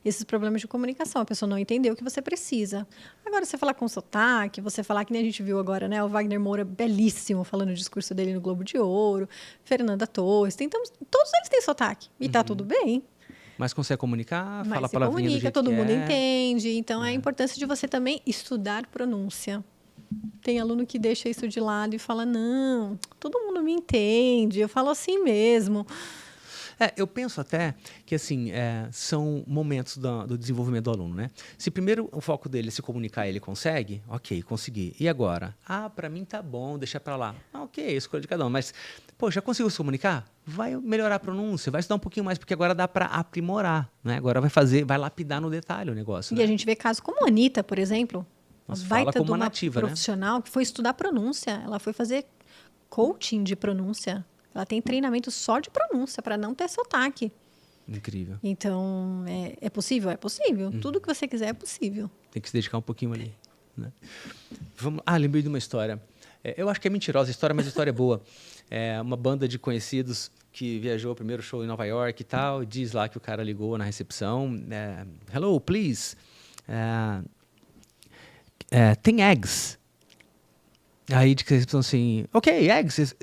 esses problemas de comunicação. A pessoa não entendeu o que você precisa. Agora, você falar com sotaque, você falar que nem a gente viu agora, né? O Wagner Moura, belíssimo, falando o discurso dele no Globo de Ouro. Fernanda Torres. Todos eles têm sotaque. E tá tudo bem. Mas consegue comunicar, Mas fala a se palavrinha do comunica, jeito todo que mundo é. entende. Então, é a importância de você também estudar pronúncia. Tem aluno que deixa isso de lado e fala, não, todo mundo me entende, eu falo assim mesmo. Eu penso até que, assim, são momentos do desenvolvimento do aluno, né? Se primeiro o foco dele é se comunicar, ele consegue, ok, consegui. E agora? Para mim tá bom, deixa pra lá. Ok, escolha de cada um. Mas, pô, já conseguiu se comunicar? Vai melhorar a pronúncia, vai estudar um pouquinho mais, porque agora dá pra aprimorar, né? Agora vai lapidar no detalhe o negócio. E né? a gente vê casos como a Anitta, por exemplo. Nossa, Uma fala baita como de uma uma nativa, né? profissional que foi estudar pronúncia. Ela foi fazer coaching de pronúncia. Ela tem treinamento só de pronúncia, para não ter sotaque. Incrível. Então, é possível? É possível. Tudo que você quiser é possível. Tem que se dedicar um pouquinho ali. Né? Lembrei de uma história. Eu acho que é mentirosa a história, mas a história é boa. Uma banda de conhecidos que viajou o primeiro show em Nova York e tal, e diz lá que o cara ligou na recepção. Hello, please. Tem eggs. Aí de recepção assim, ok, eggs.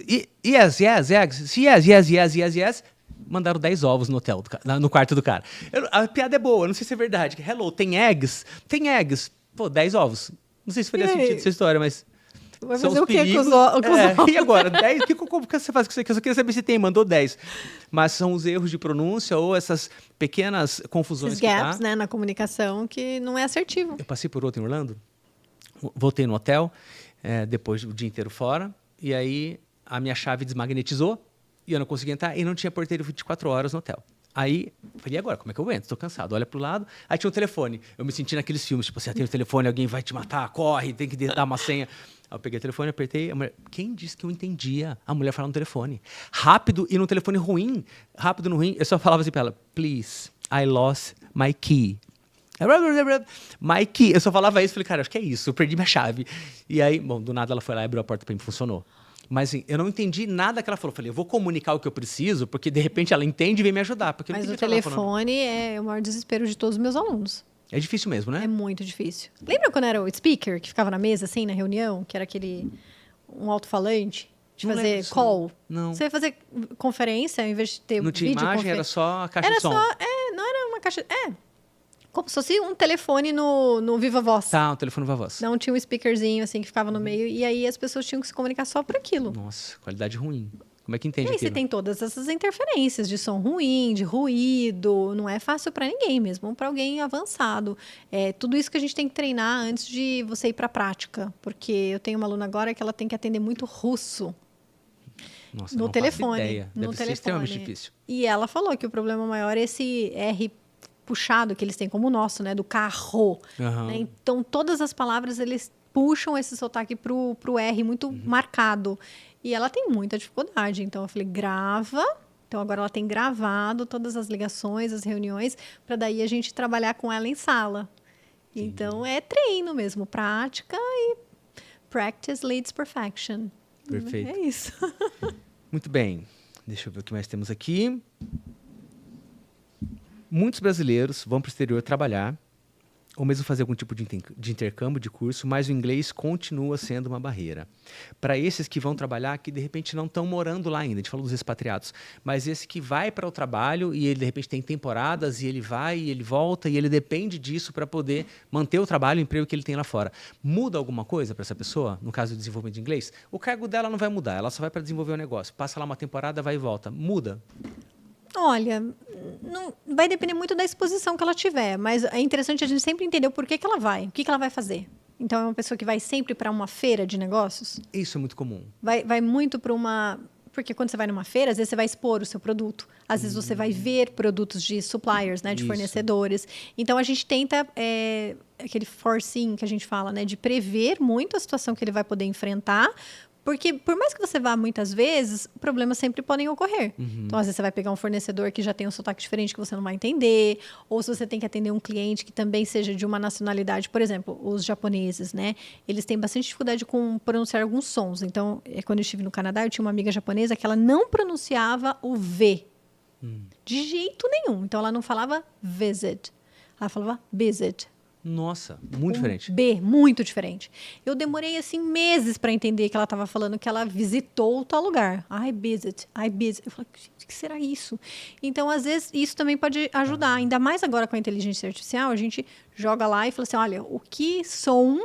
Yes, eggs. Yes. Mandaram 10 ovos no hotel, no quarto do cara. A piada é boa, não sei se é verdade. Hello, tem eggs? Tem eggs. Pô, 10 ovos. Não sei se faria sentido essa história, mas... Vai são fazer os o quê com perigos. os ovos? E agora? 10? Como que você faz com isso aqui? Eu só queria saber se tem, mandou 10. Mas são os erros de pronúncia ou essas pequenas confusões Esses que gaps, dá. né, na comunicação que não é assertivo. Eu passei por outro em Orlando, voltei no hotel, depois do dia inteiro fora, e aí a minha chave desmagnetizou e eu não consegui entrar e não tinha porteiro 24 horas no hotel. Aí, falei, e agora? Como é que eu entro? Estou cansado. Olha pro lado. Aí tinha um telefone. Eu me senti naqueles filmes, tipo, você tem o telefone, alguém vai te matar, corre, tem que dar uma senha. Aí eu peguei o telefone, apertei. A mulher, quem disse que eu entendia a mulher falar no telefone? Rápido e no telefone ruim. Rápido no ruim. Eu só falava assim pra ela, please, I lost my key. My key. Eu só falava isso. Falei, cara, acho que é isso. Eu perdi minha chave. E aí, bom, do nada ela foi lá e abriu a porta pra mim. Funcionou. Mas assim, eu não entendi nada que ela falou. Falei, eu vou comunicar o que eu preciso, porque de repente ela entende e vem me ajudar. Porque Mas o telefone é o maior desespero de todos os meus alunos. É difícil mesmo, né? É muito difícil. Lembra quando era o speaker, que ficava na mesa, assim, na reunião? Que era um alto-falante de Não fazer lembro disso, call? não. Você ia fazer conferência, ao invés de ter Não tinha imagem, era só a caixa Era de som. só... não era uma caixa... como se fosse um telefone no Viva Voz. Tá, o telefone Viva Voz. Não tinha um speakerzinho, assim, que ficava no meio. E aí as pessoas tinham que se comunicar só por aquilo. Nossa, qualidade ruim. Como é que entende E aí você aquilo? tem todas essas interferências de som ruim, de ruído. Não é fácil para ninguém, mesmo para alguém avançado. É tudo isso que a gente tem que treinar antes de você ir para a prática. Porque eu tenho uma aluna agora que ela tem que atender muito russo. Nossa, No não telefone. faço ideia. No Deve ser telefone. extremamente difícil. E ela falou que o problema maior é esse R puxado que eles têm, como o nosso, né? Do carro. Aham. Né? Então, todas as palavras, eles puxam esse sotaque pro R muito marcado. E ela tem muita dificuldade. Então, eu falei, grava. Então, agora ela tem gravado todas as ligações, as reuniões, para daí a gente trabalhar com ela em sala. Então, é treino mesmo, prática e practice leads perfection. Perfeito. É isso. Muito bem. Deixa eu ver o que mais temos aqui. Muitos brasileiros vão para o exterior trabalhar ou mesmo fazer algum tipo de intercâmbio de curso, mas o inglês continua sendo uma barreira. Para esses que vão trabalhar, que de repente não estão morando lá ainda, a gente falou dos expatriados, mas esse que vai para o trabalho e ele de repente tem temporadas e ele vai e ele volta e ele depende disso para poder manter o trabalho, o emprego que ele tem lá fora. Muda alguma coisa para essa pessoa, no caso do desenvolvimento de inglês? O cargo dela não vai mudar, ela só vai para desenvolver o negócio. Passa lá uma temporada, vai e volta. Muda? Olha, não, vai depender muito da exposição que ela tiver, mas é interessante a gente sempre entender o porquê que ela vai, o que ela vai fazer. Então, é uma pessoa que vai sempre para uma feira de negócios? Isso é muito comum. Vai muito para uma... Porque quando você vai numa feira, às vezes você vai expor o seu produto. Às vezes você vai ver produtos de suppliers, né, de Isso. fornecedores. Então, a gente tenta, aquele foreseeing que a gente fala, né, de prever muito a situação que ele vai poder enfrentar, Porque por mais que você vá muitas vezes, problemas sempre podem ocorrer. Então, às vezes, você vai pegar um fornecedor que já tem um sotaque diferente que você não vai entender, ou se você tem que atender um cliente que também seja de uma nacionalidade. Por exemplo, os japoneses, né? Eles têm bastante dificuldade com pronunciar alguns sons. Então, quando eu estive no Canadá, eu tinha uma amiga japonesa que ela não pronunciava o V. De jeito nenhum. Então, ela não falava visit. Ela falava visit. Nossa, muito diferente. B, muito diferente. Eu demorei, assim, meses para entender que ela estava falando que ela visitou tal lugar. I visit. Eu falei, gente, o que será isso? Então, às vezes, isso também pode ajudar. Ainda mais agora com a inteligência artificial, a gente joga lá e fala assim, olha, o que som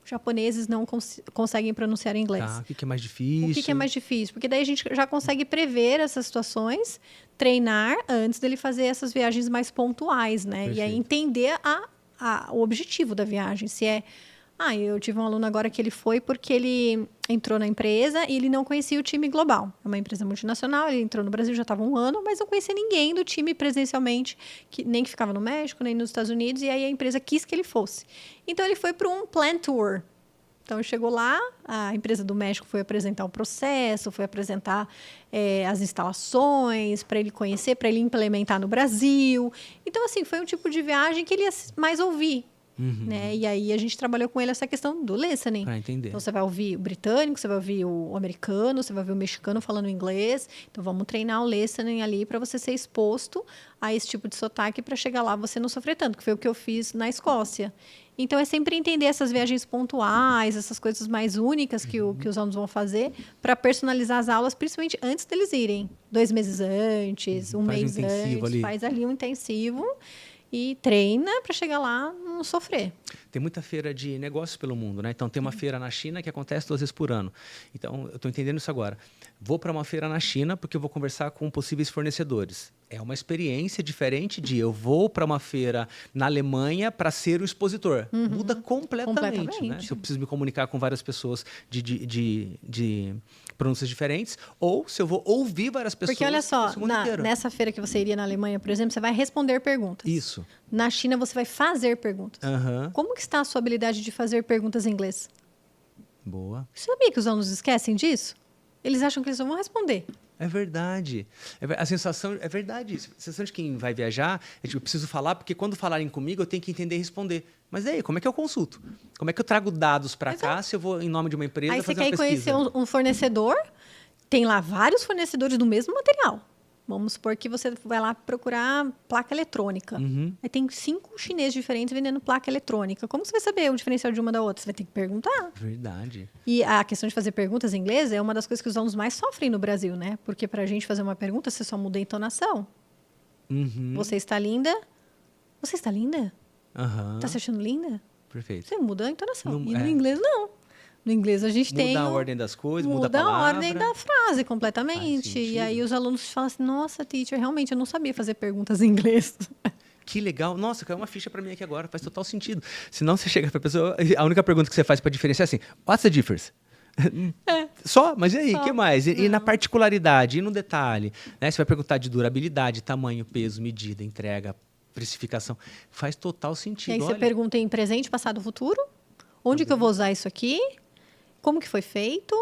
japoneses não conseguem pronunciar em inglês? Tá, o que é mais difícil? O que é mais difícil? Porque daí a gente já consegue prever essas situações, treinar antes dele fazer essas viagens mais pontuais, né? Perfeito. E aí entender o objetivo da viagem. Se é... eu tive um aluno agora que ele foi porque ele entrou na empresa e ele não conhecia o time global. É uma empresa multinacional, ele entrou no Brasil já estava 1 ano, mas não conhecia ninguém do time presencialmente, nem que ficava no México, nem nos Estados Unidos, e aí a empresa quis que ele fosse. Então, ele foi para um plant tour. Então, chegou lá, a empresa do México foi apresentar o processo, foi apresentar as instalações para ele conhecer, para ele implementar no Brasil. Então, assim, foi um tipo de viagem que ele ia mais ouvir. Né? E aí, a gente trabalhou com ele essa questão do listening. Para entender. Então, você vai ouvir o britânico, você vai ouvir o americano, você vai ouvir o mexicano falando inglês. Então, vamos treinar o listening ali para você ser exposto a esse tipo de sotaque para chegar lá você não sofrer tanto, que foi o que eu fiz na Escócia. Então, é sempre entender essas viagens pontuais, essas coisas mais únicas que os alunos vão fazer para personalizar as aulas, principalmente antes deles irem. 2 meses antes, um mês antes. Faz ali um intensivo e treina para chegar lá não sofrer. Tem muita feira de negócios pelo mundo, né? Então, tem uma feira na China que acontece 2 vezes por ano. Então, eu estou entendendo isso agora. Vou para uma feira na China porque eu vou conversar com possíveis fornecedores. É uma experiência diferente de eu vou para uma feira na Alemanha para ser o expositor. Muda completamente. Né? Se eu preciso me comunicar com várias pessoas de pronúncias diferentes, ou se eu vou ouvir várias pessoas. Porque olha só, nessa feira que você iria na Alemanha, por exemplo, você vai responder perguntas. Isso. Na China, você vai fazer perguntas. Como que está a sua habilidade de fazer perguntas em inglês? Boa. Você sabia que os alunos esquecem disso? Eles acham que eles não vão responder. É verdade. A sensação é verdade isso. A sensação de quem vai viajar é tipo, eu preciso falar, porque quando falarem comigo eu tenho que entender e responder. Mas aí, como é que eu consulto? Como é que eu trago dados para cá se eu vou em nome de uma empresa fazer uma pesquisa? Aí você quer conhecer um fornecedor, tem lá vários fornecedores do mesmo material. Vamos supor que você vai lá procurar placa eletrônica. Aí tem 5 chineses diferentes vendendo placa eletrônica. Como você vai saber o diferencial de uma da outra? Você vai ter que perguntar. Verdade. E a questão de fazer perguntas em inglês é uma das coisas que os alunos mais sofrem no Brasil, né? Porque para a gente fazer uma pergunta, você só muda a entonação. Você está linda? Você está linda? Está se achando linda? Perfeito. Você muda a entonação. E no inglês, não. No inglês, a gente muda a ordem das coisas, muda a palavra. Muda a ordem da frase completamente. E aí os alunos falam assim, nossa, teacher, realmente eu não sabia fazer perguntas em inglês. Que legal. Nossa, caiu uma ficha para mim aqui agora. Faz total sentido. Senão você chega para a pessoa, a única pergunta que você faz para diferenciar é assim, what's the difference? Só? Mas e aí, o que mais? E na particularidade, e no detalhe? Né? Você vai perguntar de durabilidade, tamanho, peso, medida, entrega, precificação. Faz total sentido. E aí você pergunta em presente, passado, futuro? Onde que eu vou usar isso aqui? Como que foi feito?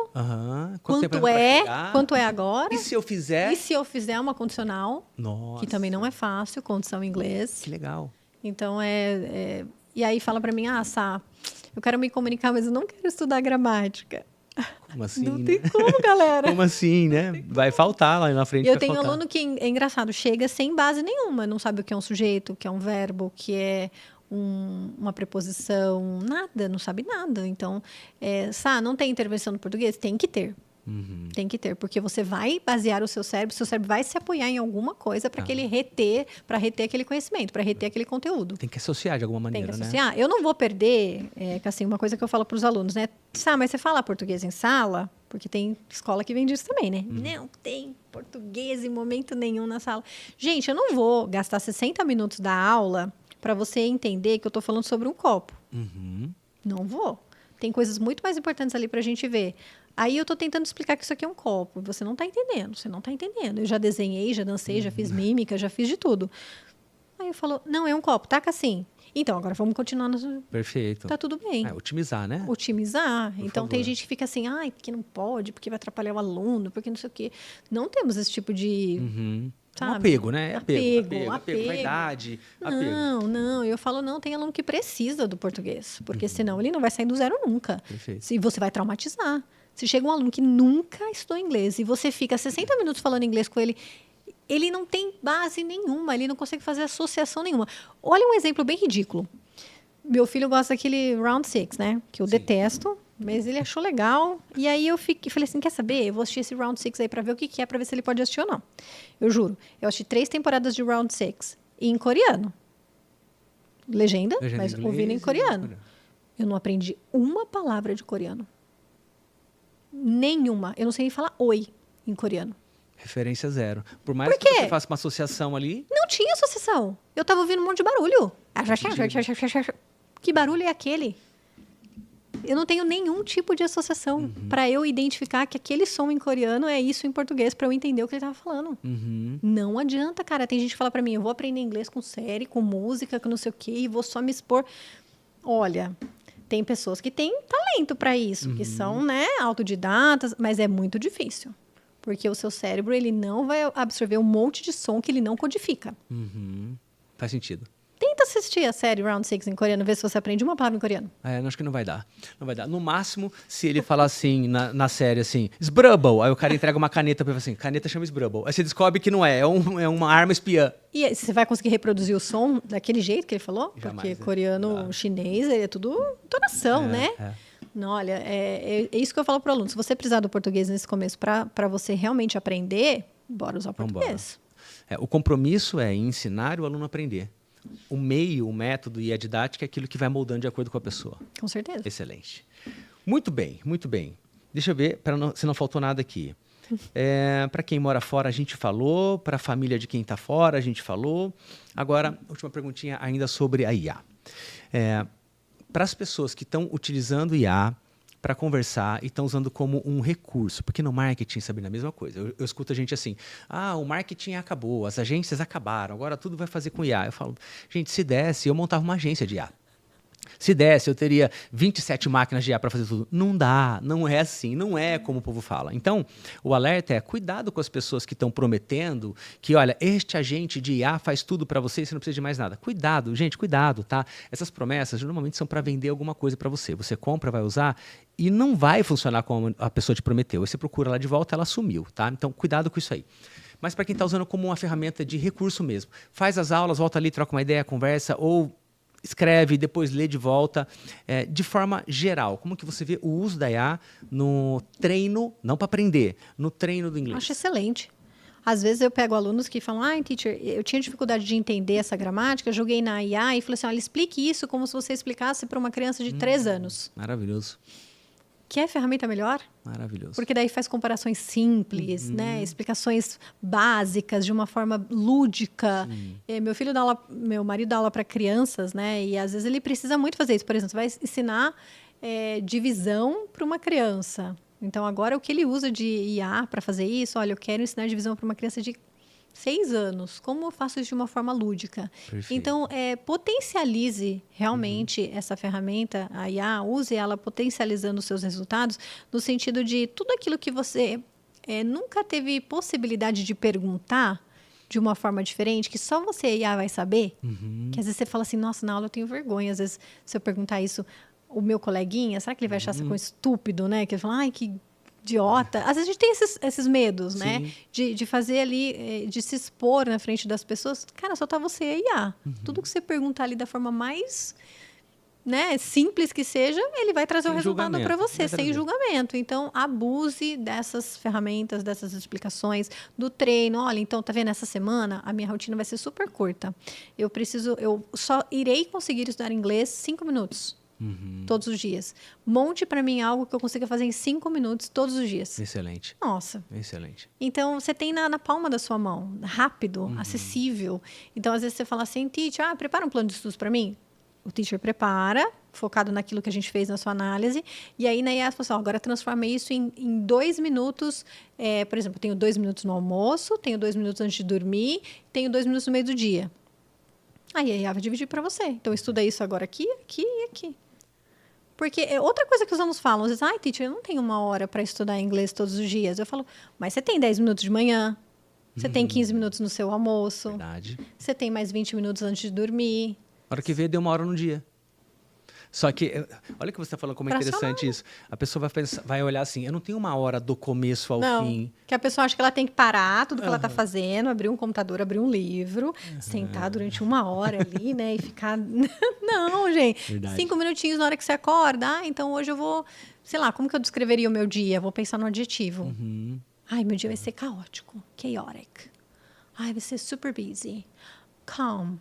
Quanto é agora? E se eu fizer? E se eu fizer uma condicional? Nossa. Que também não é fácil, condição em inglês. Que legal. Então, e aí fala para mim, Sá, eu quero me comunicar, mas eu não quero estudar gramática. Como assim? Não tem como, galera. Como assim, né? Vai faltar lá na frente. Eu tenho aluno que, é engraçado, chega sem base nenhuma. Não sabe o que é um sujeito, o que é um verbo, o que é uma preposição, nada, não sabe nada. Então, não tem intervenção no português? Tem que ter. Tem que ter, porque você vai basear o seu cérebro vai se apoiar em alguma coisa para que ele reter aquele conhecimento, para reter aquele conteúdo. Tem que associar de alguma maneira, né? Tem que associar. Eu não vou perder, assim, uma coisa que eu falo para os alunos, né? Mas você fala português em sala? Porque tem escola que vende isso também, né? Não tem português em momento nenhum na sala. Gente, eu não vou gastar 60 minutos da aula para você entender que eu estou falando sobre um copo. Não vou. Tem coisas muito mais importantes ali para a gente ver. Aí eu estou tentando explicar que isso aqui é um copo. Você não está entendendo, você não está entendendo. Eu já desenhei, já dancei, já fiz mímica, já fiz de tudo. Aí eu falo, não, é um copo, taca assim. Então, agora vamos continuar. Perfeito. Tá tudo bem. Otimizar, né? Otimizar. Por Então, favor. tem gente que fica assim, ai, porque não pode, porque vai atrapalhar o aluno, porque não sei o quê. Não temos esse tipo de... Um Sabe? apego, né? Apego. Vaidade, apego. Não. Eu falo, não, tem aluno que precisa do português. Porque senão ele não vai sair do zero nunca. Perfeito. E você vai traumatizar. Se chega um aluno que nunca estudou inglês e você fica 60 minutos falando inglês com ele, ele não tem base nenhuma, ele não consegue fazer associação nenhuma. Olha um exemplo bem ridículo. Meu filho gosta daquele Round Six, né? Que eu detesto, mas ele achou legal. E aí eu falei assim, quer saber? Eu vou assistir esse Round Six aí pra ver o que é, pra ver se ele pode assistir ou não. Eu juro. Eu assisti 3 temporadas de Round Six em coreano. Legenda mas em ouvindo em inglês e coreano. Eu não aprendi uma palavra de coreano. Nenhuma. Eu não sei nem falar oi em coreano. Referência zero. Por mais Por que quê? você faça uma associação ali, Não tinha associação. Eu tava ouvindo um monte de barulho. Que barulho é aquele? Eu não tenho nenhum tipo de associação para eu identificar que aquele som em coreano é isso em português, para eu entender o que ele tava falando. Não adianta, cara. Tem gente que fala para mim, eu vou aprender inglês com série, com música, com não sei o quê, e vou só me expor. Olha, tem pessoas que têm talento para isso, que são, né, autodidatas, mas é muito difícil. Porque o seu cérebro, ele não vai absorver um monte de som que ele não codifica. faz sentido. Tenta assistir a série Round Six em coreano, ver se você aprende uma palavra em coreano. Acho que não vai dar. Não vai dar. No máximo, se ele falar assim, na série, assim, Sbrubble, aí o cara entrega uma caneta pra ele assim, caneta chama Sbrubble. Aí você descobre que não é, é uma arma espiã. E aí, você vai conseguir reproduzir o som daquele jeito que ele falou? Jamais, Porque né? coreano, chinês, é tudo entonação, né? Não, olha, é isso que eu falo para o aluno. Se você precisar do português nesse começo para você realmente aprender, bora usar o português. O compromisso é ensinar o aluno a aprender. O meio, o método e a didática é aquilo que vai moldando de acordo com a pessoa. Com certeza. Excelente. Muito bem, muito bem. Deixa eu ver se não faltou nada aqui. Para quem mora fora, a gente falou. Para a família de quem está fora, a gente falou. Agora, última perguntinha ainda sobre a IA. Para as pessoas que estão utilizando IA para conversar e estão usando como um recurso, porque no marketing, Sabrina, a mesma coisa. Eu escuto a gente assim, o marketing acabou, as agências acabaram, agora tudo vai fazer com IA. Eu falo, gente, se desse, eu montava uma agência de IA. Se desse, eu teria 27 máquinas de IA para fazer tudo. Não dá, não é assim, não é como o povo fala. Então, o alerta é cuidado com as pessoas que estão prometendo que, olha, este agente de IA faz tudo para você e você não precisa de mais nada. Cuidado, gente, cuidado, tá? Essas promessas normalmente são para vender alguma coisa para você. Você compra, vai usar e não vai funcionar como a pessoa te prometeu. Aí você procura lá de volta, ela sumiu, tá? Então, cuidado com isso aí. Mas para quem está usando como uma ferramenta de recurso mesmo, faz as aulas, volta ali, troca uma ideia, conversa ou escreve, depois lê de volta. De forma geral, como que você vê o uso da IA no treino, não para aprender, no treino do inglês? Acho excelente. Às vezes eu pego alunos que falam, teacher, eu tinha dificuldade de entender essa gramática, joguei na IA e falei assim, olha, explique isso como se você explicasse para uma criança de 3 anos. Maravilhoso. Quer ferramenta melhor? Maravilhoso. Porque daí faz comparações simples, né? Explicações básicas, de uma forma lúdica. Meu marido dá aula para crianças, né? E às vezes ele precisa muito fazer isso. Por exemplo, você vai ensinar divisão para uma criança. Então, agora o que ele usa de IA para fazer isso? Olha, eu quero ensinar divisão para uma criança de 6 anos. Como eu faço isso de uma forma lúdica? Perfeito. Então, potencialize realmente essa ferramenta, a IA, use ela potencializando os seus resultados, no sentido de tudo aquilo que você nunca teve possibilidade de perguntar de uma forma diferente, que só você, a IA, vai saber. Que às vezes você fala assim, nossa, na aula eu tenho vergonha. Às vezes, se eu perguntar isso, o meu coleguinha, será que ele vai achar essa coisa estúpido, né? Que ele fala, que idiota. Às vezes a gente tem esses medos, né? De fazer ali, de se expor na frente das pessoas. Cara, só tá você e a IA. Tudo que você perguntar ali da forma mais, né, simples que seja, ele vai trazer o resultado para você, sem julgamento. Então, abuse dessas ferramentas, dessas explicações, do treino. Olha, então, tá vendo? Essa semana, a minha rotina vai ser super curta. Eu só irei conseguir estudar inglês 5 minutos. Todos os dias. Monte para mim algo que eu consiga fazer em 5 minutos todos os dias. Excelente. Nossa. Excelente. Então, você tem na palma da sua mão, rápido, acessível. Então, às vezes você fala assim, teacher, prepara um plano de estudos para mim. O teacher prepara, focado naquilo que a gente fez na sua análise. E aí, na IA, você fala, agora transforma isso em 2 minutos. Por exemplo, eu tenho 2 minutos no almoço, tenho 2 minutos antes de dormir, tenho 2 minutos no meio do dia. Aí a IA vai dividir para você. Então, estuda isso agora aqui, aqui e aqui. Porque outra coisa que os alunos falam, às vezes, teacher, eu não tenho 1 hora para estudar inglês todos os dias. Eu falo, mas você tem 10 minutos de manhã, você tem 15 minutos no seu almoço. Verdade. Você tem mais 20 minutos antes de dormir. A hora que vê, deu 1 hora no dia. Só que, olha o que você está falando, como é interessante isso. A pessoa vai olhar assim, eu não tenho 1 hora do começo ao fim. Que a pessoa acha que ela tem que parar tudo que ela está fazendo, abrir um computador, abrir um livro, sentar durante 1 hora ali, né? E ficar... Não, gente. Verdade. 5 minutinhos na hora que você acorda. Então hoje eu vou... Sei lá, como que eu descreveria o meu dia? Vou pensar no adjetivo. Meu dia vai ser caótico. Chaotic. Vai ser super busy. Calm.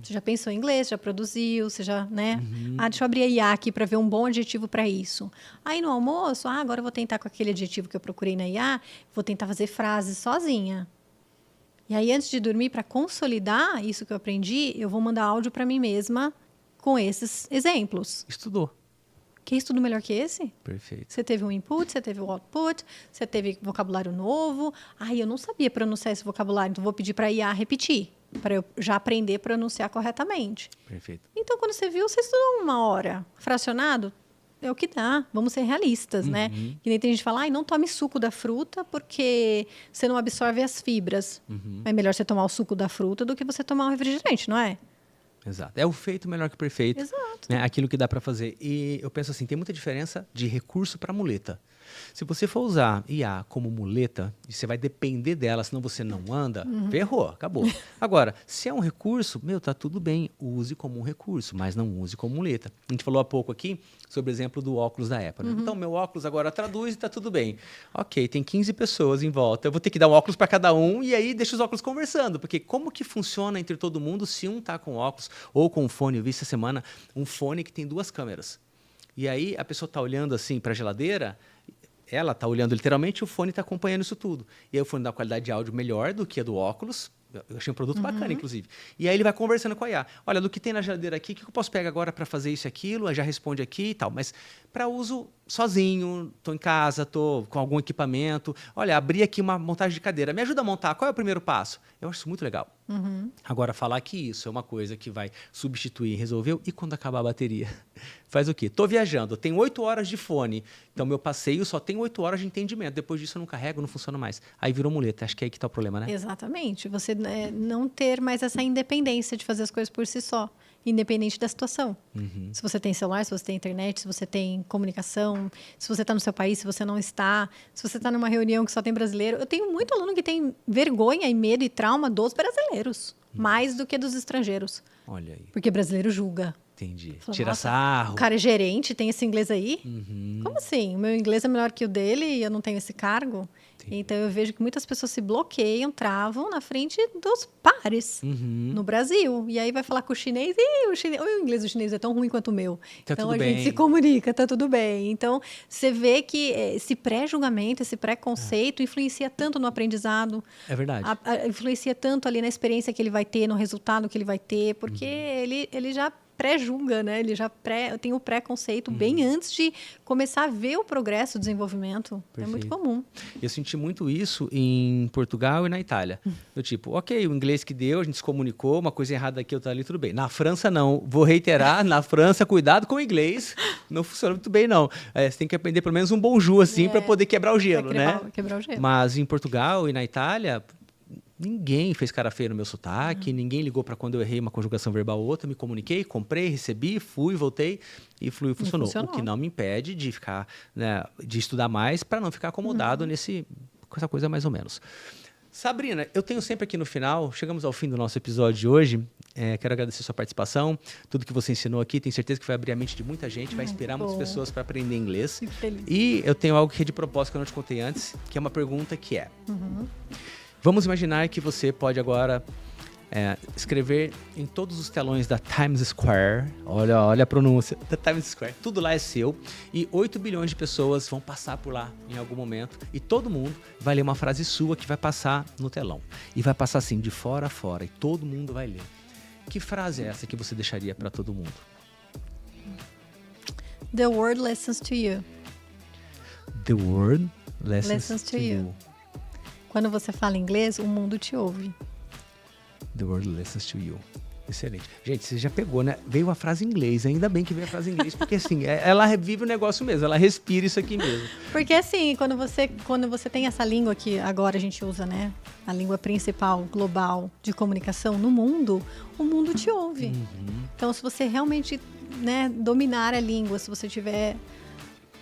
Você já pensou em inglês, já produziu, você já, né? Deixa eu abrir a IA aqui para ver um bom adjetivo para isso. Aí no almoço, agora eu vou tentar com aquele adjetivo que eu procurei na IA, vou tentar fazer frases sozinha. E aí, antes de dormir, para consolidar isso que eu aprendi, eu vou mandar áudio para mim mesma com esses exemplos. Estudou. Que estudo melhor que esse? Perfeito. Você teve um input, você teve o output, você teve vocabulário novo. Eu não sabia pronunciar esse vocabulário, então vou pedir para a IA repetir, para eu já aprender a pronunciar corretamente. Perfeito. Então, quando você viu, você estudou 1 hora. Fracionado, é o que dá. Vamos ser realistas, né? Que nem tem gente que fala, não tome suco da fruta porque você não absorve as fibras. É melhor você tomar o suco da fruta do que você tomar um refrigerante, não é? Exato. É o feito melhor que o perfeito. Exato. Né? Aquilo que dá para fazer. E eu penso assim, tem muita diferença de recurso para muleta. Se você for usar IA como muleta, e você vai depender dela, senão você não anda, ferrou, acabou. Agora, se é um recurso, tá tudo bem, use como um recurso, mas não use como muleta. A gente falou há pouco aqui sobre o exemplo do óculos da Apple. Né? Então, meu óculos agora traduz e está tudo bem. Ok, tem 15 pessoas em volta, eu vou ter que dar um óculos para cada um e aí deixa os óculos conversando, porque como que funciona entre todo mundo se um está com óculos ou com um fone? Eu vi essa semana um fone que tem 2 câmeras. E aí a pessoa está olhando assim para a geladeira, ela está olhando literalmente e o fone está acompanhando isso tudo. E aí o fone dá uma qualidade de áudio melhor do que a do óculos. Eu achei um produto bacana, inclusive. E aí ele vai conversando com a IA. Olha, do que tem na geladeira aqui, o que eu posso pegar agora para fazer isso e aquilo? Aí já responde aqui e tal. Mas para uso sozinho, estou em casa, estou com algum equipamento. Olha, abri aqui uma montagem de cadeira. Me ajuda a montar. Qual é o primeiro passo? Eu acho isso muito legal. Agora, falar que isso é uma coisa que vai substituir, resolveu. E quando acabar a bateria? Faz o quê? Estou viajando, tenho 8 horas de fone. Então, meu passeio só tem 8 horas de entendimento. Depois disso, eu não carrego, não funciona mais. Aí virou muleta. Acho que é aí que está o problema, né? Exatamente. Você não ter mais essa independência de fazer as coisas por si só, independente da situação. Se você tem celular, se você tem internet, se você tem comunicação, se você está no seu país, se você não está, se você está numa reunião que só tem brasileiro. Eu tenho muito aluno que tem vergonha e medo e trauma dos brasileiros, mais do que dos estrangeiros. Olha aí. Porque brasileiro julga. Entendi. Fala, Tira nossa, sarro. O cara é gerente, tem esse inglês aí? Como assim? O meu inglês é melhor que o dele e eu não tenho esse cargo? Entendi. Então, eu vejo que muitas pessoas se bloqueiam, travam na frente dos pares no Brasil. E aí vai falar com o chinês e o inglês do chinês é tão ruim quanto o meu. Tá então, tudo a bem. gente se comunica, tá tudo bem. Então, você vê que esse pré-julgamento, esse pré-conceito influencia tanto no aprendizado. É verdade. Influencia tanto ali na experiência que ele vai ter, no resultado que ele vai ter, porque ele já pré-julga, né? Ele já tem o pré-conceito bem antes de começar a ver o progresso, o desenvolvimento. Perfeito. É muito comum. Eu senti muito isso em Portugal e na Itália. Do tipo, ok, o inglês que deu, a gente se comunicou, uma coisa errada aqui, outra ali, tudo bem. Na França, não. Vou reiterar, na França, cuidado com o inglês. Não funciona muito bem, não. Você tem que aprender pelo menos um bonjour, assim, para poder quebrar o gelo, né? Quebrar o gelo. Mas em Portugal e na Itália, ninguém fez cara feia no meu sotaque, ninguém ligou para quando eu errei uma conjugação verbal ou outra, me comuniquei, comprei, recebi, fui, voltei e funcionou. O que não me impede de ficar, né, de estudar mais para não ficar acomodado com essa coisa mais ou menos. Sabrina, eu tenho sempre aqui no final, chegamos ao fim do nosso episódio de hoje, quero agradecer a sua participação, tudo que você ensinou aqui, tenho certeza que vai abrir a mente de muita gente, vai inspirar muitas pessoas para aprender inglês. Fico feliz. E eu tenho algo que é de propósito que eu não te contei antes, que é uma pergunta que é... Vamos imaginar que você pode agora escrever em todos os telões da Times Square, olha a pronúncia, da Times Square, tudo lá é seu, e 8 bilhões de pessoas vão passar por lá em algum momento, e todo mundo vai ler uma frase sua que vai passar no telão. E vai passar assim, de fora a fora, e todo mundo vai ler. Que frase é essa que você deixaria para todo mundo? The world listens to you. The world listens to you. Quando você fala inglês, o mundo te ouve. The world listens to you. Excelente. Gente, você já pegou, né? Veio a frase em inglês, ainda bem que veio a frase em inglês, porque assim, ela vive o negócio mesmo, ela respira isso aqui mesmo. Porque assim, quando você tem essa língua que agora a gente usa, né? A língua principal, global, de comunicação no mundo, o mundo te ouve. Uhum. Então, se você realmente, né, dominar a língua, se você tiver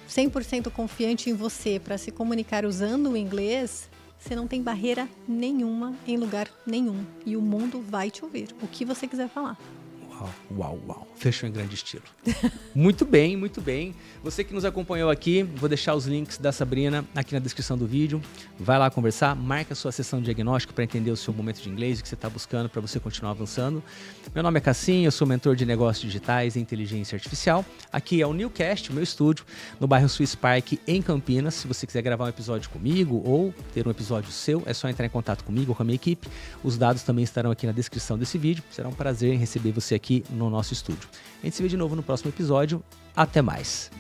100% confiante em você para se comunicar usando o inglês, você não tem barreira nenhuma em lugar nenhum. E o mundo vai te ouvir, o que você quiser falar. Uau. Fechou em grande estilo. Muito bem, muito bem. Você que nos acompanhou aqui, vou deixar os links da Sabrina aqui na descrição do vídeo. Vai lá conversar, marca a sua sessão de diagnóstico para entender o seu momento de inglês, o que você está buscando para você continuar avançando. Meu nome é Cassim, eu sou mentor de negócios digitais e inteligência artificial. Aqui é o Newcast, o meu estúdio, no bairro Swiss Park, em Campinas. Se você quiser gravar um episódio comigo ou ter um episódio seu, é só entrar em contato comigo ou com a minha equipe. Os dados também estarão aqui na descrição desse vídeo. Será um prazer em receber você aqui no nosso estúdio. A gente se vê de novo no próximo episódio. Até mais!